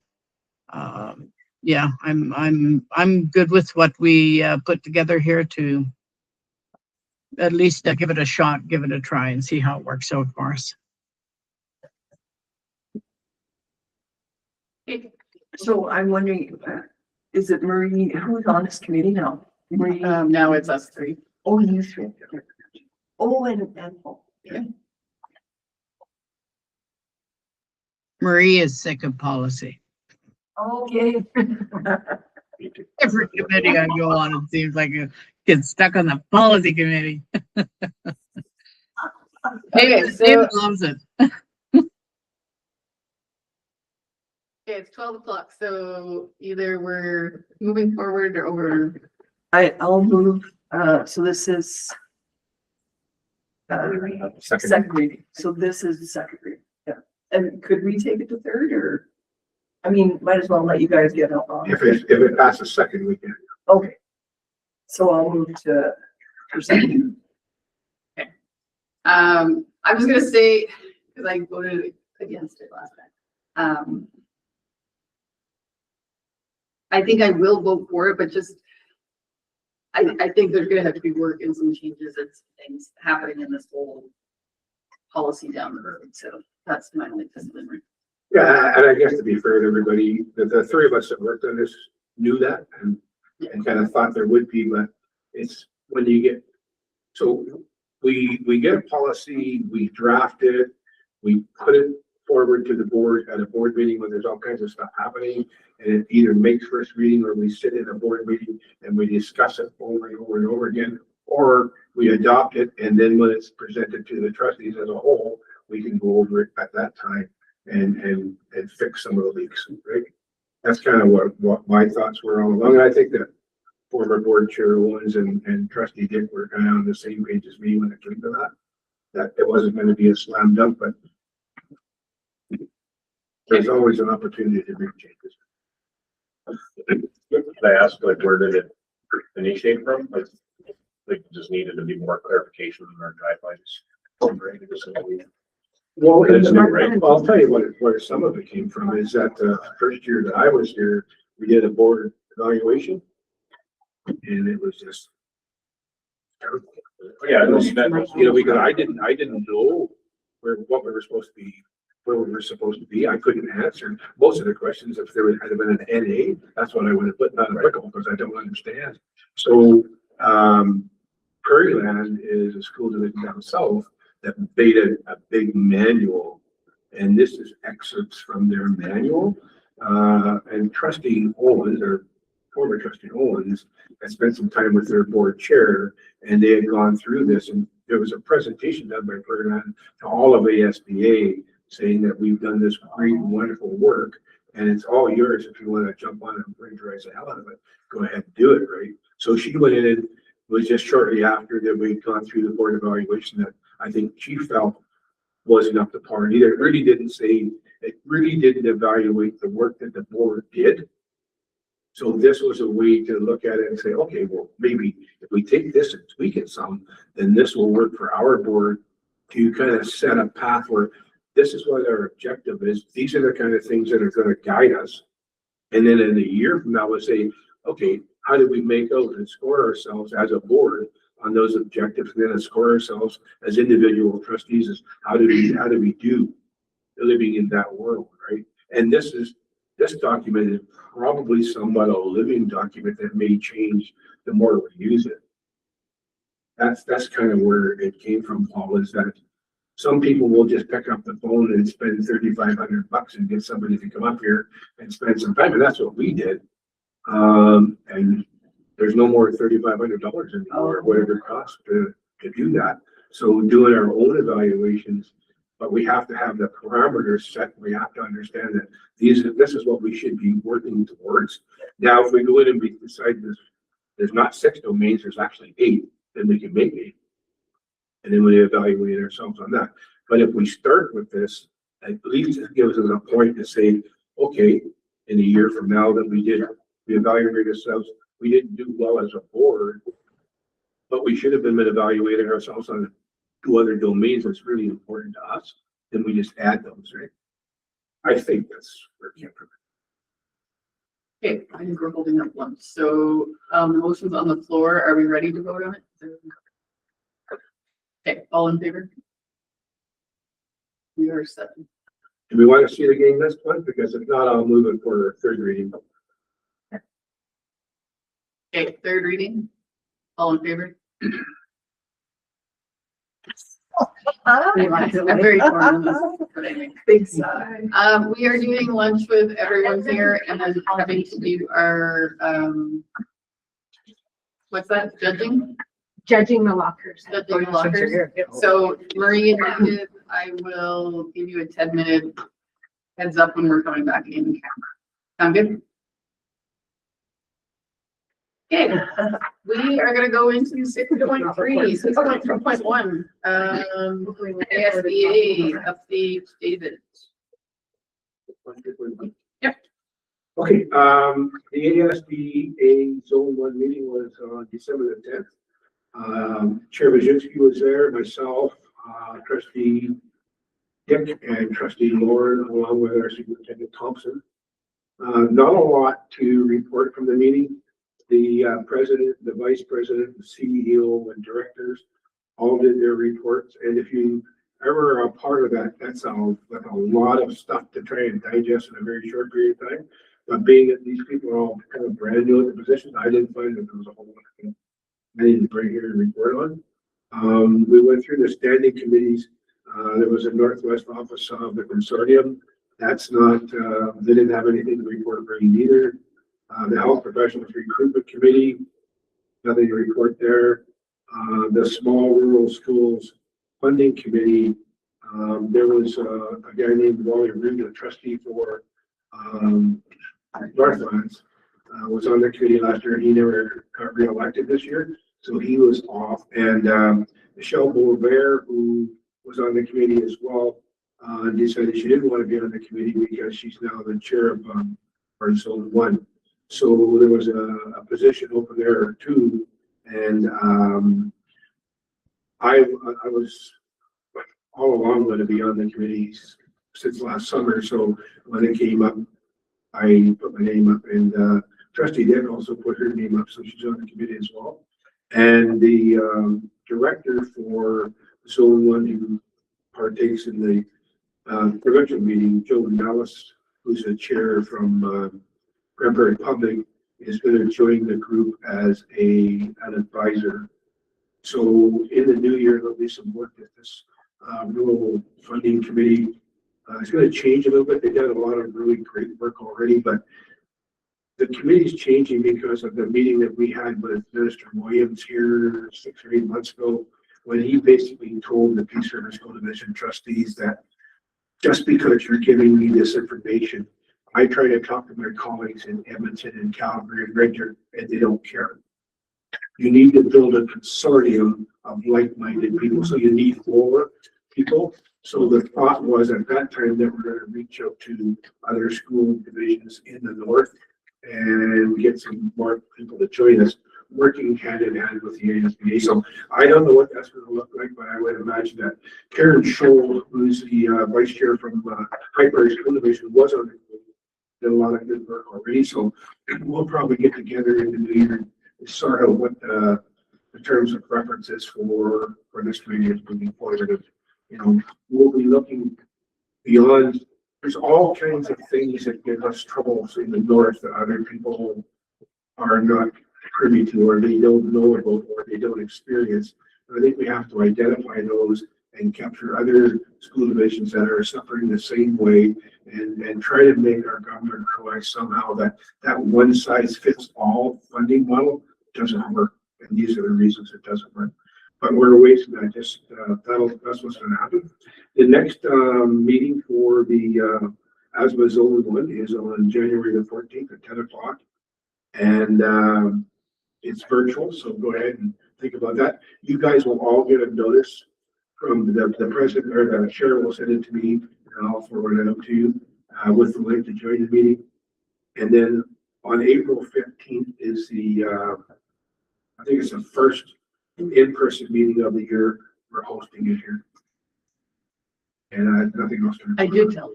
yeah, I'm good with what we put together here to at least give it a shot, give it a try, and see how it works out for us. So I'm wondering, is it Marie, who's on this committee now? Marie, Now it's us three. oh, you three. Oh, and Paul. Yeah. Marie is sick of policy. Okay. Every committee I go on, it seems like you get stuck on the policy committee. Okay, so David loves it. it's 12 o'clock, so either we're moving forward or over. I'll move, so this is second reading. So this is the second reading. Yeah. And could we take it to third, or? I mean, might as well let you guys get up on If it. it passes second, we can. Okay. So I'll move to for second. I was gonna say, because I voted against it last time. I think I will vote for it, but just, I think there's gonna have to be work and some changes and some things happening in this whole policy down the road, so that's my only discipline. Yeah, and I guess to be fair to everybody, the three of us that worked on this knew that and kind of thought there would be, but it's when you get, so we get a policy, we draft it, we put it forward to the board at a board meeting when there's all kinds of stuff happening, and it either makes first reading or we sit in a board meeting and we discuss it over and over and over again, or we adopt it, and then when it's presented to the trustees as a whole, we can go over it at that time and fix some of the leaks, right? That's kind of what my thoughts were all along. And I think that former board chair Owens and trustee Dick were kind of on the same page as me when it came to that it wasn't going to be a slam dunk, but there's always an opportunity to make changes. Can I ask, like, where did it initiate from? Like, just needed to be more clarification on our guidelines. Well, It's new, right? I'll tell you where some of it came from is that the first year that I was here, we did a board evaluation, and it was just terrible. Yeah, It was, you know, because I didn't know what we were supposed to be, where we were supposed to be. I couldn't answer most of the questions. If there had been an NA, that's what I would have put, not applicable, because I don't understand. So, Prairie Land is a school division down south that made a big manual, and this is excerpts from their manual. And trustee Owens, or former trustee Owens, had spent some time with their board chair, and they had gone through this, and there was a presentation done by Prairie Land to all of ASBA saying that we've done this great, wonderful work, and it's all yours if you want to jump on it and plagiarize the hell out of it. Go ahead and do it, right? So she went in, and it was just shortly after that we'd gone through the board evaluation that I think she felt wasn't up to par either. It really didn't evaluate the work that the board did. So this was a way to look at it and say, okay, well, maybe if we take this and tweak it some, then this will work for our board to kind of set a path where this is what our objective is. These are the kind of things that are going to guide us. And then in a year from now, we'll say, okay, how do we make out and score ourselves as a board on those objectives, and then score ourselves as individual trustees as how do we do living in that world, right? And this document is probably somewhat a living document that may change the more we use it. That's kind of where it came from, Paul, is that some people will just pick up the phone and spend $3,500 and get somebody to come up here and spend some time, and that's what we did. And there's no more $3,500 anymore, or whatever it costs to do that. So doing our own evaluations, but we have to have the parameters set. We have to understand that this is what we should be working towards. Now, if we go in and we decide there's not 6 domains, there's actually 8, then we can make 8. And then we evaluate ourselves on that. But if we start with this, at least it gives us a point to say, okay, in a year from now that we evaluate ourselves, we didn't do well as a board, but we should have been evaluating ourselves on 2 other domains that's really important to us. Then we just add those, right? I think that's where it came from. Okay, I think we're holding up lunch. So, motions on the floor. Are we ready to vote on it? Okay, all in favor? We are 7. Do we want to see it again this one? Because if not, I'll move it for 3rd reading. Okay, 3rd reading. All in favor? I'm very torn on this, but anyway. Big sigh. We are doing lunch with everyone here and then having to do our, what's that, judging? Judging the lockers. Judging the lockers. So Marie and David, I will give you a 10-minute heads up when we're coming back in camera. Sound good? Okay, we are gonna go into 6.3, 6.3.1, ASBA update, David. Yep. Okay, the ASBA Zone 1 meeting was on December the 10th. Chair Baczynski was there, myself, trustee Dick and trustee Lauren, along with our superintendent Thompson. Not a lot to report from the meeting. The president, the vice president, the CEO and directors all did their reports. And if you ever are a part of that, that's like a lot of stuff to try and digest in a very short period of time. But being that these people are all kind of brand new at the position, I didn't find that there was a whole lot of things I needed to bring here and report on. We went through the standing committees. There was a Northwest office of the consortium. That's not, they didn't have anything to report bringing either. The health professionals recruitment committee, nothing to report there. The small rural schools funding committee, there was a guy named Wally Root, a trustee for Northlands, was on the committee last year. He never got reelected this year, so he was off. And Michelle Boulevard, who was on the committee as well, decided she didn't want to be on the committee because she's now the chair of Zone 1. So there was a position open there too, and I was all along going to be on the committees since last summer. So when it came up, I put my name up, and trustee Dick also put her name up, so she's on the committee as well. And the director for Zone 1, who partakes in the provincial meeting, Joe Nellis, who's a chair from Grand Prairie Public, is going to join the group as an advisor. So in the new year, there'll be some work at this rural funding committee. It's going to change a little bit. They've done a lot of really great work already, but the committee's changing because of the meeting that we had with Minister Williams here 6 or 8 months ago, when he basically told the Peace River School Division trustees that just because you're giving me this information, I try to talk to my colleagues in Edmonton and Calgary and Red Deer, and they don't care. You need to build a consortium of like-minded people, so you need 4 people. So the thought was at that time that we're going to reach out to other school divisions in the north and get some more people to join us, working hand in hand with the ASBA. So I don't know what that's going to look like, but I would imagine that Karen Scholl, who's the vice chair from High Prairie School Division, was on the committee, did a lot of good work already. So we'll probably get together in the new year and sort out what the terms of reference is for this committee is moving forward. You know, we'll be looking beyond. There's all kinds of things that give us troubles in the north that other people are not privy to, or they don't know about, or they don't experience. And I think we have to identify those and capture other school divisions that are suffering the same way, and try to make our government realize somehow that one size fits all funding model doesn't work. And these are the reasons it doesn't work. But we're away from that. Just that's what's going to happen. The next meeting for the ASBA Zone 1 is on January the 14th at 10 o'clock. And it's virtual, so go ahead and think about that. You guys will all get a notice from the president, or the chair will send it to me, and I'll forward it out to you with the link to join the meeting. And then on April 15th is the, I think it's the first in-person meeting of the year. We're hosting it here. And I have nothing else to report. I did tell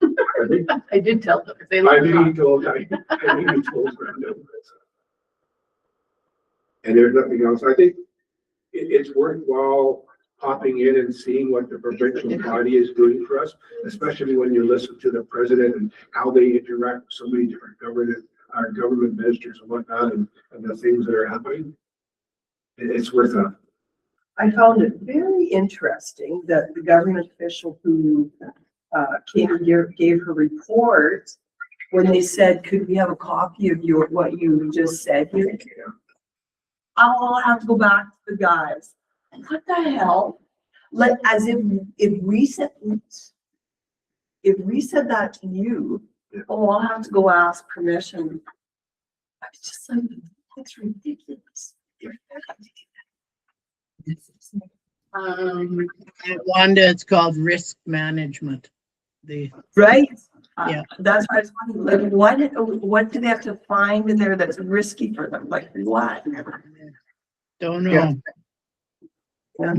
them. I did tell them. They I knew you told, I knew you told Brenda. And there's nothing else. I think it's worthwhile popping in and seeing what the provincial body is doing for us, especially when you listen to the president and how they interact with so many different government ministers and whatnot, and the things that are happening. It's worth it. I found it very interesting that the government official who came here gave her report, when they said, could we have a copy of what you just said here? I'll have to go back to the guys. What the hell? Like, as if we said that to you, oh, I'll have to go ask permission. I was just like, that's ridiculous. At Wanda, it's called risk management. Right? Yeah. That's why I was wondering, like, what do they have to find in there that's risky for them? Like, what? Don't know. Yeah.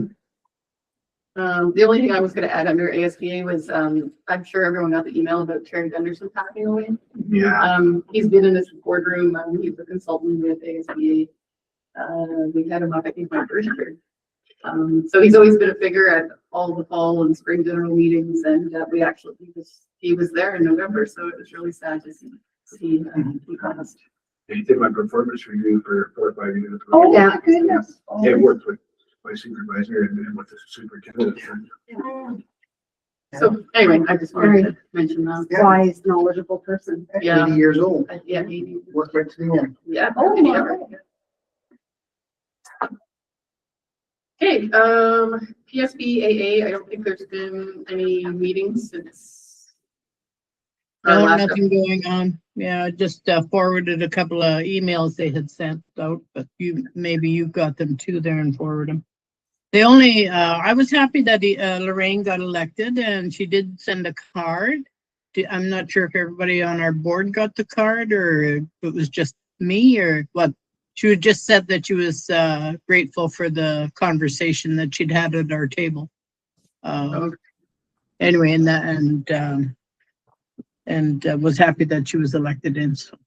The only thing I was gonna add under ASBA was, I'm sure everyone got the email about Terry Gunderson passing away. Yeah, He's been in this boardroom, he's a consultant with ASBA. We've had him up, I think, my first year. So he's always been a figure at all the fall and spring general meetings, and he was there in November, so it was really sad to see he passed. he did my performance review for 4 or 5 years. Oh, Yeah. my goodness. Yeah, I worked with my supervisor and with the superintendent. So anyway, I just wanted to mention that. Wise, knowledgeable person. Yeah. 80 years old, Yeah, maybe. worked right to the end. Yeah. Oh, maybe wow. ever. Okay, PSBAA, I don't think there's been any meetings since. our No, last- nothing going on. Yeah, I just forwarded a couple of emails they had sent out, but maybe you got them too there and forward them. The only, I was happy that Lorraine got elected and she did send a card. I'm not sure if everybody on our board got the card or if it was just me or what. She had just said that she was grateful for the conversation that she'd had at our table. Anyway, and was happy that she was elected in. So.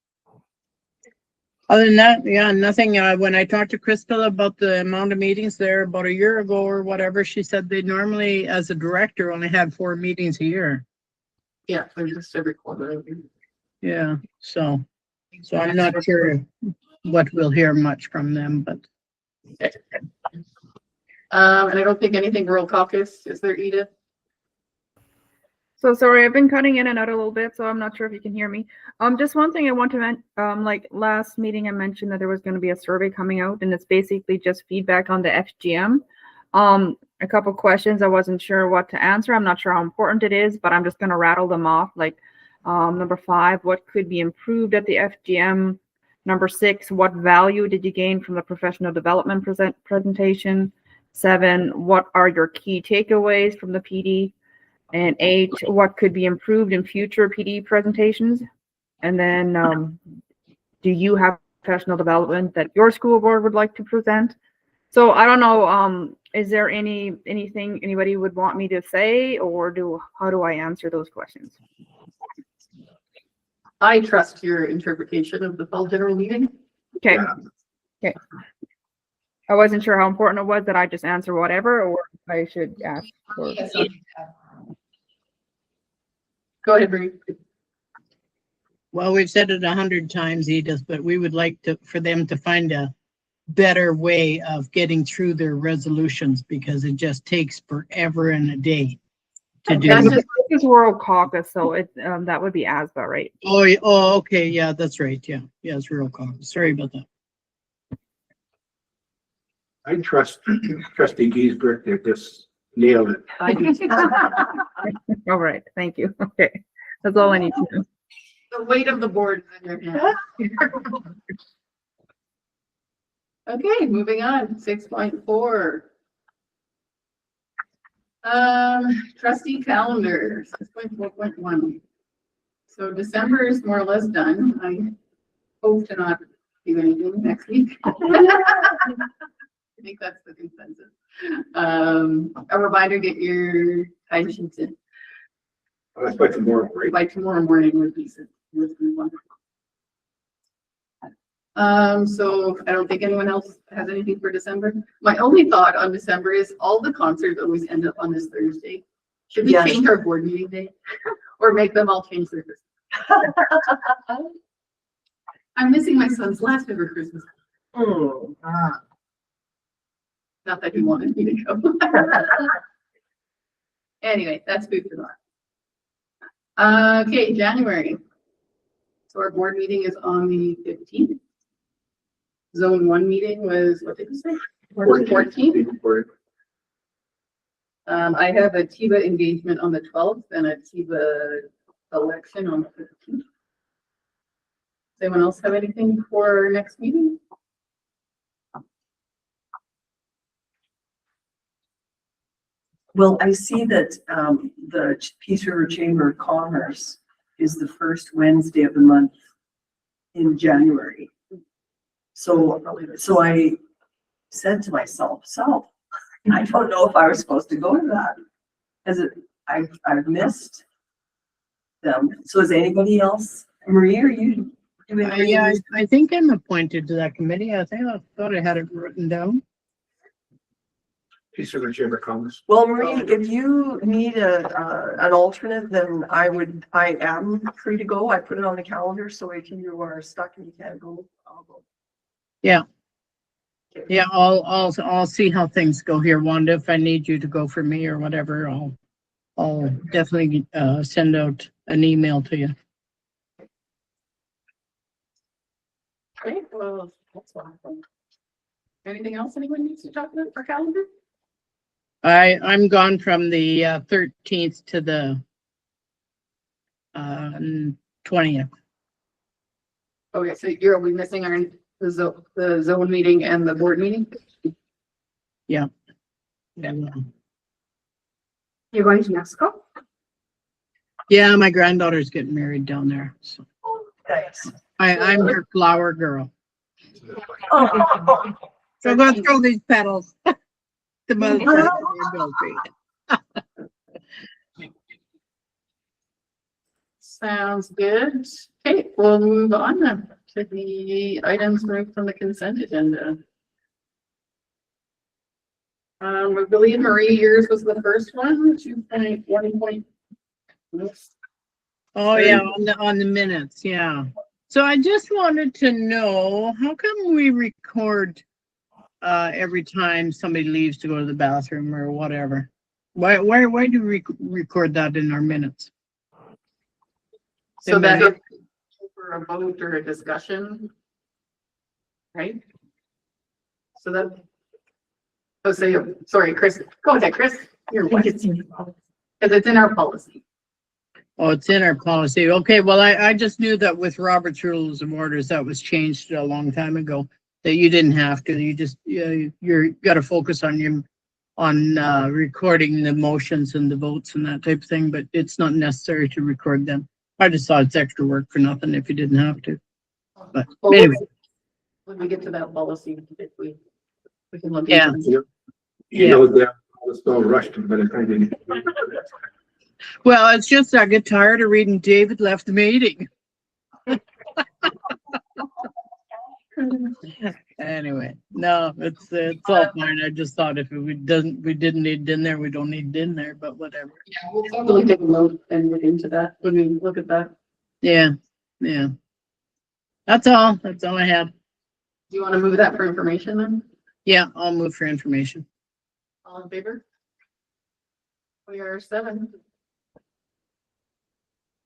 Other than that, yeah, nothing. When I talked to Crystal about the amount of meetings there about a year ago or whatever, she said they normally, as a director, only had 4 meetings a year. Yeah, they're just every quarter. Yeah, so I'm not sure what we'll hear much from them, but And I don't think anything rural caucus, is there, Edith? So sorry, I've been cutting in and out a little bit, so I'm not sure if you can hear me. Just one thing I want to like last meeting I mentioned that there was going to be a survey coming out, and it's basically just feedback on the FGM. A couple questions I wasn't sure what to answer. I'm not sure how important it is, but I'm just going to rattle them off. Like number 5, what could be improved at the FGM? Number 6, what value did you gain from the professional development presentation? 7, what are your key takeaways from the PD? And 8, what could be improved in future PD presentations? And then do you have professional development that your school board would like to present? So I don't know, is there anything anybody would want me to say, or how do I answer those questions? I trust your interpretation of the fall general meeting. Okay. Yeah. Okay. I wasn't sure how important it was that I just answer whatever, or I should ask. For... Go ahead, Bree. well, we've said it 100 times, Edith, but we would like for them to find a better way of getting through their resolutions because it just takes forever and a day to do. This is World Caucus, so it that would be ASBA, right? Oh, okay, yeah, that's right. Yeah, it's real caucus. Sorry about that. I trust Trustee Giesbert to just nail it. I do. All right, thank you. Okay, that's all I need to know. The weight of the board is in your hand. Okay, moving on, 6.4. Trustee calendar, 6.4.1. So December is more or less done. I hope to not do anything next week. I think that's the consensus. A reminder, get your time sheets in. That's by tomorrow, right? By tomorrow morning would be wonderful. So I don't think anyone else has anything for December. My only thought on December is all the concerts always end up on this Thursday. Should we Yes. change our board meeting day or make them all change their Christmas? I'm missing my son's last ever Christmas. Not that he wanted me to go. Anyway, that's food for thought. Okay, January. So our board meeting is on the 15th. Zone 1 meeting was, what did you say? 14th. I have a TIBA engagement on the 12th and a TIBA election on the 15th. Does anyone else have anything for our next meeting? Well, I see that the Peace River Chamber of Commerce is the first Wednesday of the month in January. So I said to myself, I don't know if I was supposed to go to that. As it, I've missed them. So is anybody else? Marie, are you doing? any of Yeah, these? I think I'm appointed to that committee. I thought I had it written down. Please, sir, chamber comments. Well, Marie, if you need an alternate, then I am free to go. I put it on the calendar, so if you are stuck and you can't go, I'll go. Yeah. Okay. Yeah, I'll see how things go here, Wanda. If I need you to go for me or whatever, I'll definitely send out an email to you. Great, well, that's awesome. Anything else anyone needs to talk about for calendar? I'm gone from the 13th to the 20th. Okay, so you'll be missing the zone meeting and the board meeting? Yeah. You're going to Mexico? Yeah, my granddaughter's getting married down there. So Thanks. I'm her flower girl. Oh. So I'm gonna throw these petals. The mother Sounds good. Okay, we'll move on then to the items moved from the consent agenda. I believe Marie, yours was the first one, 2.1. Oh, yeah, on the minutes, yeah. So I just wanted to know, how come we record every time somebody leaves to go to the bathroom or whatever? Why do we record that in our minutes? So that if for a vote or a discussion, right? So that, oh, say, sorry, Chris, go ahead, Chris. You're because it's in our policy. Oh, it's in our policy. Okay, well, I just knew that with Robert's Rules of Orders, that was changed a long time ago, that you didn't have to. You just, you're got to focus on recording the motions and the votes and that type of thing, but it's not necessary to record them. I just thought it's extra work for nothing if you didn't have to. But Well, anyway. when we get to that policy, if we can look Yeah. into it. You know, that was so rushed, but it kind of. Well, it's just I get tired of reading David left the meeting. Anyway, no, it's all fine. I just thought if we didn't need it in there, we don't need it in there, but whatever. Yeah, we'll totally take a note and look into that when we look at that. Yeah. That's all I have. Do you want to move that for information then? Yeah, I'll move for information. All in favor? We are 7.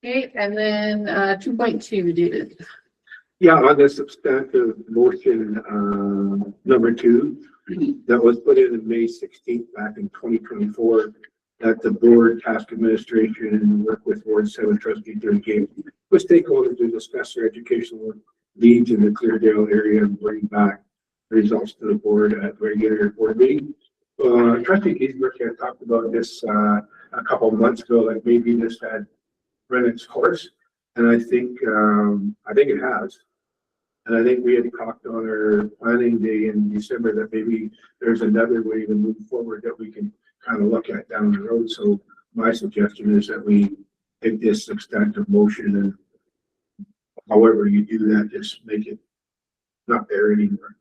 Okay, and then 2.2, David. Yeah, on the substantive motion, number 2, that was put in May 16th back in 2024, that the board task administration and work with Ward 7 trustee to engage with stakeholders to discuss their educational needs in the Cleardale area and bring back results to the board at regular board meeting. Trustee Giesbrecht had talked about this a couple of months ago, like maybe this had run its course, and I think it has. And I think we had talked on our planning day in December that maybe there's another way to move forward that we can kind of look at down the road. So my suggestion is that we take this substantive motion, and however you do that, just make it not there anymore.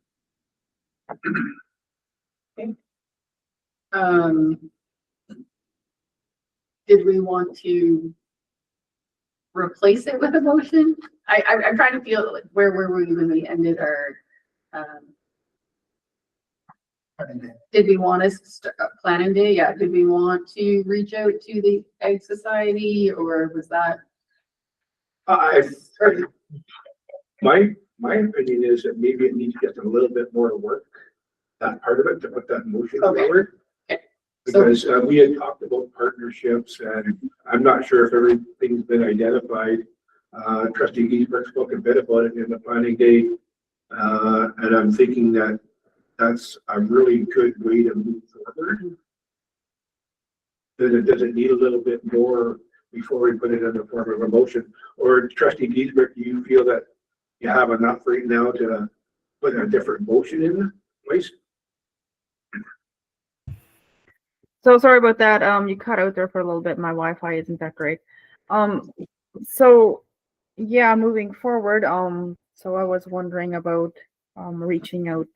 Okay. Did we want to replace it with a motion? I'm trying to feel like where were we when we ended our, did we want to start planning day? Yeah. Did we want to reach out to the Egg Society, or was that? My opinion is that maybe it needs to get a little bit more work, that part of it, to put that motion forward. Okay. Because we had talked about partnerships, and I'm not sure if everything's been identified. Trustee Giesbrecht spoke a bit about it in the planning day, and I'm thinking that that's a really good way to move forward. Does it need a little bit more before we put it in the form of a motion? Or Trustee Giesbrecht, do you feel that you have enough right now to put a different motion in place? So sorry about that. You cut out there for a little bit. My Wi-Fi isn't that great. So yeah, moving forward, so I was wondering about reaching out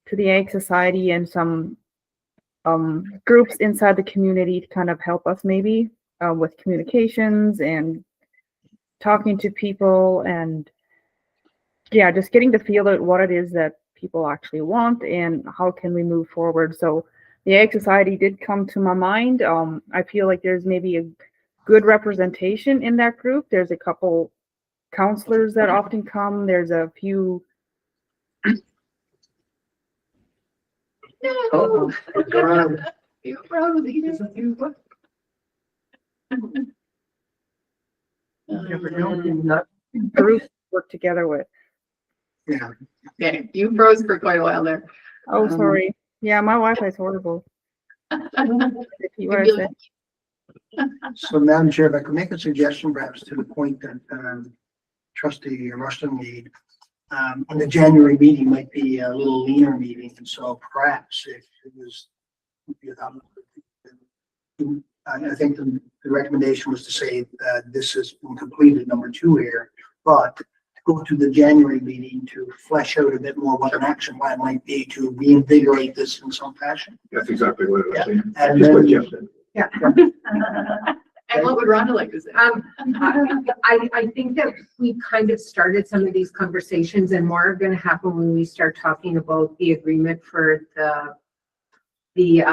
to the Ag Society and some groups inside the community to kind of help us maybe with communications and talking to people and yeah, just getting to feel out what it is that people actually want and how can we move forward. So the Ag Society did come to my mind. I feel like there's maybe a good representation in that group. There's a couple counselors that often come. There's a few. No. Around. You probably do. Never know. Groups work together with. Yeah, Okay, you froze for quite a while there. Oh, sorry. Yeah, my Wi-Fi is horrible. Repeat what I Maybe said. so Madam Chair, if I could make a suggestion perhaps to the point that Trustee Rushton made. In the January meeting might be a little leaner meeting, and so perhaps if it was. I think the recommendation was to say this has been completed, number 2 here, but to go to the January meeting to flesh out a bit more what an action plan might be to reinvigorate this in some fashion. That's exactly what I was saying. And Just what then, Jeff said. And what would Rhonda like to say? I think that we kind of started some of these conversations and more are gonna happen when we start talking about the agreement for the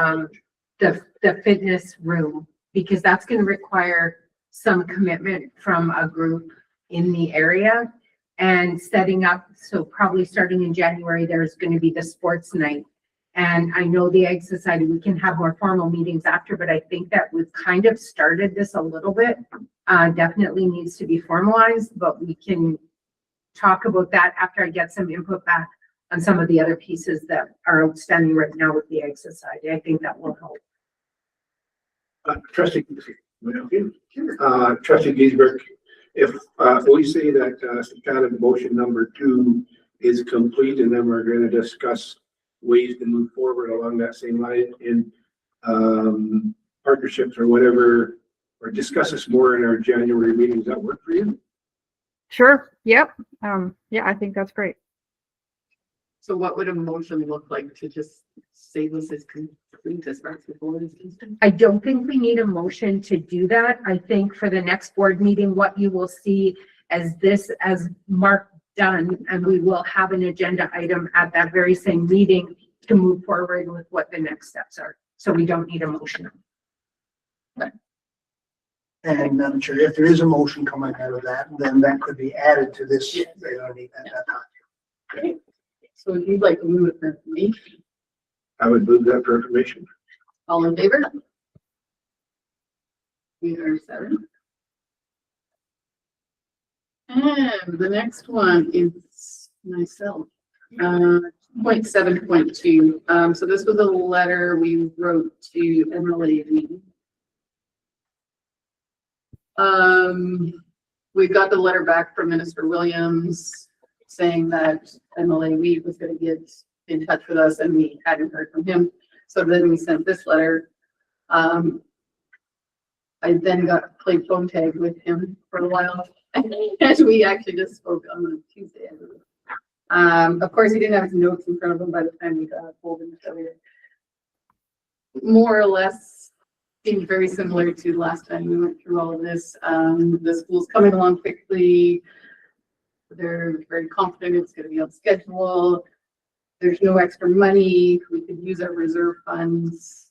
fitness room, because that's gonna require some commitment from a group in the area and setting up. So probably starting in January, there's gonna be the sports night. And I know the Ag Society, we can have more formal meetings after, but I think that we've kind of started this a little bit. Definitely needs to be formalized, but we can talk about that after I get some input back on some of the other pieces that are outstanding right now with the Ag Society. I think that will help. Trustee Giesberg, if we say that kind of motion number 2 is complete, and then we're going to discuss ways to move forward along that same line in partnerships or whatever, or discuss this more in our January meeting. Does that work for you? Sure. Yep. Yeah, I think that's great. So what would a motion look like to just say this is complete as far as the board is concerned? I don't think we need a motion to do that. I think for the next board meeting, what you will see as this as marked done, and we will have an agenda item at that very same meeting to move forward with what the next steps are. So we don't need a motion. and I'm sure if there is a motion coming out of that, then that could be added to this. At that time. So if you'd like to move it for information, I would move that for information. all in favor? We are 7. And the next one is myself. 0.7.2. So this was a letter we wrote to MLA. We got the letter back from Minister Williams saying that MLA Weed was going to get in touch with us, and we hadn't heard from him. So then we sent this letter. I then got played phone tag with him for a while, and we actually just spoke on Tuesday. Of course, he didn't have his notes in front of him by the time we got hold of each other. More or less seemed very similar to last time we went through all of this. The school's coming along quickly. They're very confident it's going to be on schedule. There's no extra money. We could use our reserve funds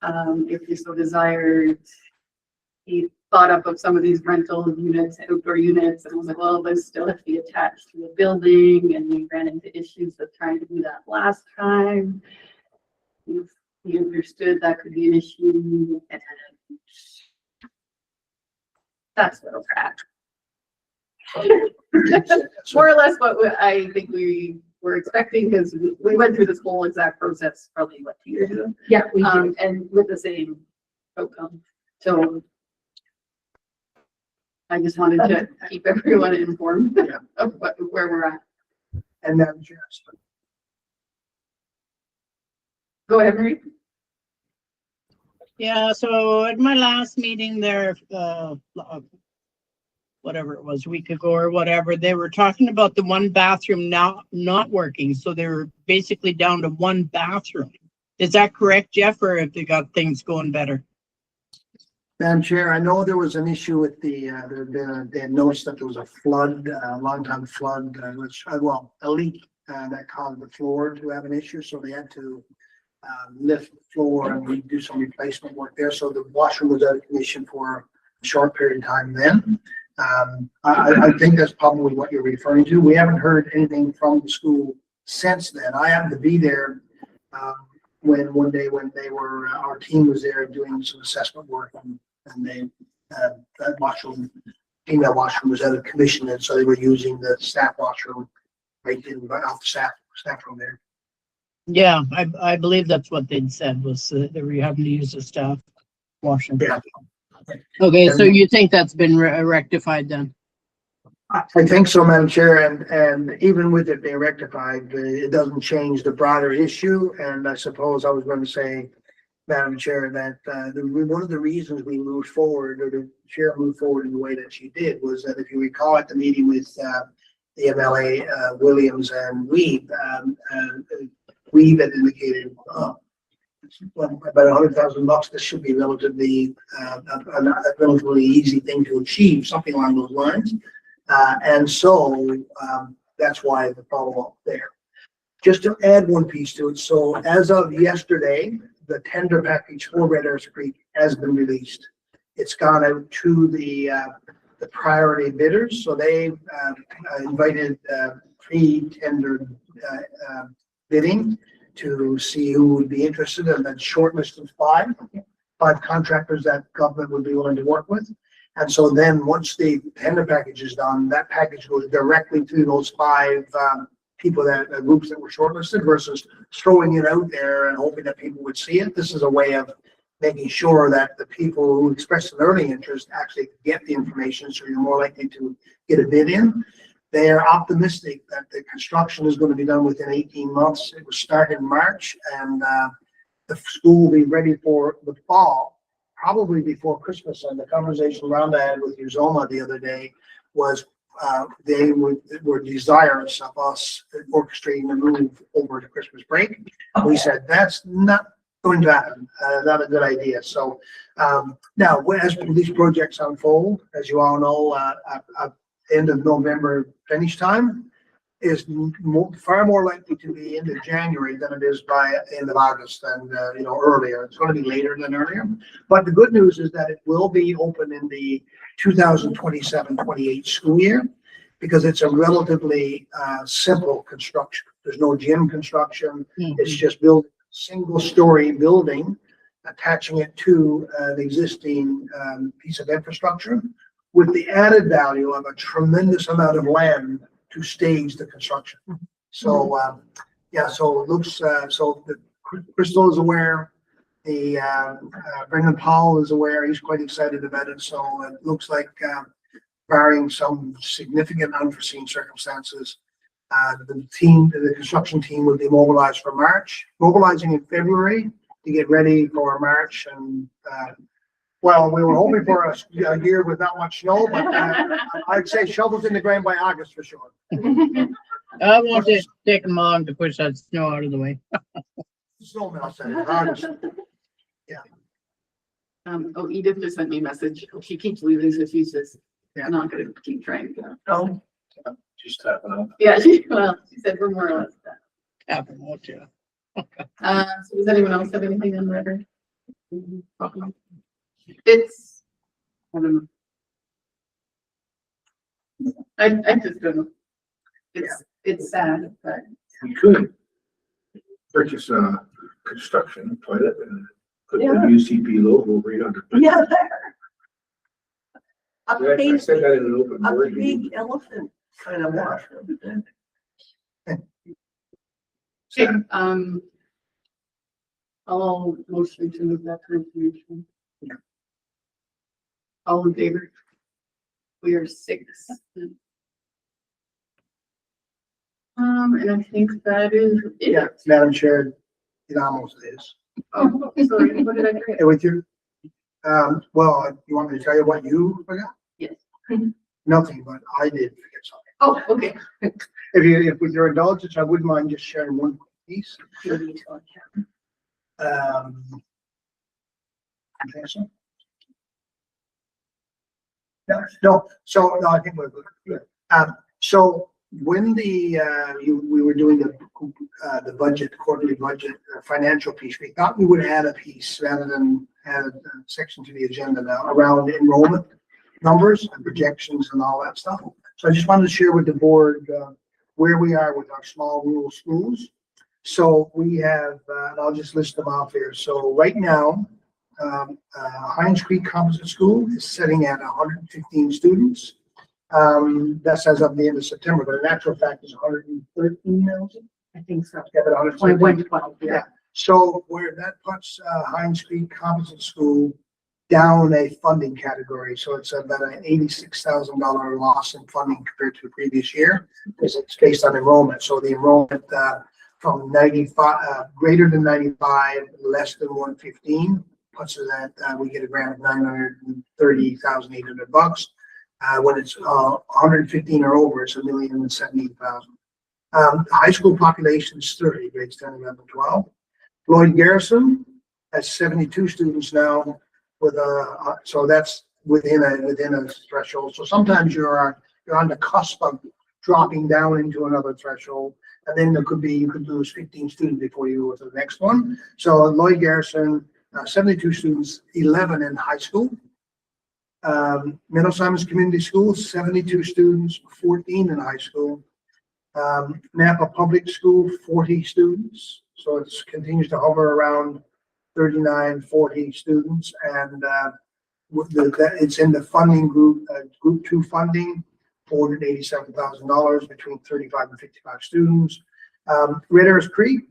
if we so desired. He thought up of some of these rental units, outdoor units, and was like, well, those still have to be attached to a building, and we ran into issues of trying to do that last time. He understood that could be an issue, and that's where we're at. More or less what I think we were expecting, because we went through this whole exact process probably, what, 2 years ago? Yeah, we do. And with the same outcome. So I just wanted to keep everyone informed of where we're at. And then just Go ahead, Marie. Yeah, so at my last meeting there, whatever it was, a week ago or whatever, they were talking about the one bathroom now not working. So they were basically down to one bathroom. Is that correct, Jeff, or have they got things going better? Madam Chair, I know there was an issue with they had noticed that there was a flood, a long time flood, a leak that caused the floor to have an issue. So they had to lift the floor and do some replacement work there. So the washroom was out of commission for a short period of time then. I think that's probably what you're referring to. We haven't heard anything from the school since then. I happened to be there when one day when they were, our team was there doing some assessment work and they, that washroom, female washroom was out of commission, and so they were using the staff washroom right off the staff room there. Yeah, I believe that's what they'd said was they were having to use the staff washroom. Yeah. Okay, so you think that's been rectified then? I think so, Madam Chair, and even with it being rectified, it doesn't change the broader issue. And I suppose I was going to say, Madam Chair, that one of the reasons we moved forward, or the chair moved forward in the way that she did, was that if you recall at the meeting with the MLA Williams and Weeb, Weeb had indicated about $100,000. This should be relatively a relatively easy thing to achieve, something along those lines. And so that's why the follow-up there. Just to add one piece to it, so as of yesterday, the tender package for Red Earth Creek has been released. It's gone out to the priority bidders, so they invited pre-tender bidding to see who would be interested, and then shortlisted five contractors that government would be willing to work with. And so then once the tender package is done, that package goes directly to those five people groups that were shortlisted versus throwing it out there and hoping that people would see it. This is a way of making sure that the people who express an early interest actually get the information, so you're more likely to get a bid in. They are optimistic that the construction is going to be done within 18 months. It was started in March, and the school will be ready for the fall, probably before Christmas. And the conversation Rhonda had with Uzoma the other day was they were desirous of us orchestrating the move over to Christmas break. We said that's not going to happen, not a good idea. So now, as these projects unfold, as you all know, end of November finish time is far more likely to be into January than it is by end of August and earlier. It's going to be later than earlier. But the good news is that it will be open in the 2027-28 school year, because it's a relatively simple construction. There's no gym construction. It's just building a single-story building, attaching it to the existing piece of infrastructure, with the added value of a tremendous amount of land to stage the construction. So, so it looks, so Crystal is aware, the Brendan Powell is aware, he's quite excited about it. So it looks like, barring some significant unforeseen circumstances, the construction team will be mobilized for March, mobilizing in February to get ready for March. And well, we were hoping for a year with not much snow, but I'd say shovels in the ground by August for sure. I won't just take them long to push that snow out of the way. Snow melts in August. Edith just sent me a message. She keeps losing, so she's just not going to keep trying. Oh, Just tapping out. Yeah, she said we're more or less done. Happen, won't you? So does anyone else have anything on record? It's, I don't know. I just don't know. It's sad, but We could purchase a construction toilet and put the UCP logo right under. yeah, there. I said that in an open A board big meeting. elephant kind of washroom. okay, I'll motion to move that for information. All in favor? We are 6. And I think that is it. Yeah, Madam Chair, it almost is. Oh, sorry, what did I forget? And with your Well, you want me to tell you what you forgot? Yes. Nothing, but I did forget something. Oh, okay. If with your indulgence, I wouldn't mind just sharing one piece. I think so. No, so, no, I think we're good. So when we were doing the budget, quarterly budget, financial piece, we thought we would add a piece rather than add a section to the agenda now around enrollment numbers and projections and all that stuff. So I just wanted to share with the board, where we are with our small rural schools. So we have, and I'll just list them off here. So right now, Hines Creek Composite School is sitting at 115 students. That's as of the end of September, but in actual fact is 113 now. I think so. Yeah, but 113. 112, Yeah. So where that puts Hines Creek Composite School down a funding category. So it's about an $86,000 loss in funding compared to the previous year because it's based on enrollment. So the enrollment from 95, greater than 95, less than 115 puts it at, we get a grant of $930,800. When it's 115 or over, it's $1,078,000. The high school population is 30, grades 10, 11, 12. Lloyd Garrison has 72 students now with so that's within a threshold. So sometimes you're on the cusp of dropping down into another threshold, and then there could be, you could lose 15 students before you go to the next one. So Lloyd Garrison, 72 students, 11 in high school. Middle Simons Community School, 72 students, 14 in high school. Napa Public School, 40 students. So it continues to hover around 39, 40 students. And it's in the funding group, group 2 funding, $487,000 between 35 and 55 students. Ritter's Creek,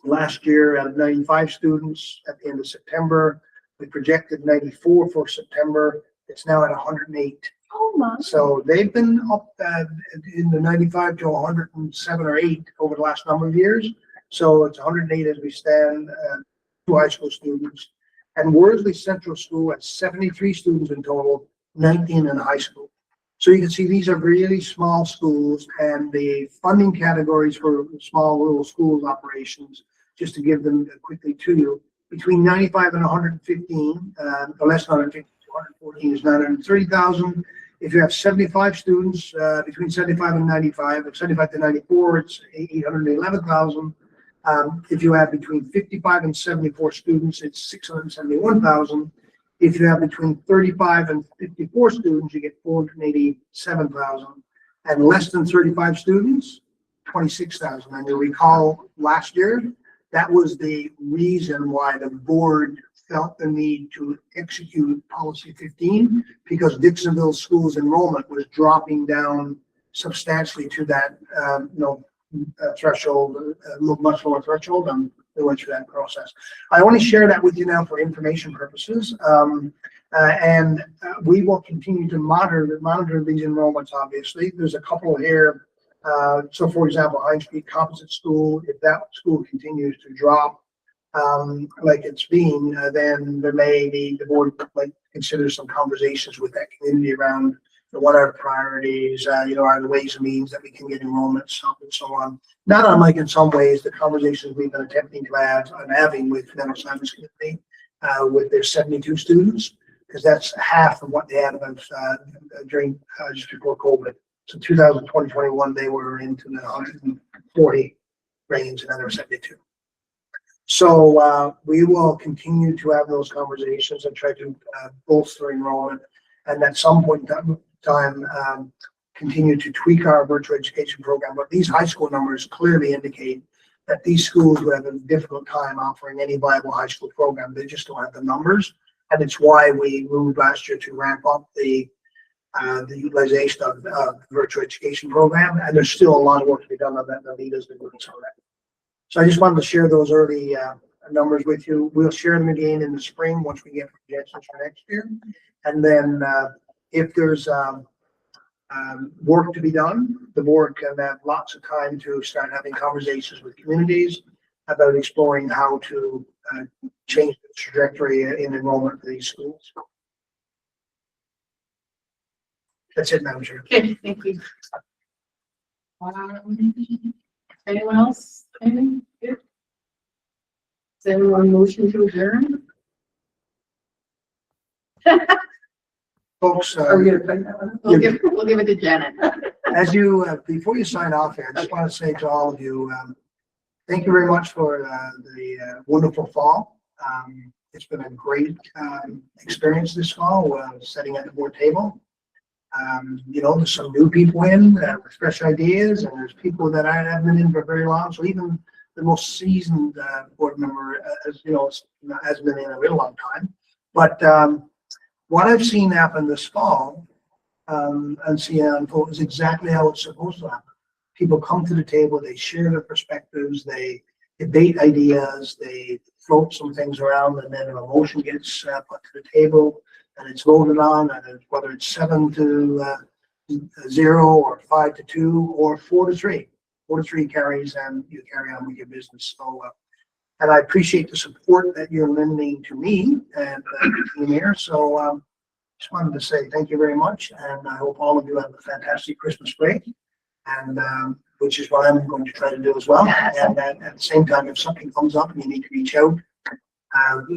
last year out of 95 students at the end of September. We projected 94 for September. It's now at 108. Oh my. So they've been up in the 95 to 107 or 8 over the last number of years. So it's 108 as we stand, 2 high school students. And Worsley Central School at 73 students in total, 19 in high school. So you can see these are really small schools, and the funding categories for small rural schools operations, just to give them quickly to you, between 95 and 115, or less than 115 to 114 is 930,000. If you have 75 students, between 75 and 95, and 75 to 94, it's 811,000. If you have between 55 and 74 students, it's 671,000. If you have between 35 and 54 students, you get 487,000. And less than 35 students, 26,000. And you'll recall last year, that was the reason why the board felt the need to execute policy 15, because Dixonville schools enrollment was dropping down substantially to that, threshold, much lower threshold, and we went through that process. I only share that with you now for information purposes, and we will continue to monitor these enrollments. Obviously, there's a couple here. So, for example, Hines Creek Composite School, if that school continues to drop like it's been, then there may be, the board might consider some conversations with that community around what are the priorities, are the ways and means that we can get enrollments up and so on. Not unlike in some ways the conversations we've been attempting to have and having with Middle Simons Community with their 72 students, because that's half of what they had during just before COVID. So 2020-21, they were into the 140 range, and then there were 72. So we will continue to have those conversations and try to bolster enrollment, and at some point in time continue to tweak our virtual education program. But these high school numbers clearly indicate that these schools would have a difficult time offering any viable high school program. They just don't have the numbers, and it's why we moved last year to ramp up the utilization of the virtual education program. And there's still a lot of work to be done on that. Anita's been doing some of that. So I just wanted to share those early numbers with you. We'll share them again in the spring once we get projections for next year. And then if there's work to be done, the board can have lots of time to start having conversations with communities about exploring how to change the trajectory in enrollment for these schools. That's it, Madam Chair. Okay, thank you. Anyone else? Anything? Good. Is anyone motion to adjourn? Folks, Are we gonna put that one? We'll give it to Janet. as you, before you sign off here, I just want to say to all of you, thank you very much for the wonderful fall. It's been a great experience this fall, sitting at the board table. You know, there's some new people in with fresh ideas, and there's people that I haven't been in for very long. So even the most seasoned board member, as you know, hasn't been in a real long time. But what I've seen happen this fall and see unfold is exactly how it's supposed to happen. People come to the table, they share their perspectives, they debate ideas, they float some things around, and then a motion gets put to the table and it's voted on, and whether it's 7-0 or 5-2 or 4-3. 4-3 carries, and you carry on with your business. So, and I appreciate the support that you're lending to me and the team here. So, just wanted to say thank you very much, and I hope all of you have a fantastic Christmas break, and which is what I'm going to try to do as well. And at the same time, if something comes up and you need to reach out,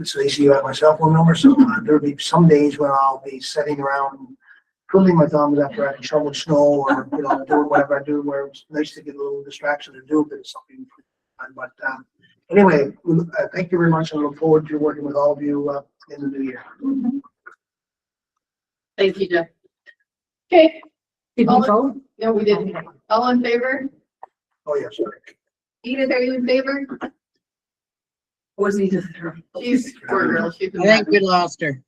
so they see you have my cell phone number. So there'll be some days when I'll be sitting around twiddling my thumbs after I shovel snow or doing whatever I do, where it's nice to get a little distraction and do a bit of something. But anyway, thank you very much, and I look forward to working with all of you in the new year. Thank you, Jeff. Okay. Did we vote? No, we didn't. All in favor? Oh, yes, sorry. Edith, are you in favor? Was he just? She's poor girl. She's I think we lost her.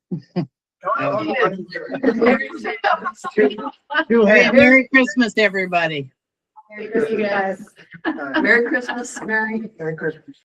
Merry Christmas, everybody. Merry Christmas. Merry Christmas, Mary. Merry Christmas.